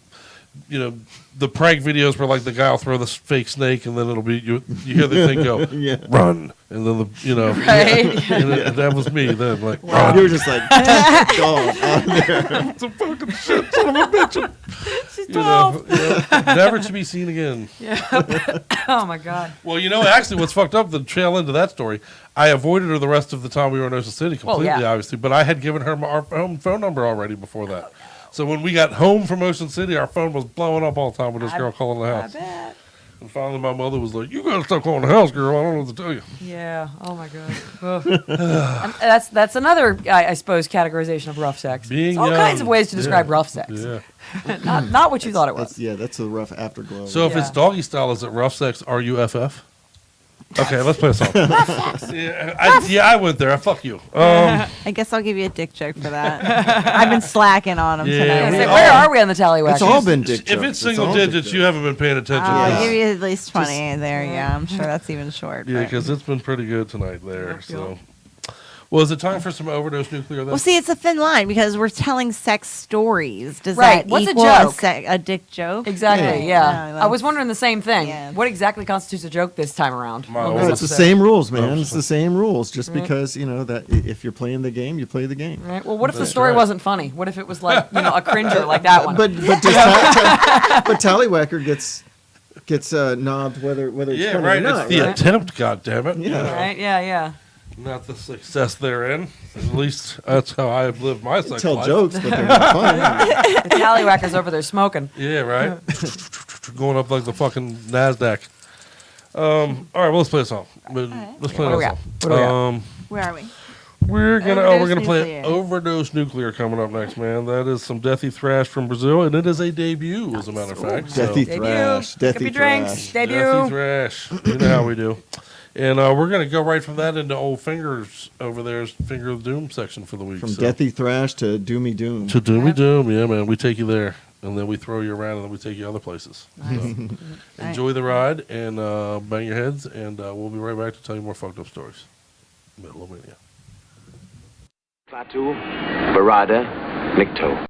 prank videos where like the guy will throw this fake snake and then it'll be you hear the thing go run, and then Right. and that was me then, like Wow. run. You were just like gone out there. It's a fucking shit son of a bitch. She's 12. Never to be seen again. Yeah. Oh my God. Well, actually, what's fucked up, the trail end of that story, I avoided her the rest of the time we were in Ocean City completely, obviously, but I had given her our home phone number already before that. So when we got home from Ocean City, our phone was blowing up all the time with this girl calling the house. I bet. And finally, my mother was like, "You gotta stop calling the house, girl. I don't know what to tell you." Yeah. Oh my God. Ugh. That's another, I suppose, categorization of rough sex. Being There's all young. kinds of ways to describe rough sex. Yeah. not what you thought it was. That's a rough afterglow. So if it's doggy style, is it rough sex? RUFF? Okay, let's play a song. I went there. Fuck you. I guess I'll give you a dick joke for that. I've been slacking on them tonight. Where are we on the tallywhack? It's all been dick jokes. If it's single digits, you haven't been paying attention. I'll give you at least 20 there. Yeah, I'm sure that's even short. Yeah, but- because it's been pretty good tonight there. So, well, is it time for some overdose nuclear? Then? Well, see, it's a thin line because we're telling sex stories. Does Right. that What's a equal joke? a dick joke? Exactly. Yeah. No, I was wondering the same thing. What exactly constitutes a joke this time around? No, it's the same rules, man. It's the same rules. Just because that if you're playing the game, you play the game. Right. Well, what if the story wasn't funny? What if it was like a cringer like that one? But Tallywhacker gets knobbed whether it's funny or not. It's the attempt. God damn it. Yeah. Right. Yeah. Not the success therein. At least that's how I've lived my sex Tell life. jokes, but they're not funny. The tallywhacker's over there smoking. Yeah, right. Going up like the fucking NASDAQ. All right, well, let's play a song. Let's play What do we another got? song. Where are we? We're gonna Overdose play Nuclear. Overdose Nuclear coming up next, man. That is some Deathy Thrash from Brazil, and it is a debut, as a matter of fact. Deathy Debut. Thrash. Could Deathy be drinks. Thrash. Debut. Deathy Thrash. You know how we do. And we're going to go right from that into old Fingers over there's Finger of Doom section for the week. From Deathy Thrash to Doomy Doom. To Doomy Doom, yeah, man. We take you there, and then we throw you around, and then we take you other places. Nice. So, enjoy the ride, and bang your heads, and we'll be right back to tell you more fucked up stories. Metal-O-Mania. Fatu, Barada, Nikto.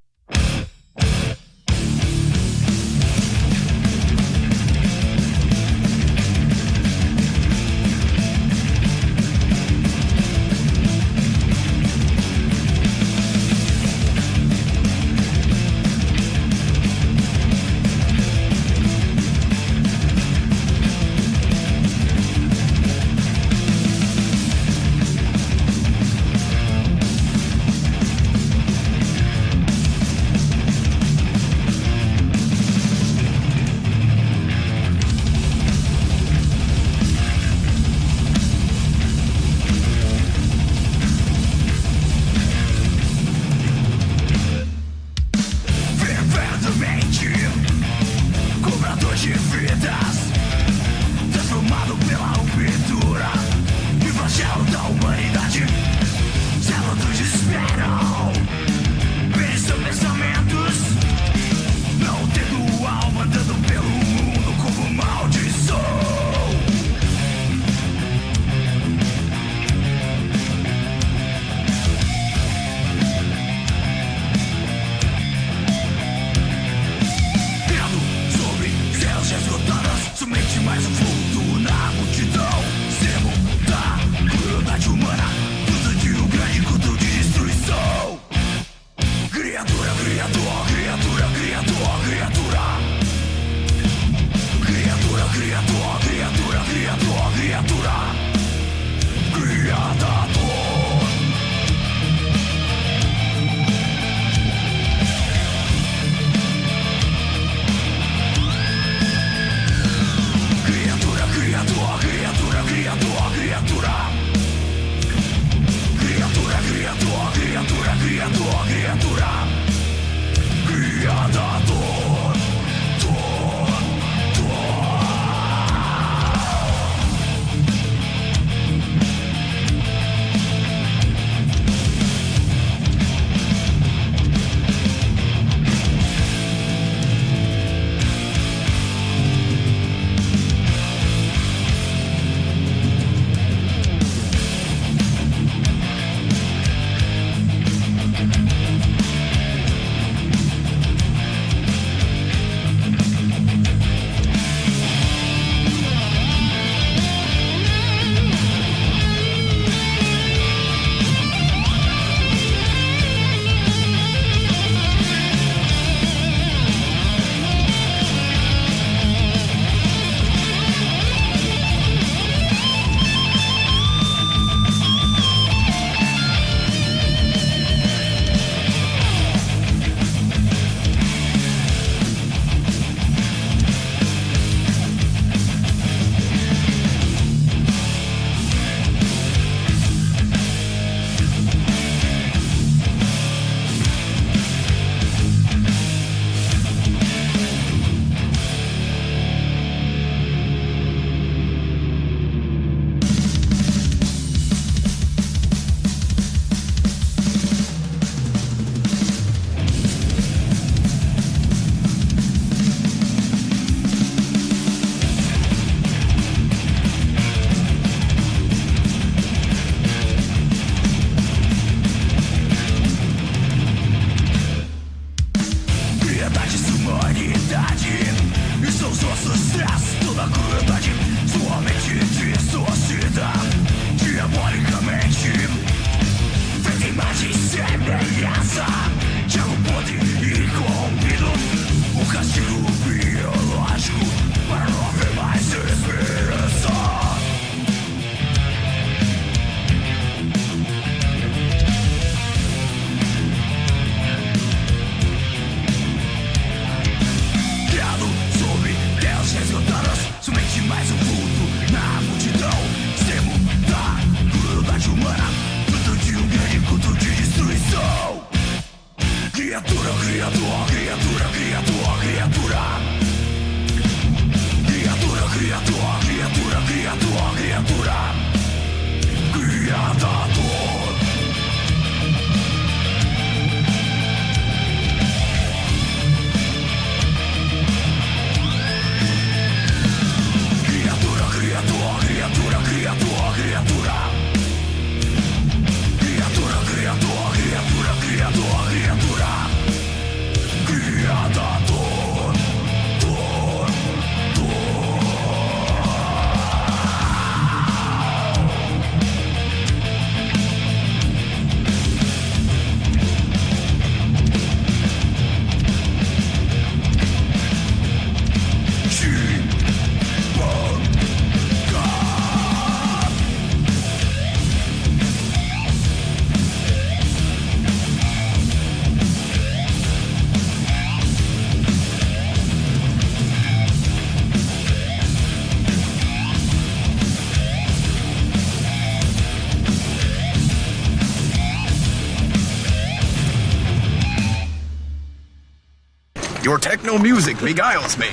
Your techno music beguiles me.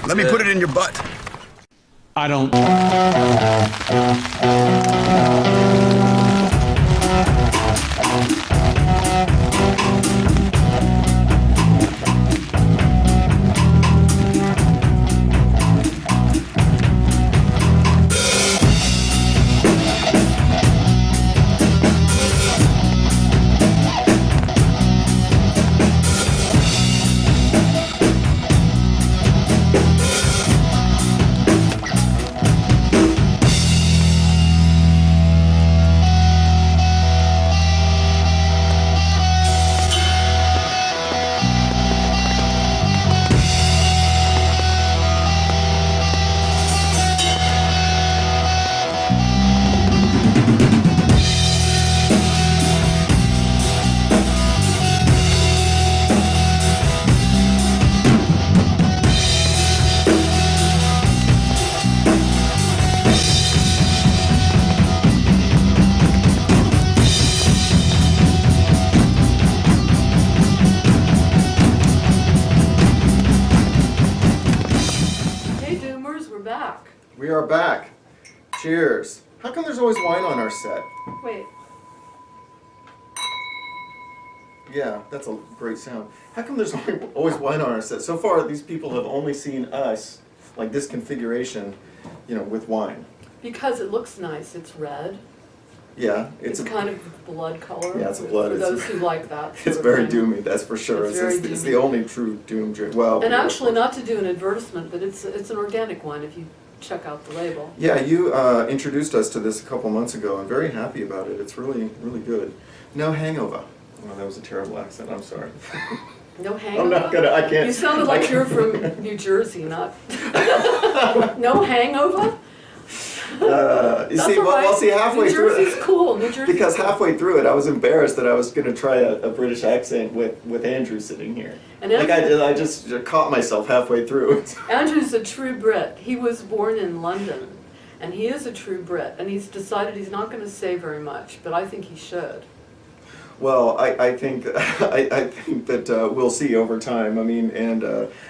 Let me put it in your butt. I don't. We are back. Cheers. How come there's always wine on our set? Wait. Yeah, that's a great sound. How come there's always wine on our set? So far, these people have only seen us, like this configuration, you know, with wine. Because it looks nice. It's red. Yeah, It's kind of blood color. Yeah, it's a blood. For those who like that. It's very doomy, that's for sure. It's very It's the only true doom drink. Well, and actually, not to do an advertisement, but it's an organic wine if you check out the label. Yeah, you introduced us to this a couple months ago. I'm very happy about it. It's really, really good. No hangover. Oh, that was a terrible accent. I'm sorry. No hangover? I'm not gonna, I can't. You sounded like you're from New Jersey, not... No hangover? You see, well, see, halfway through New Jersey's cool. New Jersey's because cool. halfway through it, I was embarrassed that I was going to try a British accent with Andrew sitting here. And like Andrew, I just caught myself halfway through. Andrew's a true Brit. He was born in London, and he is a true Brit. And he's decided he's not going to say very much, but I think he should. Well, I think I think that we'll see over time. I mean, and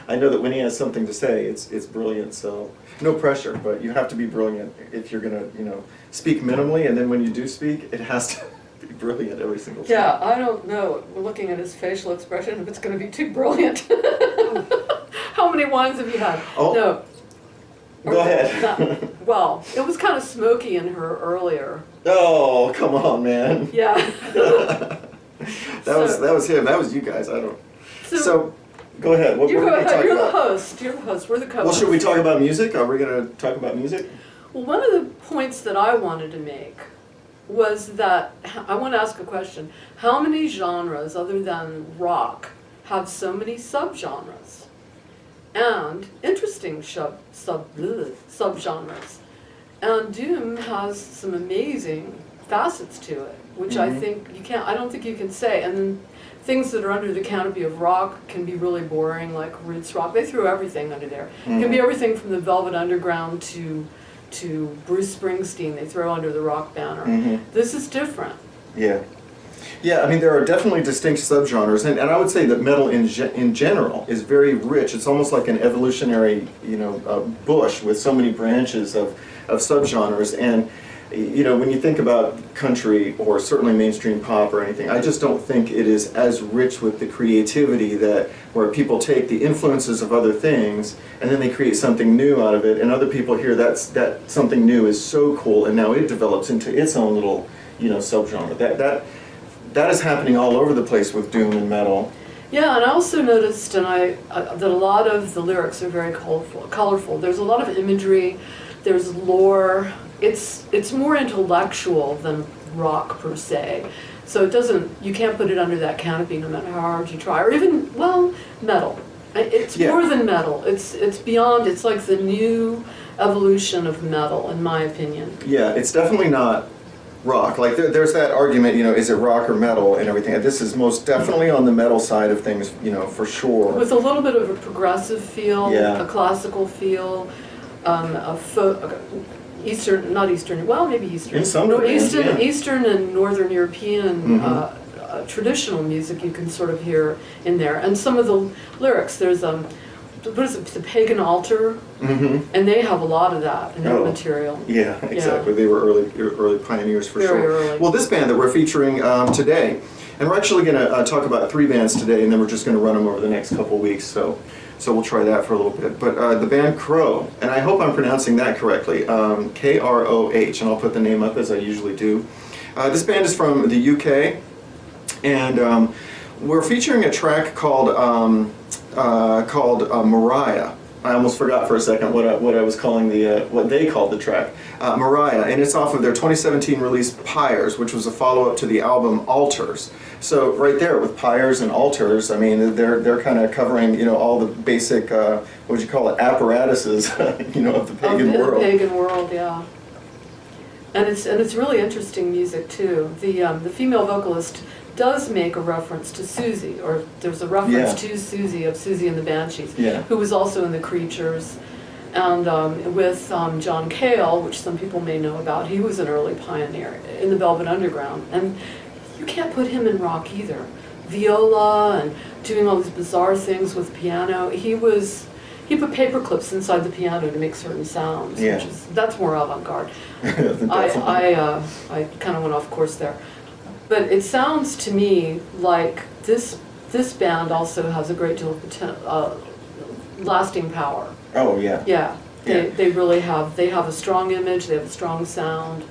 I know that when he has something to say, it's brilliant. So no pressure, but you have to be brilliant if you're gonna, you know, speak minimally, and then when you do speak, it has to be brilliant every single time. Yeah, I don't know. Looking at his facial expression, if it's going to be too brilliant. How many wines have you had? Oh. No. Go ahead. Well, it was kind of smoky in her earlier. Oh, come on, man. Yeah. that was him. That was you guys. I don't. So Go ahead. What You were we go going to ahead. talk You're the about? host. You're the host. We're the co-host. Well, should we talk about music? Are we going to talk about music? Well, one of the points that I wanted to make was that I want to ask a question. How many genres other than rock have so many subgenres? And interesting subgenres. And Doom has some amazing facets to it, which I think I don't think you can say. And then things that are under the canopy of rock can be really boring, like roots rock. They throw everything under there. It can be everything from the Velvet Underground to Bruce Springsteen. They throw under the rock banner. This is different. Yeah. Yeah, I mean, there are definitely distinct subgenres, and I would say that metal in general is very rich. It's almost like an evolutionary, bush with so many branches of subgenres. And, when you think about country or certainly mainstream pop or anything, I just don't think it is as rich with the creativity where people take the influences of other things and then they create something new out of it, and other people hear that something new is so cool, and now it develops into its own little, subgenre. That is happening all over the place with doom and metal. Yeah, and I also noticed that a lot of the lyrics are very colorful. There's a lot of imagery, there's lore. It's more intellectual than rock per se. So you can't put it under that canopy no matter how hard you try. Or even, metal. It's more than metal. It's beyond, it's like the new evolution of metal, in my opinion. Yeah, it's definitely not rock. Like there's that argument, is it rock or metal and everything. This is most definitely on the metal side of things, for sure. With a little bit of a progressive feel, Yeah. a classical feel, Eastern, not Eastern, well, maybe Eastern. In some bands, yeah. Eastern and Northern European traditional music you can sort of hear in there. And some of the lyrics, there's what is it, the Pagan Altar, and they have a lot of that in their material. Yeah, exactly. They were early pioneers for Very sure. early. Well, this band that we're featuring today, and we're actually going to talk about 3 bands today, and then we're just going to run them over the next couple weeks. So we'll try that for a little bit. But the band Crow, and I hope I'm pronouncing that correctly, Kroh, and I'll put the name up as I usually do. This band is from the UK, and we're featuring a track called Mariah. I almost forgot for a second what I was calling what they called the track, Mariah, and it's off of their 2017 release Pyres, which was a follow-up to the album Altars. So right there with Pyres and Altars, I mean they're kind of covering all the basic what would you call it, apparatuses of the pagan world. The pagan world, yeah. And it's really interesting music too. The female vocalist does make a reference to Susie, or there's a reference to Susie of Susie and the Banshees, who was also in the Creatures, and with John Cale, which some people may know about. He was an early pioneer in the Velvet Underground, and you can't put him in rock either. Viola and doing all these bizarre things with piano. He put paper clips inside the piano to make certain sounds, that's more avant-garde. I kind of went off course there. But it sounds to me like this band also has a great deal of lasting power. Oh yeah. Yeah. They really have. They have a strong image. They have a strong sound.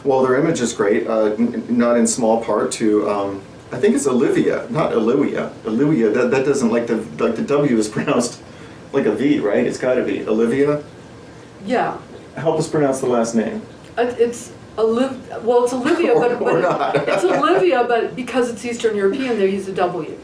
Well, their image is great, not in small part to I think it's Olivia, not Olivia. Olivia. That doesn't like the W is pronounced like a V, right? It's got to be Olivia. Yeah. Help us pronounce the last name. It's it's Olivia, but it's Olivia, but because it's Eastern European, they use a W.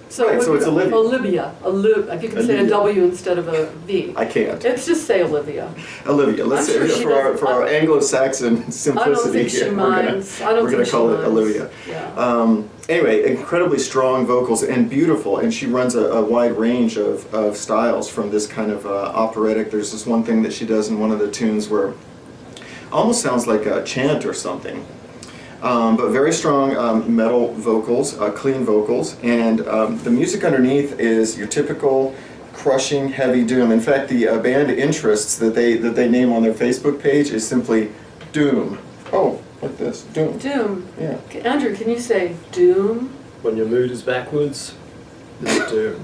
So, right, so it's Olivia. If you can say a W instead of a V. I can't. It's just say Olivia. Olivia. Let's say for our Anglo-Saxon simplicity, I don't think she minds. We're going to call it Olivia. Yeah. Anyway, incredibly strong vocals and beautiful, and she runs a wide range of styles from this kind of operatic. There's this one thing that she does in one of the tunes where almost sounds like a chant or something. But very strong metal vocals, clean vocals, and the music underneath is your typical crushing heavy doom. In fact, the band interests that they name on their Facebook page is simply Doom. Oh, like this, Doom. Doom. Yeah. Andrew, can you say Doom? When your mood is backwards, it's Doom.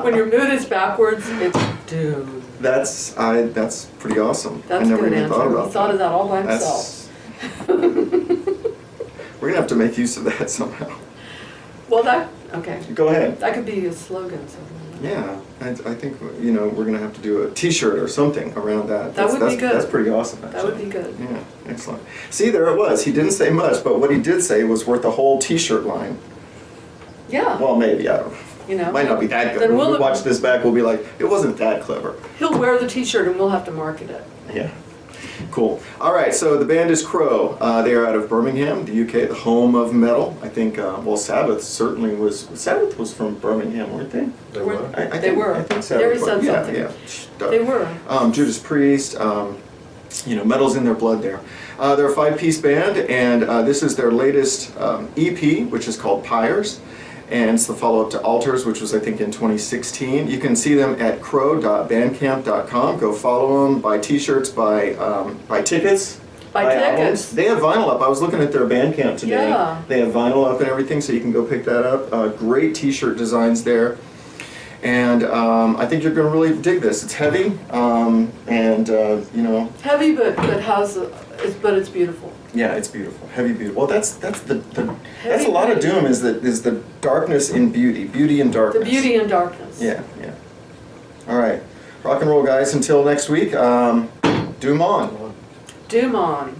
When your mood is backwards, it's Doom. That's pretty awesome. That's I never good, even Andrew. thought about He thought that. of that all by himself. We're gonna have to make use of that somehow. Well, Okay. Go ahead. That could be a slogan. Something. Yeah, I think we're gonna have to do a T-shirt or something around that. That would be good. That's pretty awesome. Actually. That would be good. Yeah, excellent. See, there it was. He didn't say much, but what he did say was worth a whole T-shirt line. Yeah. Well, maybe I don't know. You know. Might not be that good. Then When we we'll watch this back, we'll be like, it wasn't that clever. He'll wear the T-shirt and we'll have to market it. Yeah. Cool. All right, so the band is Crow. They are out of Birmingham, the UK, the home of metal. I think, Sabbath certainly was. Sabbath was from Birmingham, weren't they? They were. They were. I think Sabbath Gary was. said Yeah, something. yeah. They were. Judas Priest, metal's in their blood there. They're a 5-piece band, and this is their latest EP, which is called Pyres. And it's the follow-up to Altars, which was, I think, in 2016. You can see them at crow.bandcamp.com. Go follow them, buy T-shirts, buy tickets. Buy tickets. Albums. They have vinyl up. I was looking at their Bandcamp today. Yeah. They have vinyl up and everything, so you can go pick that up. Great T-shirt designs there. And I think you're going to really dig this. It's heavy, Heavy, but it's beautiful. Yeah, it's beautiful. Heavy, beautiful. Well, that's a lot of doom. Is the darkness in beauty, beauty in darkness. The beauty in darkness. Yeah, yeah. All right, rock and roll, guys. Until next week. Doom on. Doom on.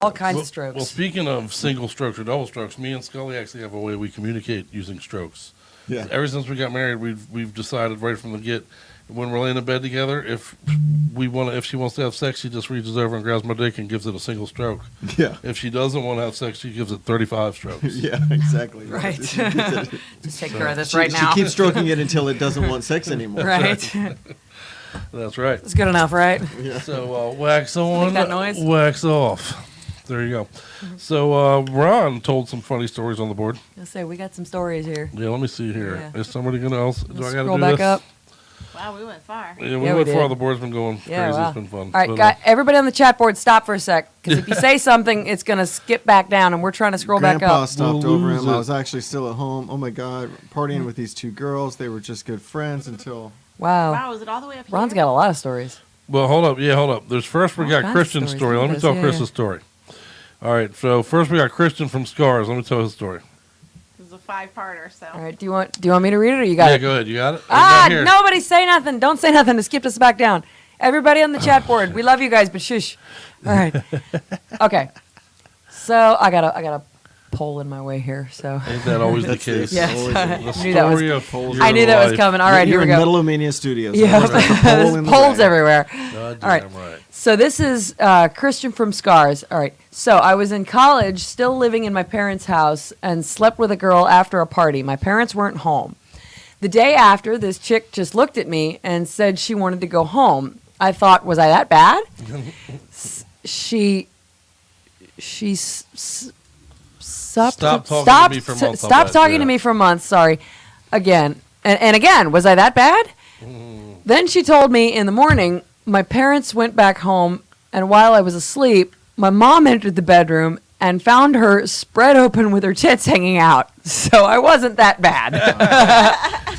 All kinds of strokes. Well, speaking of single strokes or double strokes, me and Scully actually have a way we communicate using strokes. Yeah. Ever since we got married, we've decided right from the get, when we're laying in bed together, if she wants to have sex, she just reaches over and grabs my dick and gives it a single stroke. Yeah. If she doesn't want to have sex, she gives it 35 strokes. Yeah, exactly. Right. Just take care of this right She now. keeps stroking it until it doesn't want sex anymore. Right. That's right. It's good enough, right? Yeah. So wax on, Make that noise? wax off. There you go. So Ron told some funny stories on the board. Let's say we got some stories here. Yeah, let me see here. Yeah. Is somebody gonna else? Do I got to Scroll do back this? up. Wow, we went far. Yeah, we Yeah, went we far. did. The board's been going Yeah, crazy. wow. It's been fun. All right, But, everybody on the chat board, stop for a sec. Because if you say something, it's going to skip back down, and we're trying to scroll back Grandpa up. stopped We'll over lose him. I it. was actually still at home. Oh my God, partying with these two girls. They were just good friends until. Wow. Wow, is it all the way up here? Ron's got a lot of stories. well, hold up. Yeah, hold up. There's first we All got kinds of Christian's stories. story. Let me Yes, tell yeah, Chris's story. All right. So first we got Christian from Scars. Let me tell his story. This is a 5-parter, so. All right, do you want me to read it, or you got Yeah, it? go ahead. You got it. Ah, Right here. nobody say nothing. Don't say nothing. It skipped us back down. Everybody on the chat board, we love you guys, but shush. All right. Okay. So I got a poll in my way here. So Ain't that always the case? Yes. Always the I knew that was- story of your I knew that was life. coming. All right, You're here we in go. Metal-O-Mania Studios. Yeah, There's a pole there's in the poles way. everywhere. God All right. damn right. So this is Christian from Scars. All right. So I was in college, still living in my parents' house, and slept with a girl after a party. My parents weren't home. The day after, this chick just looked at me and said she wanted to go home. I thought, was I that bad? She stopped talking to me for months, I'll Stopped bet, talking yeah. to me for months. Sorry. Again. And again, was I that bad? Then she told me in the morning, my parents went back home, and while I was asleep, my mom entered the bedroom and found her spread open with her tits hanging out. So I wasn't that bad.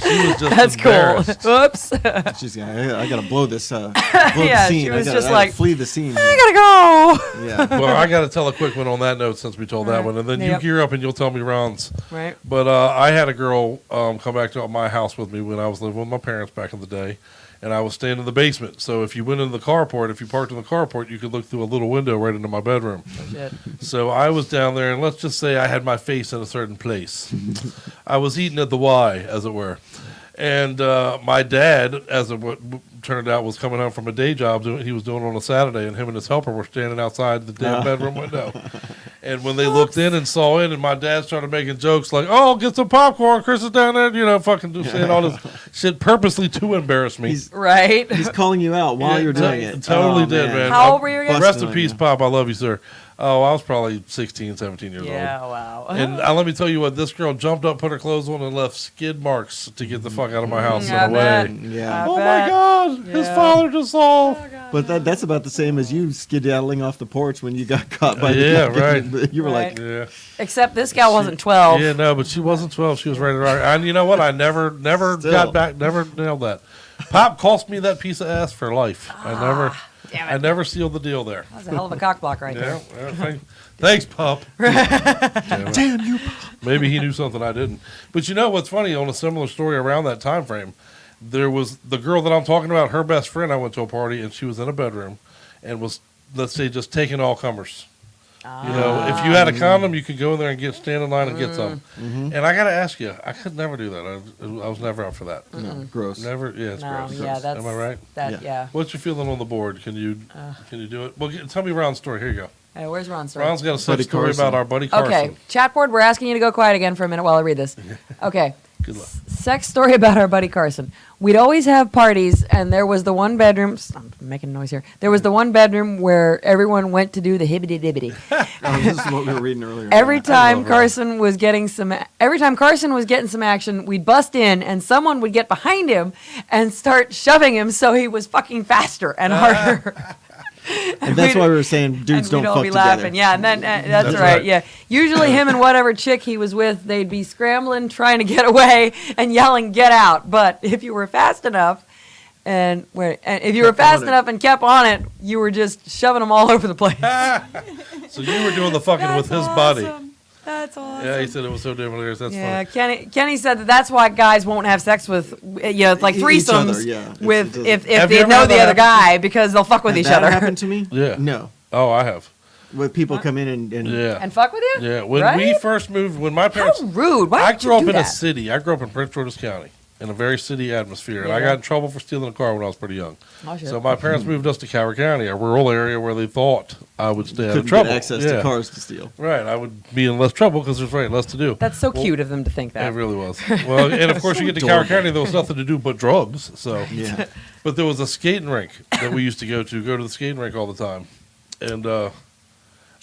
She was just That's cool. embarrassed. Whoops. She's I gotta blow this. Blow Yeah, the scene. she was I just gotta like, flee the scene. I gotta go. Yeah. Well, I got to tell a quick one on that note since we told that one, and then Yep. you gear up and you'll tell me Ron's. Right. But I had a girl come back to my house with me when I was living with my parents back in the day, and I was staying in the basement. So if you went in the carport, if you parked in the carport, you could look through a little window right into my bedroom. Shit. So I was down there, and let's just say I had my face in a certain place. I was eating at the Y, as it were. And my dad, as it turned out, was coming home from a day job he was doing on a Saturday, and him and his helper were standing outside the damn bedroom window. And when they looked in and saw it, and my dad started making jokes like, "Oh, get some popcorn, Chris is down there," fucking saying all this shit purposely to embarrass me. Right. He's calling you out while you're doing it. Totally Oh, did, man. How old were you again? Rest in peace, Pop. I love you, sir. Oh, I was probably 16, 17 years Yeah, old. wow. And let me tell you what, this girl jumped up, put her clothes on, and left skid marks to get the fuck out of my house I and bet. away. Yeah. Oh my God, his father just saw. But that's about the same as you skedaddling off the porch when you got caught by the Yeah, guy. right. You were Right. like, Yeah. Except this gal wasn't 12. Yeah, no, but she wasn't 12. She was ready to rock. And you know what? I never Still. got back, never nailed that. Pop cost me that piece of ass for life. Damn I it. never sealed the deal there. That was a hell of a cock block right Yeah, there. thanks, Pop. damn you. Maybe he knew something I didn't. But you know what's funny? On a similar story around that time frame, there was the girl that I'm talking about, her best friend. I went to a party, and she was in a bedroom and was, let's say, just taking all comers. You know, if you had a condom, you could go in there and stand in line and get some. And I got to ask you, I could never do that. I was never up for that. No, gross. Never. Yeah, it's No, gross. yeah, that's. Am I right? That, yeah. What's your feeling on the board? Can you do it? Well, tell me Ron's story. Here you go. Hey, where's Ron's story? Ron's got a Buddy sex story Carson. about our buddy Carson. Okay, chat board, we're asking you to go quiet again for a minute while I read this. Okay. Good luck. Sex story about our buddy Carson. We'd always have parties, and there was the one bedroom. I'm making noise here. There was the one bedroom where everyone went to do the hibbity dibbity. Oh, this is what we were reading earlier. Every time Carson was getting some action, we'd bust in, and someone would get behind him and start shoving him so he was fucking faster and harder. And that's why we were saying dudes don't we'd all fuck be together. laughing. Yeah, and then that's right. Yeah, usually him and whatever chick he was with, they'd be scrambling, trying to get away, and yelling, "Get out!" But if you were fast enough, and if you were fast enough and kept on it, you were just shoving them all over the place. So you were doing the fucking with his body. That's awesome. Yeah, he said it was so damn hilarious. That's Yeah, funny. Kenny said that's why guys won't have sex with, like Each threesomes other, yeah. with if Have they you ever know had the that other happen? guy because they'll fuck with Had each that other. happened to me? Yeah. No. Oh, I have. When people come in and and fuck with you. Yeah, when right? we first moved, when my parents, How rude! Why I did you grew up do in that? a city. I grew up in Prince George's County in a very city atmosphere, and I Yeah. got in trouble for stealing a car when I was pretty young. Oh, shit. So my parents moved us to Calvert County, a rural area where they thought I would stay out of couldn't trouble. get access to cars to steal. Right, I would be in less trouble because there's less to do. That's so cute of them to think that. It really was. Well, and of course, So you get to adorable. Calvert County, there was nothing to do but drugs. So, Yeah. But there was a skating rink that we used to go to the skating rink all the time, and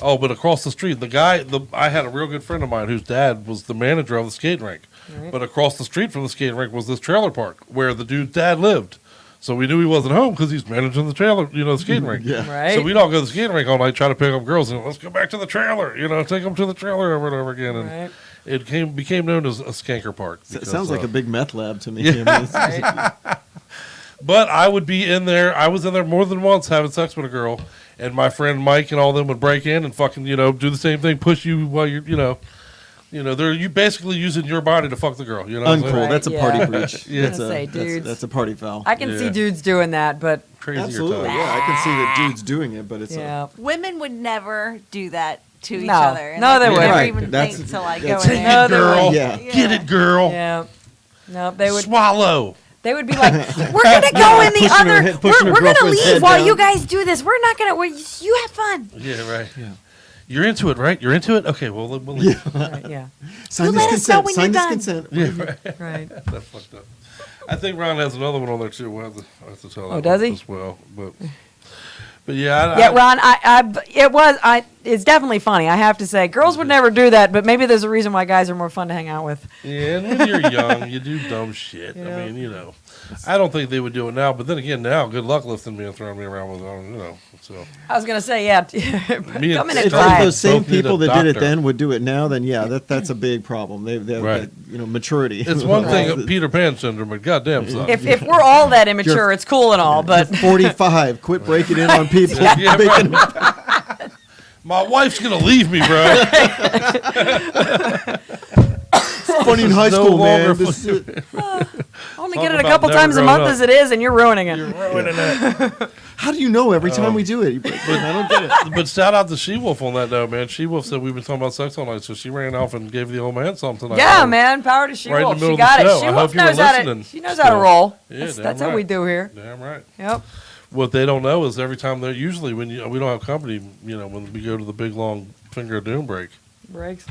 but across the street, I had a real good friend of mine whose dad was the manager of the skating rink, Right. but across the street from the skating rink was this trailer park where the dude's dad lived. So we knew he wasn't home because he's managing the trailer, the skating rink. Yeah. Right. So we'd all go to the skating rink all night, try to pick up girls, and let's go back to the trailer. Take them to the trailer over and over again. And Right. it became known as a skanker park. It because, sounds like a big meth lab to me. Yeah. I mean, it's- But I would be in there. I was in there more than once having sex with a girl, and my friend Mike and all them would break in and fucking, do the same thing, push you while you're, they're you basically using your body to fuck the girl. You know, what I'm saying? Uncool. That's a Yeah. party breach. Yeah. That's, I was gonna say, that's, dudes. that's a party foul. I can Yeah. see dudes doing that, but Crazier Absolutely, time. yeah. I can see that dudes doing it, but it's yeah. Women would never do that to each No. other. And No, they would wouldn't. never Right. even That's- think to like go that's- in Get there. it, girl. wouldn't. Yeah. Get it, girl. Yeah. No, they would. Swallow. They would be like, "We're gonna go in the Pushing her other. head- pushing her We're gonna girlfriend's leave head while down. you guys do this. We're not gonna. You have fun." Yeah, right. Yeah. You're into it, right? You're into it. Okay, well, we'll leave. Right, yeah. Sign You this let us know consent. when Sign you're this done. consent. Yeah, right. Right. That's fucked up. I think Ron has another one on there too. We'll have to tell that does one he? as well? But yeah, Yeah, Ron. It's definitely funny. I have to say, girls would never do that, but maybe there's a reason why guys are more fun to hang out with. Yeah, and when you're young, you do dumb shit. Yeah. I mean, I don't think they would do it now. But then again, now, good luck lifting me and throwing me around with, So I was gonna say, yeah. Me Come in and and If try it. those same Both need a people that did it doctor. then would do it now, then yeah, that's a big problem. They have Right. maturity. it's one thing, Peter Pan syndrome, but goddamn, son. If we're all that immature, it's cool and all, but 45. Quit breaking in on people. Yeah, Making- My wife's gonna leave me, bro. It's funny in high No school, longer man. This is it. only Talk get it a about couple never times a growing month up. as it is, and you're ruining it. You're ruining it. How do you know every time we do it? I don't get it. But shout out to She-Wolf on that, though, man. She-Wolf said we've been talking about sex all night, so she ran off and gave the old man something tonight. Yeah, man. Power to Right in the She-Wolf. middle She of got the it. show. I She-Wolf hope you were knows how to. listening She knows how to still. roll. Yeah, That's damn how we right. do here. Damn right. Yep. What they don't know is every time they're usually when we don't have company, when we go to the big long finger of doom break. Breaks.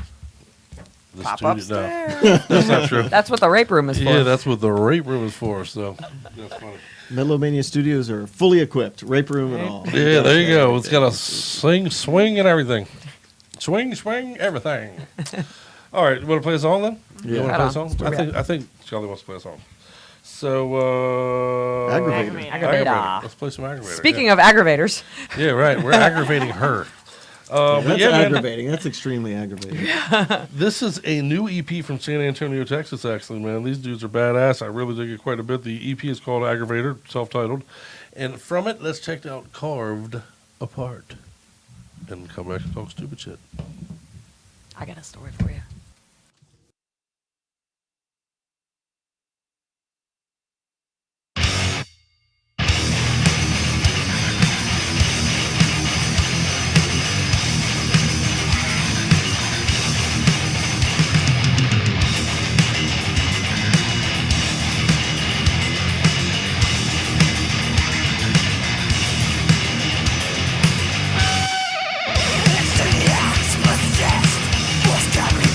The Pop studio, upstairs. no, that's not true. That's what the rape room is for. Yeah, that's what the rape room is for. So that's funny. Metal-O-Mania Studios are fully equipped, rape room and all. Yeah, there you go. It's got a swing, and everything. Swing, everything. All right, you want to play a song then? Yeah. You want to Right play a on. song? Let's do it. I think Charlie wants to play a song. So Aggravator. Aggravator. Let's play some aggravator. Speaking of aggravators, yeah, right. We're aggravating her. But That's yeah, man, aggravating. That's extremely aggravating. this is a new EP from San Antonio, Texas, actually, man. These dudes are badass. I really dig it quite a bit. The EP is called Aggravator, self-titled. And from it, let's check out Carved Apart. And come back and talk stupid shit. I got a story for you. It's the axe possessed, was carried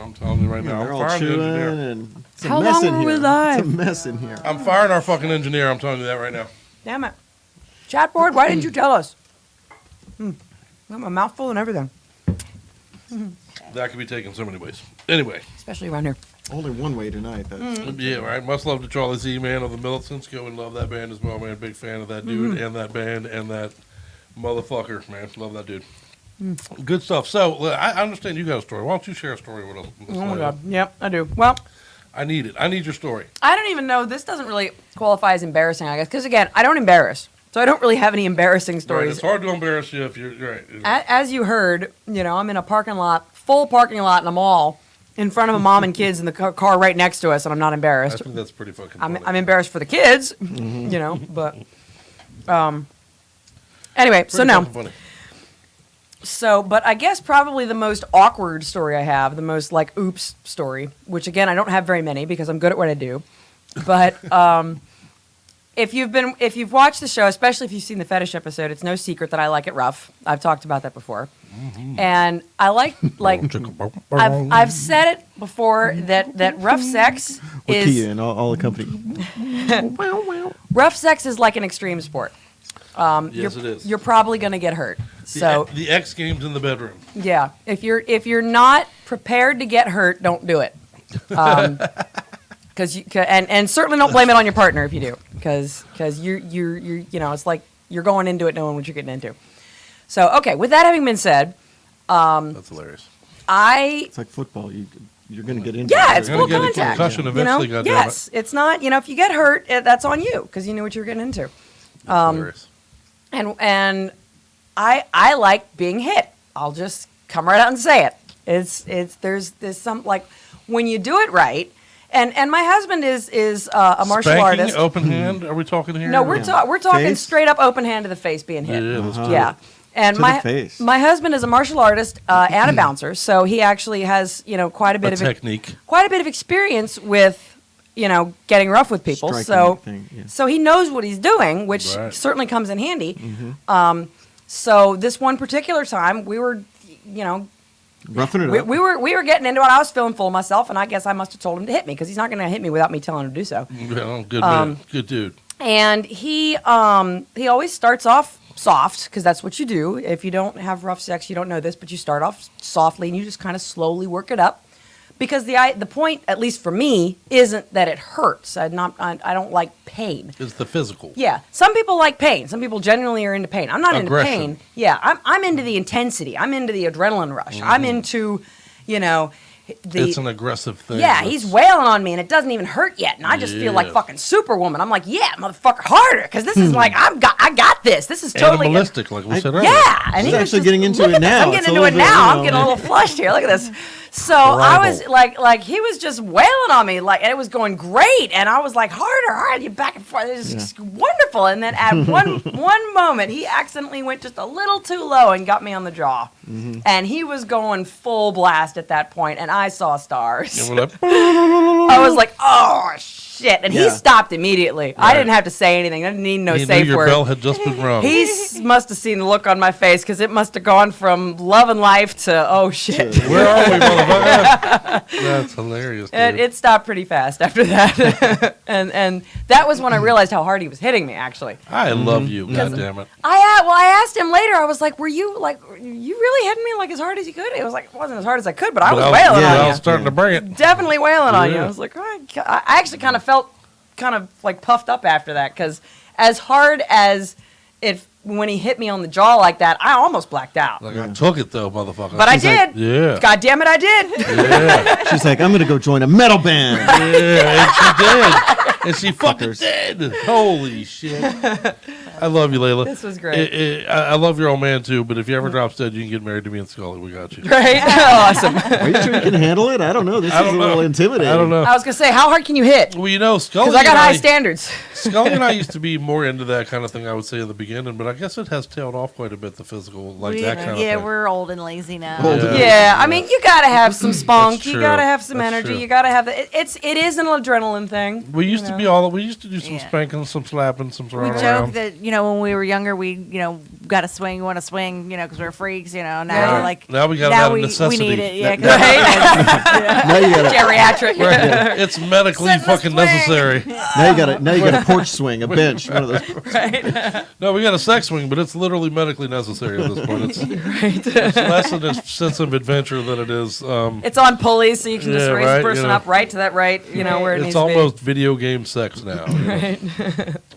I'm telling you right now. They're I'm all firing the chewing engineer. and it's a How mess long in were we here. live? It's a mess in here. I'm firing our fucking engineer. I'm telling you that right now. Damn it. Chat board, why didn't you tell us? I got my mouth full and everything. That could be taken so many ways. Anyway. Especially around here. Only one way tonight. That's Yeah, right. Much love to Charlie Z, man, of the Militants. Go and love that band as well, man. Big fan of that dude and that band and that motherfucker, man. Love that dude. Good stuff. So, I understand you got a story. Why don't you share a story with us? Oh my God. Yep, I do. Well, I need it. I need your story. I don't even know. This doesn't really qualify as embarrassing, I guess. Because, again, I don't embarrass. So I don't really have any embarrassing Right, stories. it's hard to embarrass you if you're right. As you heard, I'm in a parking lot, full parking lot in a mall, in front of a mom and kids in the car right next to us, and I'm not I embarrassed. think that's pretty fucking I'm funny. embarrassed for the kids, but anyway, so Pretty no. fucking funny. So, but I guess probably the most awkward story I have, the most like oops story, which again I don't have very many because I'm good at what I do. But if you've watched the show, especially if you've seen the fetish episode, it's no secret that I like it rough. I've talked about that before, and I like I've said it before that rough sex Well, is Kia and all the company. rough sex is like an extreme sport. Yes, it is. You're probably going to get hurt. So The X Games in the bedroom. yeah, if you're not prepared to get hurt, don't do it. Because and certainly don't blame it on your partner if you do, because you're it's like you're going into it knowing what you're getting into. So okay, with that having been said, that's hilarious. It's like football. You're going to get into it. Yeah, it's You're full gonna get a contact. concussion eventually, goddammit. Yes, it's not. If you get hurt, that's on you because you knew what you were getting into. Hilarious. And I like being hit. I'll just come right out and say it. There's some like when you do it right. And my husband is a martial Spanking, artist. open hand? Are we talking here? No, we're talking Face? straight up open hand to the face being hit. Yeah, let's do Yeah. it. And To the face. my husband is a martial artist and a bouncer, so he actually has quite a bit of technique. quite a bit of experience with getting rough with people. Striking So thing, yeah. so he knows what he's doing, which Right. certainly comes in handy. So this one particular time, we were Roughing it we, up. we were getting into it. I was feeling full of myself, and I guess I must have told him to hit me because he's not going to hit me without me telling him to do so. Well, good man. Good dude. And he always starts off soft because that's what you do. If you don't have rough sex, you don't know this, but you start off softly and you just kind of slowly work it up. Because the point, at least for me, isn't that it hurts. I don't like pain. It's the physical. Yeah, some people like pain. Some people genuinely are into pain. I'm not Aggression. into pain. Yeah, I'm into the intensity. I'm into the adrenaline rush. I'm into, It's an aggressive thing. yeah, he's wailing on me and it doesn't even hurt yet, and I just feel like Yeah. fucking Superwoman. I'm like, yeah, motherfucker, harder, because this is like I got this. This is totally Animalistic, like we said earlier. yeah, and He's he was actually just, getting into look it at this. now. I'm It's getting a into it little bit, now. you I'm getting a know. little flushed here. Look at this. So I was Arrival. like he was just wailing on me, like, and it was going great, and I was like, harder, you back and forth. It was just wonderful. And then at one moment, he accidentally went just a little too low and got me on the jaw, and he was going full blast at that point, and I saw stars. And we're like, I was like, oh shit, and he Yeah. stopped immediately. I Right. didn't have to say anything. I didn't need no he knew safe your word. bell had just been rung. He must have seen the look on my face because it must have gone from love and life to oh shit. Where are we, motherfucker? That's hilarious, dude. It stopped pretty fast after that, and that was when I realized how hard he was hitting me. Actually, I love you, goddammit. I asked him later. I was like, "Were you really hitting me like as hard as you could?" It was like it wasn't as hard as I could, but I was wailing on I you. was starting to bring it. Definitely wailing on you. Yeah. I was like, I actually kind of felt kind of like puffed up after that because as hard as it when he hit me on the jaw like that, I almost blacked out. Like I took it though, motherfucker. But I She's like, did. Yeah. God damn it, I did. Yeah. She's like, I'm going to go join a metal band. Yeah, and she did. And she fucking did. Holy shit. I love you, Layla. This was great. I love your old man, too, but if you ever drops dead, you can get married to me and Scully. We got you. Right? Awesome. Are you sure you can handle it? I don't know. This I is a don't little know. intimidating. I don't know. I was going to say, how hard can you hit? Well, you know, Scully Because I got and high standards. Scully and I used to be more into that kind of thing, I would say, in the beginning, but I guess it has tailed off quite a bit, the physical, like that kind of yeah, thing. we're old and lazy now. Yeah, I mean, you gotta have some spunk. That's You true. gotta have some That's energy. true. You gotta have the. It is an adrenaline thing. We used to be we used to do some spanking, some slapping, some We throwing joke around. that when we were younger, we got to swing, want to swing, because we're freaks. Now now we got out of necessity. We need it. Yeah, Now you got geriatric. Right. It's medically fucking necessary. Now you got a porch swing, a bench, one of those. Right. No, we got a sex swing, but it's literally medically necessary at this point. It's less of a sense of adventure than it is. It's on pulleys, so you can just raise the person up right to that where it needs it's to be. almost video game sex now. Right.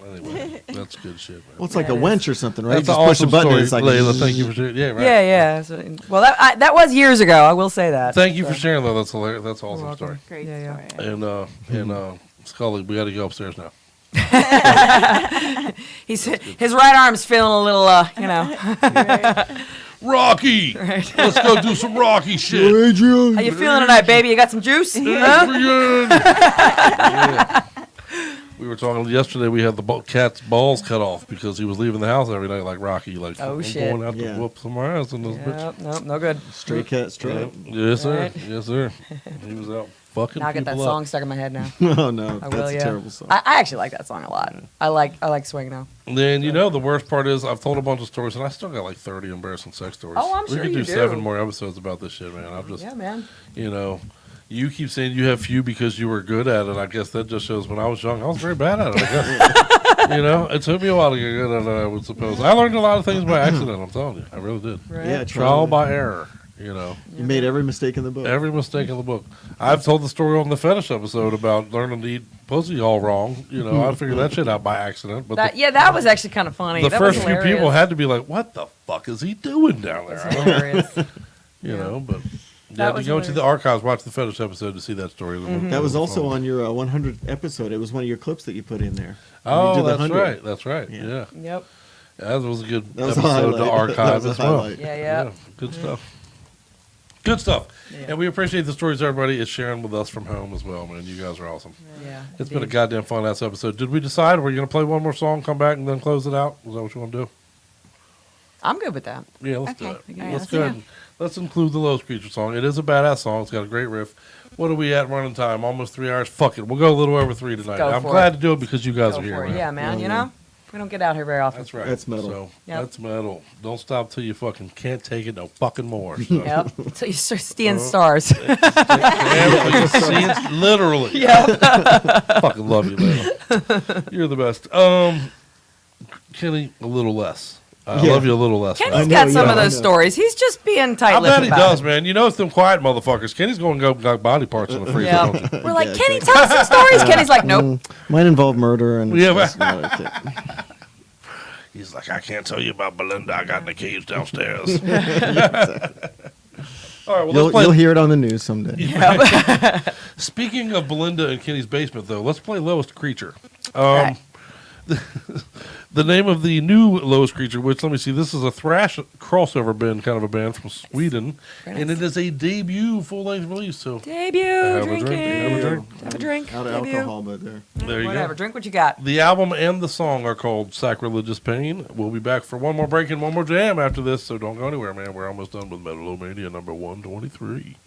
Anyway, that's good shit, man. Well, it's like a winch or something, right? That's You just an push a awesome button and story, it's like. Layla, thank you for sharing. Yeah, right. Yeah. So, well, that was years ago. I will say that. Thank you for sharing, though. That's hilarious. That's an awesome story. Great story. And Scully, we got to go upstairs now. His right arm's feeling a little, Rocky. Right. Let's go do some Rocky shit. Adrian. How you feeling tonight, baby? You got some juice? Adrian. Yeah. We were talking yesterday. We had the cat's balls cut off because he was leaving the house every night like Rocky. Like, oh, I'm shit. going out to whoop some ass in this bitch. Nope, no good. Stray cat, straight. Yes, sir. Right. Yes, sir. He was out fucking Now I get that people song up. stuck in my head now. Oh no, I that's will, a yeah. terrible song. I actually like that song a lot. I like Swing Now. And then the worst part is I've told a bunch of stories and I still got like 30 embarrassing sex stories. Oh, I'm we sure could you do do. 7 more episodes about this shit, man. I'm just Yeah, man. You keep saying you have few because you were good at it. I guess that just shows when I was young, I was very bad at it. I guess. It took me a while to get good at it, I would suppose. I learned a lot of things by accident, I'm telling you. I really did. Right. Yeah, trial by error, You made every mistake in the book. Every mistake in the book. I've told the story on the fetish episode about learning to eat pussy all wrong. I figured that shit out by accident. But that was actually kind of funny. the That first was few hilarious. people had to be like, what the fuck is he doing down there? That's hilarious. But you That had to was go into the hilarious. archives, watch the fetish episode to see that story. That was also on your 100th episode. It was one of your clips that you put in there. Oh, You did the that's 100. right. That's right. Yeah. Yep. Yeah, that was a good That was a episode to highlight. archive That was a as well. highlight. Yeah. Good stuff. Good stuff. Yeah. And we appreciate the stories everybody is sharing with us from home as well, man. You guys are awesome. Yeah. It's been a goddamn fun ass episode. Did we decide we're going to play one more song, come back, and then close it out? Is that what you want to do? I'm good with that. Yeah, let's do Okay. it. All right, Let's let's go do ahead. Let's include the Low Screecher song. It is a badass song. It's got a great riff. What are we at running time? Almost 3 hours. Fuck it. We'll go a little over 3 tonight. Go I'm for glad it. to do it because you guys Go are here, for it. man. Yeah, man. We don't get out here very often. That's right. That's metal. So, Yep. That's metal. Don't stop till you fucking can't take it no fucking more. So. Yep. So you start seeing stars. Literally. Yep. Fucking love you, man. You're the best. Kenny, a little less. I love you a little less. man. Kenny's got some of those stories. He's just being tight. I bet he does, man. It's them quiet motherfuckers. Kenny's going to go got body parts in the freezer. Yeah. Don't you? We're like, Kenny, tell us some stories. Kenny's like, nope. Might involve murder and. Yeah, it's just not okay. He's like, I can't tell you about Belinda. I got in the cage downstairs. All right, well, You'll hear it on the news someday. Speaking of Belinda and Kenny's basement, though, let's play Lowest Creature. Right. The name of the new Lowest Creature, which, let me see, this is a thrash crossover band, kind of a band from Sweden, and it is a debut full-length release. So Debut. Have a Drinking. drink. Have a drink. Have a drink. Out of Debut. alcohol, but there. There you Whatever. go. Drink what you got. The album and the song are called Sacrilegious Pain. We'll be back for one more break and one more jam after this, so don't go anywhere, man. We're almost done with Metal-O-Mania number 123.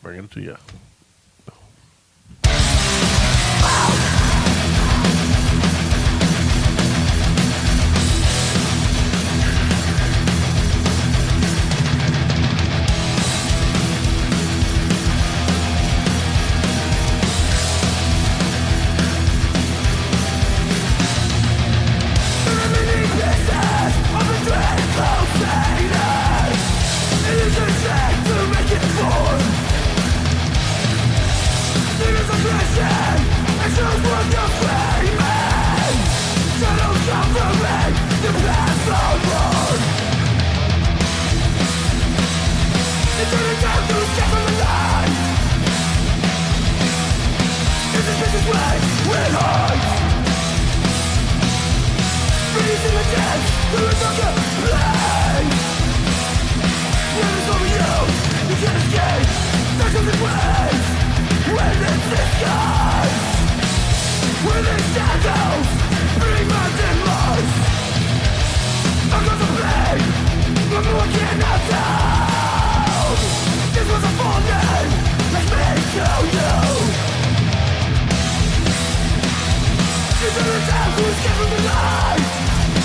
Bringing it to you. Who's given the light?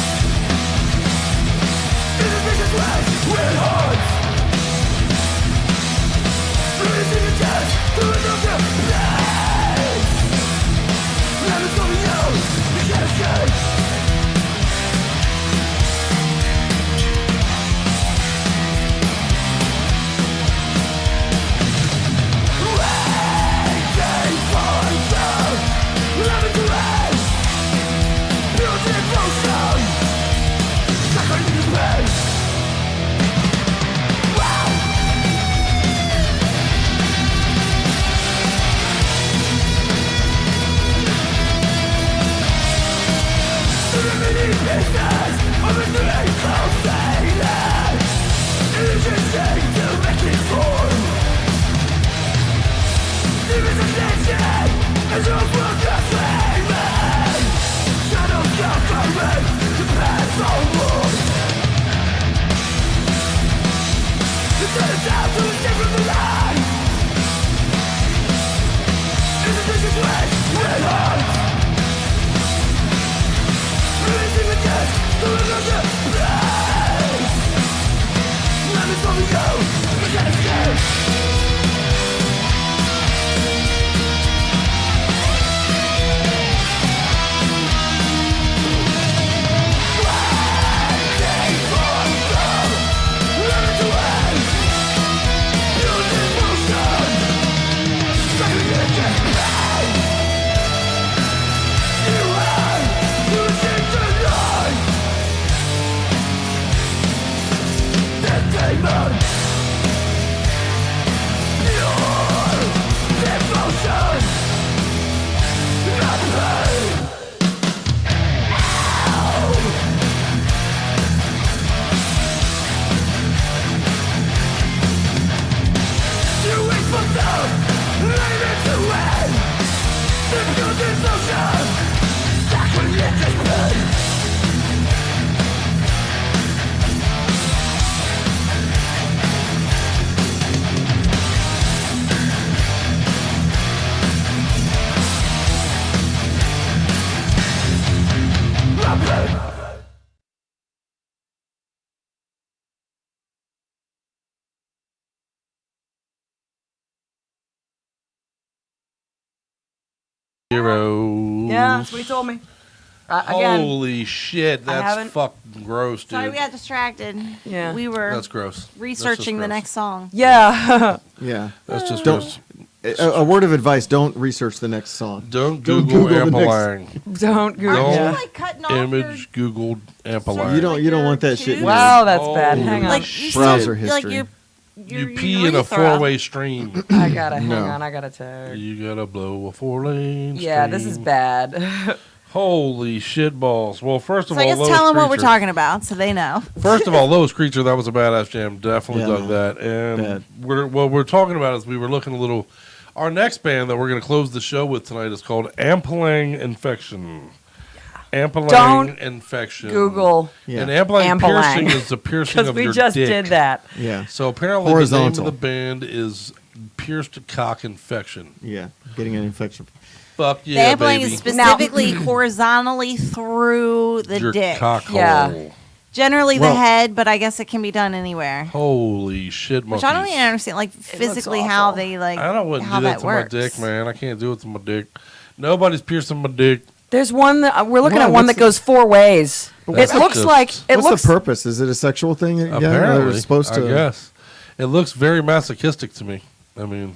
Heroes. Yeah, that's what he told me. Again, Holy shit, that's haven't- fucking gross, dude. Sorry, we got distracted. Yeah. We were That's gross. researching the That's next song. Yeah. Yeah. That's just Don't, gross. a word of advice: don't research the next song. Don't Don't Google Google the next- Ampelang. Don't Google. Don't Yeah. Like cutting off image Googled Ampelang. You don't want that shit. in Wow, your- that's bad. Hang on. Like Browser like history. You pee in a urethra. four-way stream. I gotta hang No. on. I gotta tag. You gotta blow a four-lane Yeah, this is stream. bad. Holy shit balls. Well, first of So I all, guess Lois tell them what we're Creature. talking about so they know. First of all, Lois Creature, that was a badass jam. Definitely Yeah, dug man. that. And Bad. what we're talking about is we were looking a little. Our next band that we're going to close the show with tonight is called Ampelang Infection. Ampelang Don't Infection. Google. Yeah. And Ampelang Ampelang. piercing is the piercing Because of we your just dick. did that. Yeah. So apparently Horizontal. the name of the band is Pierced Cock Infection. Yeah. Getting an infection. Fuck yeah, the ampling baby. is specifically horizontally through the Your dick. cock Yeah. hole. Generally Well- the head, but I guess it can be done anywhere. Holy shit, monkeys. Which I don't even understand, like physically how they like. I don't want to how do that to works. my dick, man. I can't do it to my dick. Nobody's piercing my dick. There's one that we're looking Wow, at one what's that goes 4 ways. That's It looks just- like it What's looks. the purpose? Is it a sexual thing? Yeah, Apparently, they're supposed to. I guess. It looks very masochistic to me. I mean,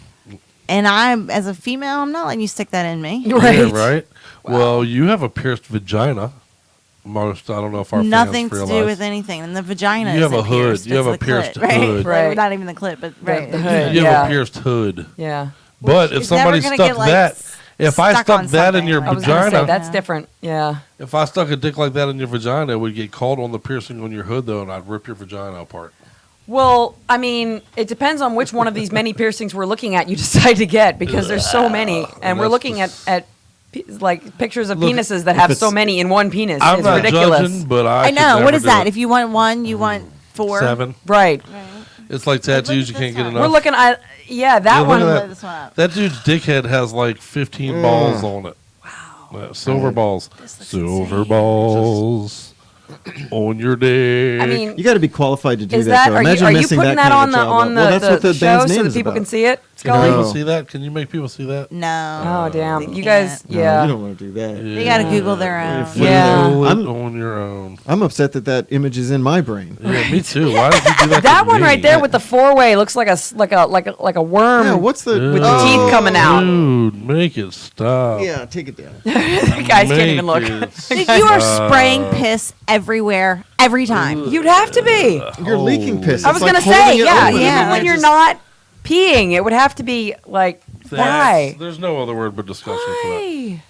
And I'm, as a female, I'm not letting you stick that in me. Right. yeah, right? Well, you have a pierced vagina. Most, I don't know if our Nothing fans to realize. do with anything. And the vagina You have isn't a hood. pierced, You have it's a the pierced clit, right? hood. Right. Not even the clip, but right. The hood. You Yeah. have a pierced hood. Yeah. But if is never somebody gonna stuck get, like, that, if I stuck stuck on that in something, your like I was gonna say vagina, that's different. Yeah. if I stuck a dick like that in your vagina, it would get called on the piercing on your hood, though, and I'd rip your vagina apart. Well, I mean, it depends on which one of these many piercings we're looking at. You decide to get because there's so many, and we're That's looking just- at like pictures of Look, penises that if have it's- so many in one penis. I'm It's not ridiculous. judging, but I I could know. never What is do that? it. If you want one, you want 4. 7. Right. It's like tattoos. You at can't this get one. enough. We're looking at that Yeah, look one. at Blow this one up. That dude's dickhead has like 15 balls on it. Wow. Silver balls. Silver balls on your dick. I mean, You got to be qualified to do is that. that though. are you Imagine are you missing putting that that kind on of the a job on out. the, Well, that's what the show band's so name that is people about. can see it? Can Scully. people see that? Can you make people see that? No. Oh damn! They You guys, can't. No, yeah. you don't want to do that. They got to Google their own. Yeah. Do it I'm- on your own. I'm upset that image is in my brain. Yeah, me too. Why did you do that? That to one me? right there with the 4-way looks like a worm. Yeah, what's the with the teeth coming out. Dude, make it stop. Yeah, take it down. The guys can't even look. Dude, you are spraying piss everywhere, every time. You'd have to be. You're leaking piss. I was It's gonna like say, holding it yeah, open. even when you're not peeing, it would have to be like, why? There's no other word but disgusting for that. Why?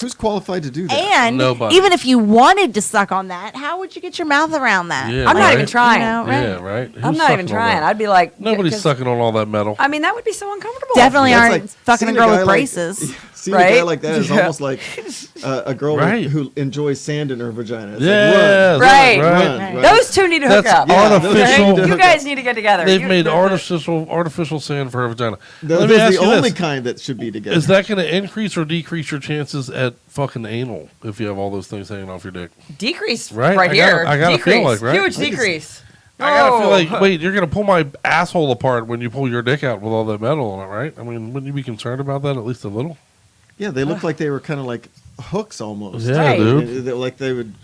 Who's qualified to do that? And Nobody. even if you wanted to suck on that, how would you get your mouth around that? Yeah, I'm not even right? trying. You know, right? Yeah, right. I'm Who's not even sucking on trying. that? I'd be like, Nobody's 'cause- sucking on all that metal. I mean, that would be so uncomfortable. Definitely That's aren't like fucking a seeing girl guy with like- braces. Seeing a guy Right? like that is Yeah. almost like a girl Right. who enjoys sand in her vagina. It's Yes, like, Right. run. Those two need to hook That's up. artificial. Okay? You guys need to get together. They've You- made artificial sand for her vagina. Those Let me are ask the you only this. kind that should be together. Is that going to increase or decrease your chances at fucking anal if you have all those things hanging off your dick? decrease Right? right I here. gotta decrease. feel like, right? Huge decrease. I gotta feel Oh. like, wait, you're gonna pull my asshole apart when you pull your dick out with all that metal on it, right? I mean, wouldn't you be concerned about that at least a little? Yeah, they look like they were kind of like hooks almost. Yeah, Right. dude. Like they would.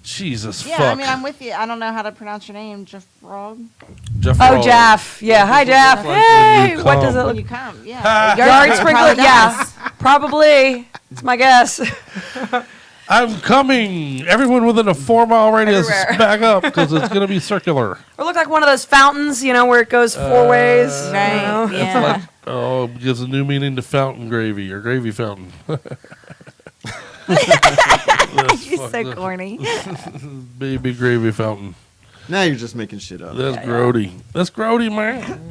Jesus Yeah, fuck. I mean, I'm with you. I don't know how to pronounce your name, Jeff Frog. Jeff Oh, Roll. Jaff. Yeah, hi, Jaff. When Hey, you what come. does it When look? you come, yeah. Yard sprinkler. Yeah, probably. It's my guess. I'm coming. Everyone within a 4-mile radius, Everywhere. back up because it's gonna be circular. Or look like one of those fountains, you know, where it goes 4 ways. Right, You know? It's like, oh, it gives a new meaning to fountain gravy or gravy fountain. You're so corny. Baby gravy fountain. Now you're just making shit up. That's grody. That's grody, man.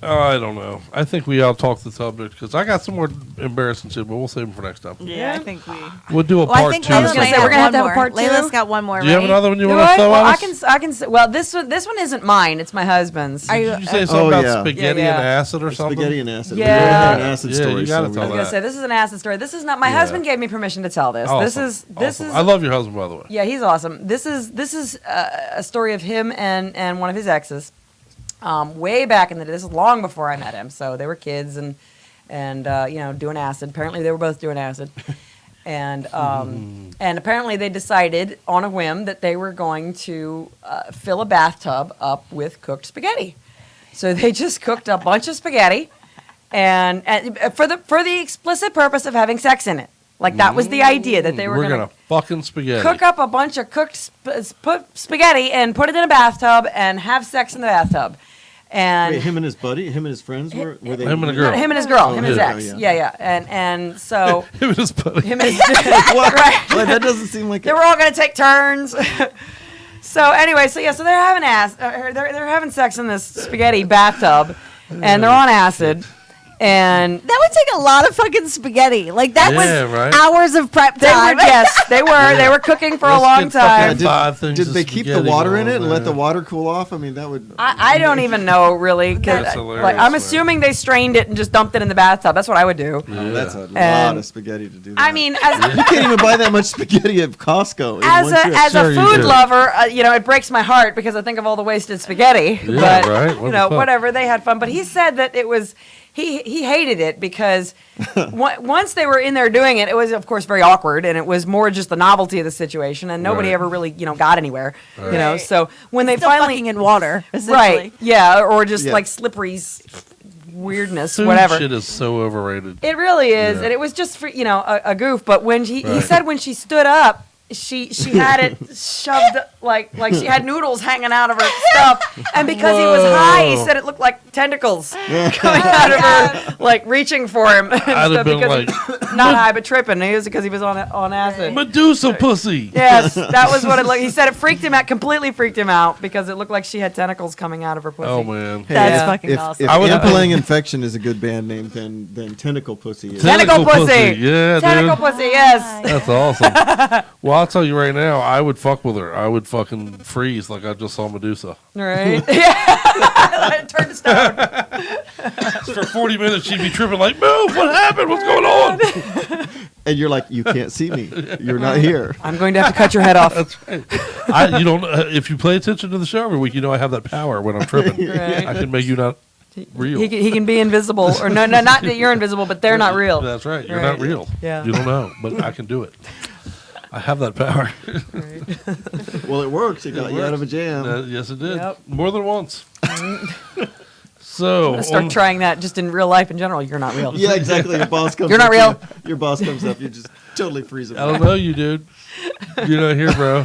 Oh, I don't know. I think we all talk the subject because I got some more embarrassing shit, but we'll save them for next time. Yeah, I think we. We'll do a Well, I part think two. Layla's I was gonna say, we're gonna have to have a part two. Layla's got one more. Do you have right? another one you Do want to I? throw Well, at I us? can. Well, this one isn't mine. It's my husband's. Are you? Did you say something about spaghetti Yeah. and acid or something? Spaghetti and acid. Yeah. We already had an acid Yeah, story. you gotta so tell I was that. gonna say this is an acid story. This is not. My Yeah. husband gave me permission to tell this. Awesome. This Awesome. is. I love your husband, by the way. Yeah, he's awesome. This is a story of him and one of his exes, way back in the day. This is long before I met him. So they were kids and you know, doing acid. Apparently they were both doing acid, and apparently they decided on a whim that they were going to fill a bathtub up with cooked spaghetti. So they just cooked a bunch of spaghetti, and for the explicit purpose of having sex in it. Like that was the idea that they were We're gonna gonna fucking spaghetti. cook up a bunch of cooked spaghetti and put it in a bathtub and have sex in the bathtub. And Wait, him and his buddy, him and his friends were they? Him and a girl. him and his girl, Oh, him and his yeah. ex. Oh, Yeah, and so Him and his buddy. him and his What? right. Well, that doesn't seem like They were all gonna take turns. So anyway, so they're having they're having sex in this spaghetti bathtub, and they're on acid. And That would take a lot of fucking spaghetti. Like that Yeah, was right. hours of prep they time. were yes, they were cooking for a Let's long get fucking time. five things Did of they keep the spaghetti water in going it and let the there. water cool off? I mean, that would. I don't even know really. 'Cause That's like, hilarious, I'm man. assuming they strained it and just dumped it in the bathtub. That's what I would do. Oh, that's a lot And- of spaghetti to do that. I mean, as you can't even buy that much spaghetti at Costco. in as one a trip. as Sure a you food do. lover, you know, it breaks my heart because I think of all the wasted spaghetti. Yeah, but right. What you the know, fuck? whatever, they had fun. But he said that it was he hated it because once they were in there doing it, it was of course very awkward, and it was more just the novelty of the situation, and nobody Right. ever really got anywhere. Right. You know, Right. so when they Still finally fucking in water, essentially. right, yeah, or just Yeah. like slippery weirdness, Food whatever. shit is so overrated. It really is, Yeah. and it was just for a goof. But when he Right. said when she stood up, she had it shoved like she had noodles hanging out of her stuff, and because he was high, he Whoa. said it looked like tentacles coming out of her, like reaching for him. and I'd have stuff been because like, not high, but tripping. He was because he was on acid. Medusa pussy. Yes, that was what it looked. He said it freaked him out, completely freaked him out because it looked like she had tentacles coming out of her pussy. Oh man. Hey, That's if- fucking if, awesome. If I would- Ampelang Infection is a good band name, then Tentacle Pussy is. Tentacle pussy. Yeah, Tentacle dude. pussy. Yes. That's awesome. Well, I'll tell you right now, I would fuck with her. I would fucking freeze like I just saw Medusa. Right. Yeah. Turn to stone. For 40 minutes, she'd be tripping like, move, what happened? What's going on? And you're like, you can't see me. You're not here. I'm going to have to cut your head off. That's right. You don't. If you pay attention to the show every week, you know I have that power when I'm tripping. Right. I can make you not real. He can be invisible, or no, not that you're invisible, but they're not real. That's right. You're Right. not real. Yeah. You don't know, but I can do it. I have that power. Well, it works. It got you out of a jam. Yes, it did. Yep. More than once. So I'm gonna start trying that just in real life in general. You're not real. Yeah, exactly. Your boss comes. You're not up real. to you, your boss comes up. You just totally freeze him. I don't know you, dude. You're not here, bro.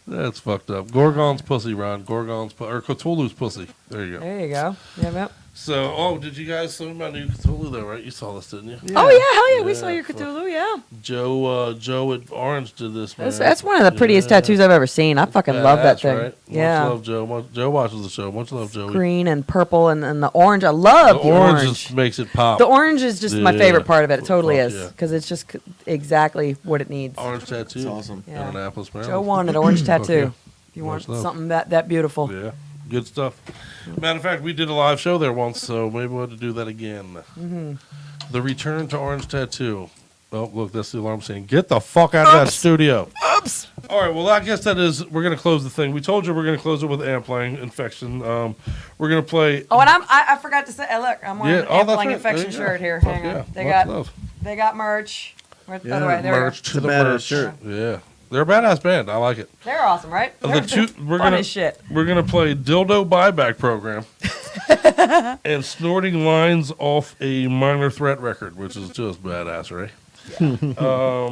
That's fucked up. Gorgon's pussy, Ron. Gorgon's or Cthulhu's pussy. There you go. There you go. Yep. So, did you guys see my new Cthulhu though, right? You saw this, didn't you? Oh yeah, hell yeah, we saw your Cthulhu, yeah. Joe at Orange did this, man. That's one of the prettiest tattoos I've ever seen. I fucking love that thing. Right? Yeah. Much love, Joe. Joe watches the show. Much love, Joey. Green and purple and the orange. I love the orange. Just makes it pop. The orange is just my favorite part of it. It totally is. Yeah. Because it's just exactly what it needs. Orange tattoo. That's awesome. Yeah. In Annapolis, Maryland. Joe wanted an orange tattoo. Okay. If you want Much love. something that beautiful. Yeah. Good stuff. Matter of fact, we did a live show there once, so maybe we'll have to do that again. Mm-hmm. The Return to Orange Tattoo. Oh, look, that's the alarm saying, get the fuck out of that studio. Oops. All right, well, I guess that is, we're going to close the thing. We told you we're going to close it with Amplang Infection. We're going to play. Oh, and I forgot to say, look, I'm wearing an that's Ampling right. Infection There you shirt go. here. Fuck Hang on. yeah. Much love. They got merch. By the Yeah, way, there we go. Merch to the badass merch. shirt. Yeah. They're a badass band. I like it. They're awesome, right? We're Fun as shit. We're gonna play Dildo Buyback Program and Snorting Lines off a Minor Threat record, which is just badass, right?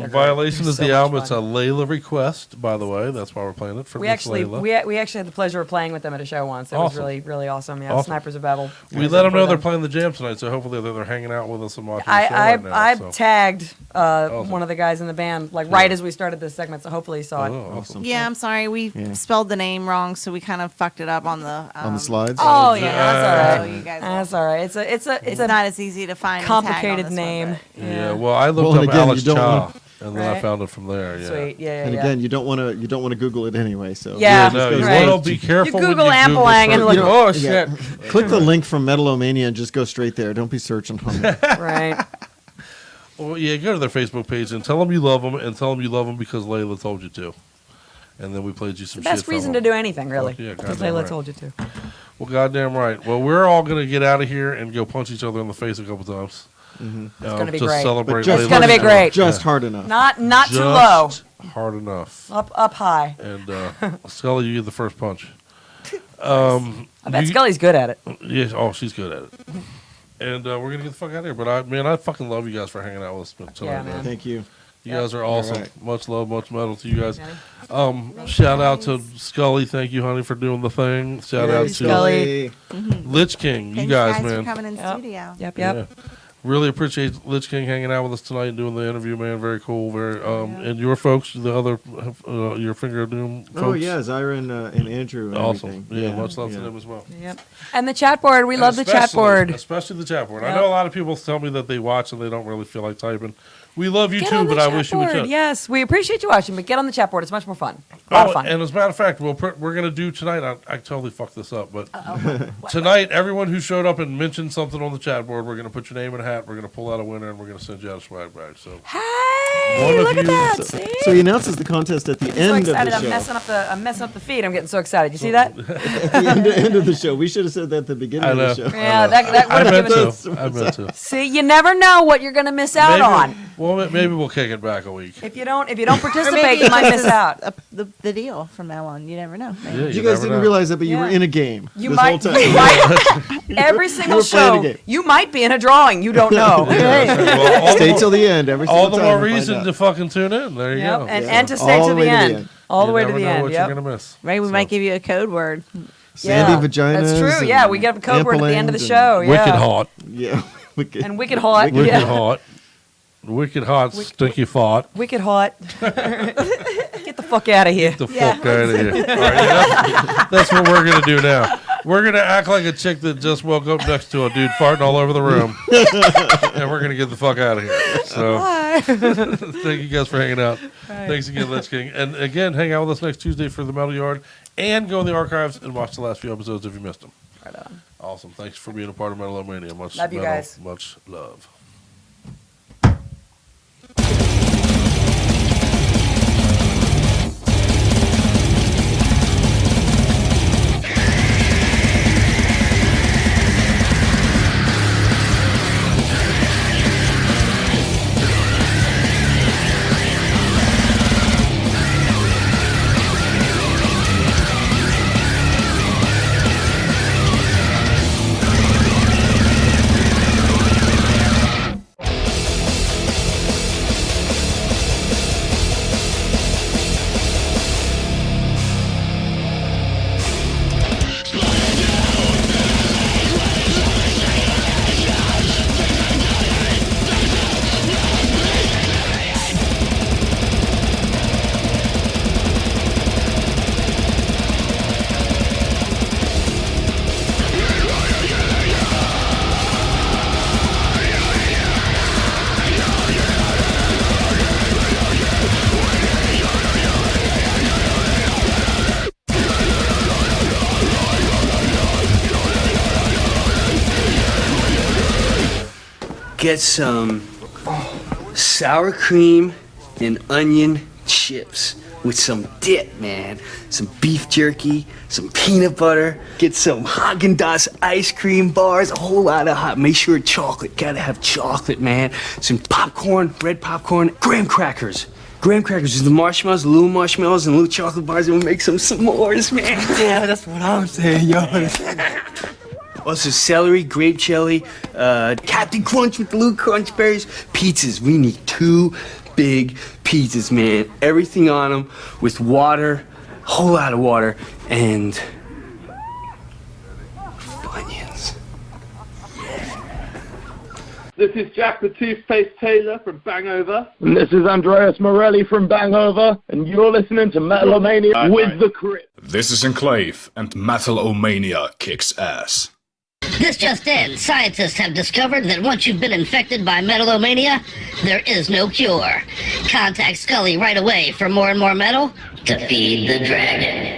Violation is So the much album. fun. It's a Layla request, by the way. That's why we're playing it for We Miss actually Layla. we actually had the pleasure of playing with them at a show once. It was Awesome. really, really awesome. Yeah, Awesome. Snipers of Babel. We let them know they're playing the jam tonight, so hopefully they're hanging out with us and watching the show right now. I so. tagged Awesome. one of the guys in the band right as we started this segment, so hopefully he saw it. Oh, awesome. Yeah, I'm sorry. We spelled the name wrong, so we kind of fucked it up on the slides. Oh yeah, that's all So right. you guys That's all right. It's a not as easy to find. and tag on complicated this one, name. but- Yeah, well, I looked Well, and up again, Alex you don't Cha, want- and then I Right. found it from there. Yeah. Sweet, yeah, And yeah. again, you don't want to Google it anyway. So Yeah, no, you right. want to be careful. You when Google you Amplang and search. like, You know, oh yeah. shit. Click the link from Metal-O-Mania and just go straight there. Don't be searching on it. Right. Well, yeah, go to their Facebook page and tell them you love them, and tell them you love them because Layla told you to. And then we played you some shit Best from reason them. to do anything, really. Yeah, Because goddamn Layla right. told you to. Well, goddamn right. Well, we're all going to get out of here and go punch each other in the face a couple times. It's gonna be to great. celebrate But just It's gonna be Layla's great. birthday. Just hard enough. Not too low. Just hard enough. Up high. And Scully, you get the first punch. I bet Scully's good at it. Yes, she's good at it. And we're gonna get the fuck out of here. But I fucking love you guys for hanging out with us tonight, Yeah, man. man. Thank you. You guys are awesome. right. Much love, much metal to you guys. Shout out to Scully. Thank you, honey, for doing the thing. Shout out to Scully. Lich King. Thanks, you guys, for man. coming in studio. Yep. Yeah. Really appreciate Lich King hanging out with us tonight and doing the interview, man. Very cool. Very and your folks, the other your Finger of Doom folks. Oh yeah, Zyra and Andrew. And Awesome. everything. Yeah, much love to them as well. Yep. And the chat board. We love the chat board. Especially the chat board. I Yep. know a lot of people tell me that they watch and they don't really feel like typing. We love you Get too, on the but I chat wish you would board. chat. Yes, we appreciate you watching, but get on the chat board. It's much more fun. A lot of fun. And as a matter of fact, we're going to do tonight. I totally fucked this up, but tonight, everyone who showed up and mentioned something on the chat board, we're going to put your name in a hat. We're going to pull out a winner, and we're going to send you out a swag bag. So, Hey, one of look at you- that. So, See? so he announces the contest at the I'm so end of excited. the I'm show. messing up the feed. I'm getting so excited. You see that? At the end of the show. We should have said that at the beginning I of know. the show. Yeah, that I would have meant given to. I meant to. See, you never know what you're going to miss out on. Well, maybe we'll kick it back a week. If you don't Or maybe participate, you might this miss is out. the deal from now on. You never know. Yeah, You guys didn't realize that, but you were Yeah. in a game. You this might, whole time. you might every single were playing a show. game. You might be in a drawing. You don't know. Well, all Stay the till the end. Every single all the time more to find reason out. to fucking tune in. There you Yep, go. and to stay All to the way the to the end. end. All the You way to never the know end. what Yep. you're gonna miss. Right? We might give you a code word. Sandy vaginas. That's true. Yeah, we get a code word at the end of the Ampeland show. and- Yeah. Wicked hot. Yeah. Wicked. And wicked hot. Wicked yeah. hot. Wicked hot. Stinky fought. Wicked hot. Get the fuck out of here. Get the fuck out of here. All right, that's what we're going to do now. We're going to act like a chick that just woke up next to a dude farting all over the room. And we're going to get the fuck out of here. So, thank you guys for hanging out. Right. Thanks again, Lich King. And again, hang out with us next Tuesday for the Metal Yard. And go in the archives and watch the last few episodes if you missed them. Right on. Awesome. Thanks for being a part of Metal-O-Mania. Much Love you metal, guys. Much love. get some sour cream and onion chips with some dip, man. Some beef jerky, some peanut butter. Get some Haagen-Dazs ice cream bars, a whole lot of hot. Make sure chocolate, gotta have chocolate, man. Some popcorn, bread popcorn, graham crackers. Graham crackers is the marshmallows, the little marshmallows and little chocolate bars, and we'll make some s'mores, man. Yeah, that's what I'm saying, yo. Also, celery, grape jelly, Captain Crunch with the little crunch berries. Pizzas, we need 2 big pizzas, man. Everything on them with water, a whole lot of water, and Funyuns. This is Jack the Toothpaste Taylor from Bangover. And this is Andreas Morelli from Bangover. And you're listening to Metal-O-Mania with the Crypt. This is Enclave, and Metal-O-Mania kicks ass. This just in. Scientists have discovered that once you've been infected by Metal-O-Mania, there is no cure. Contact Scully right away for more and more metal to feed the dragon.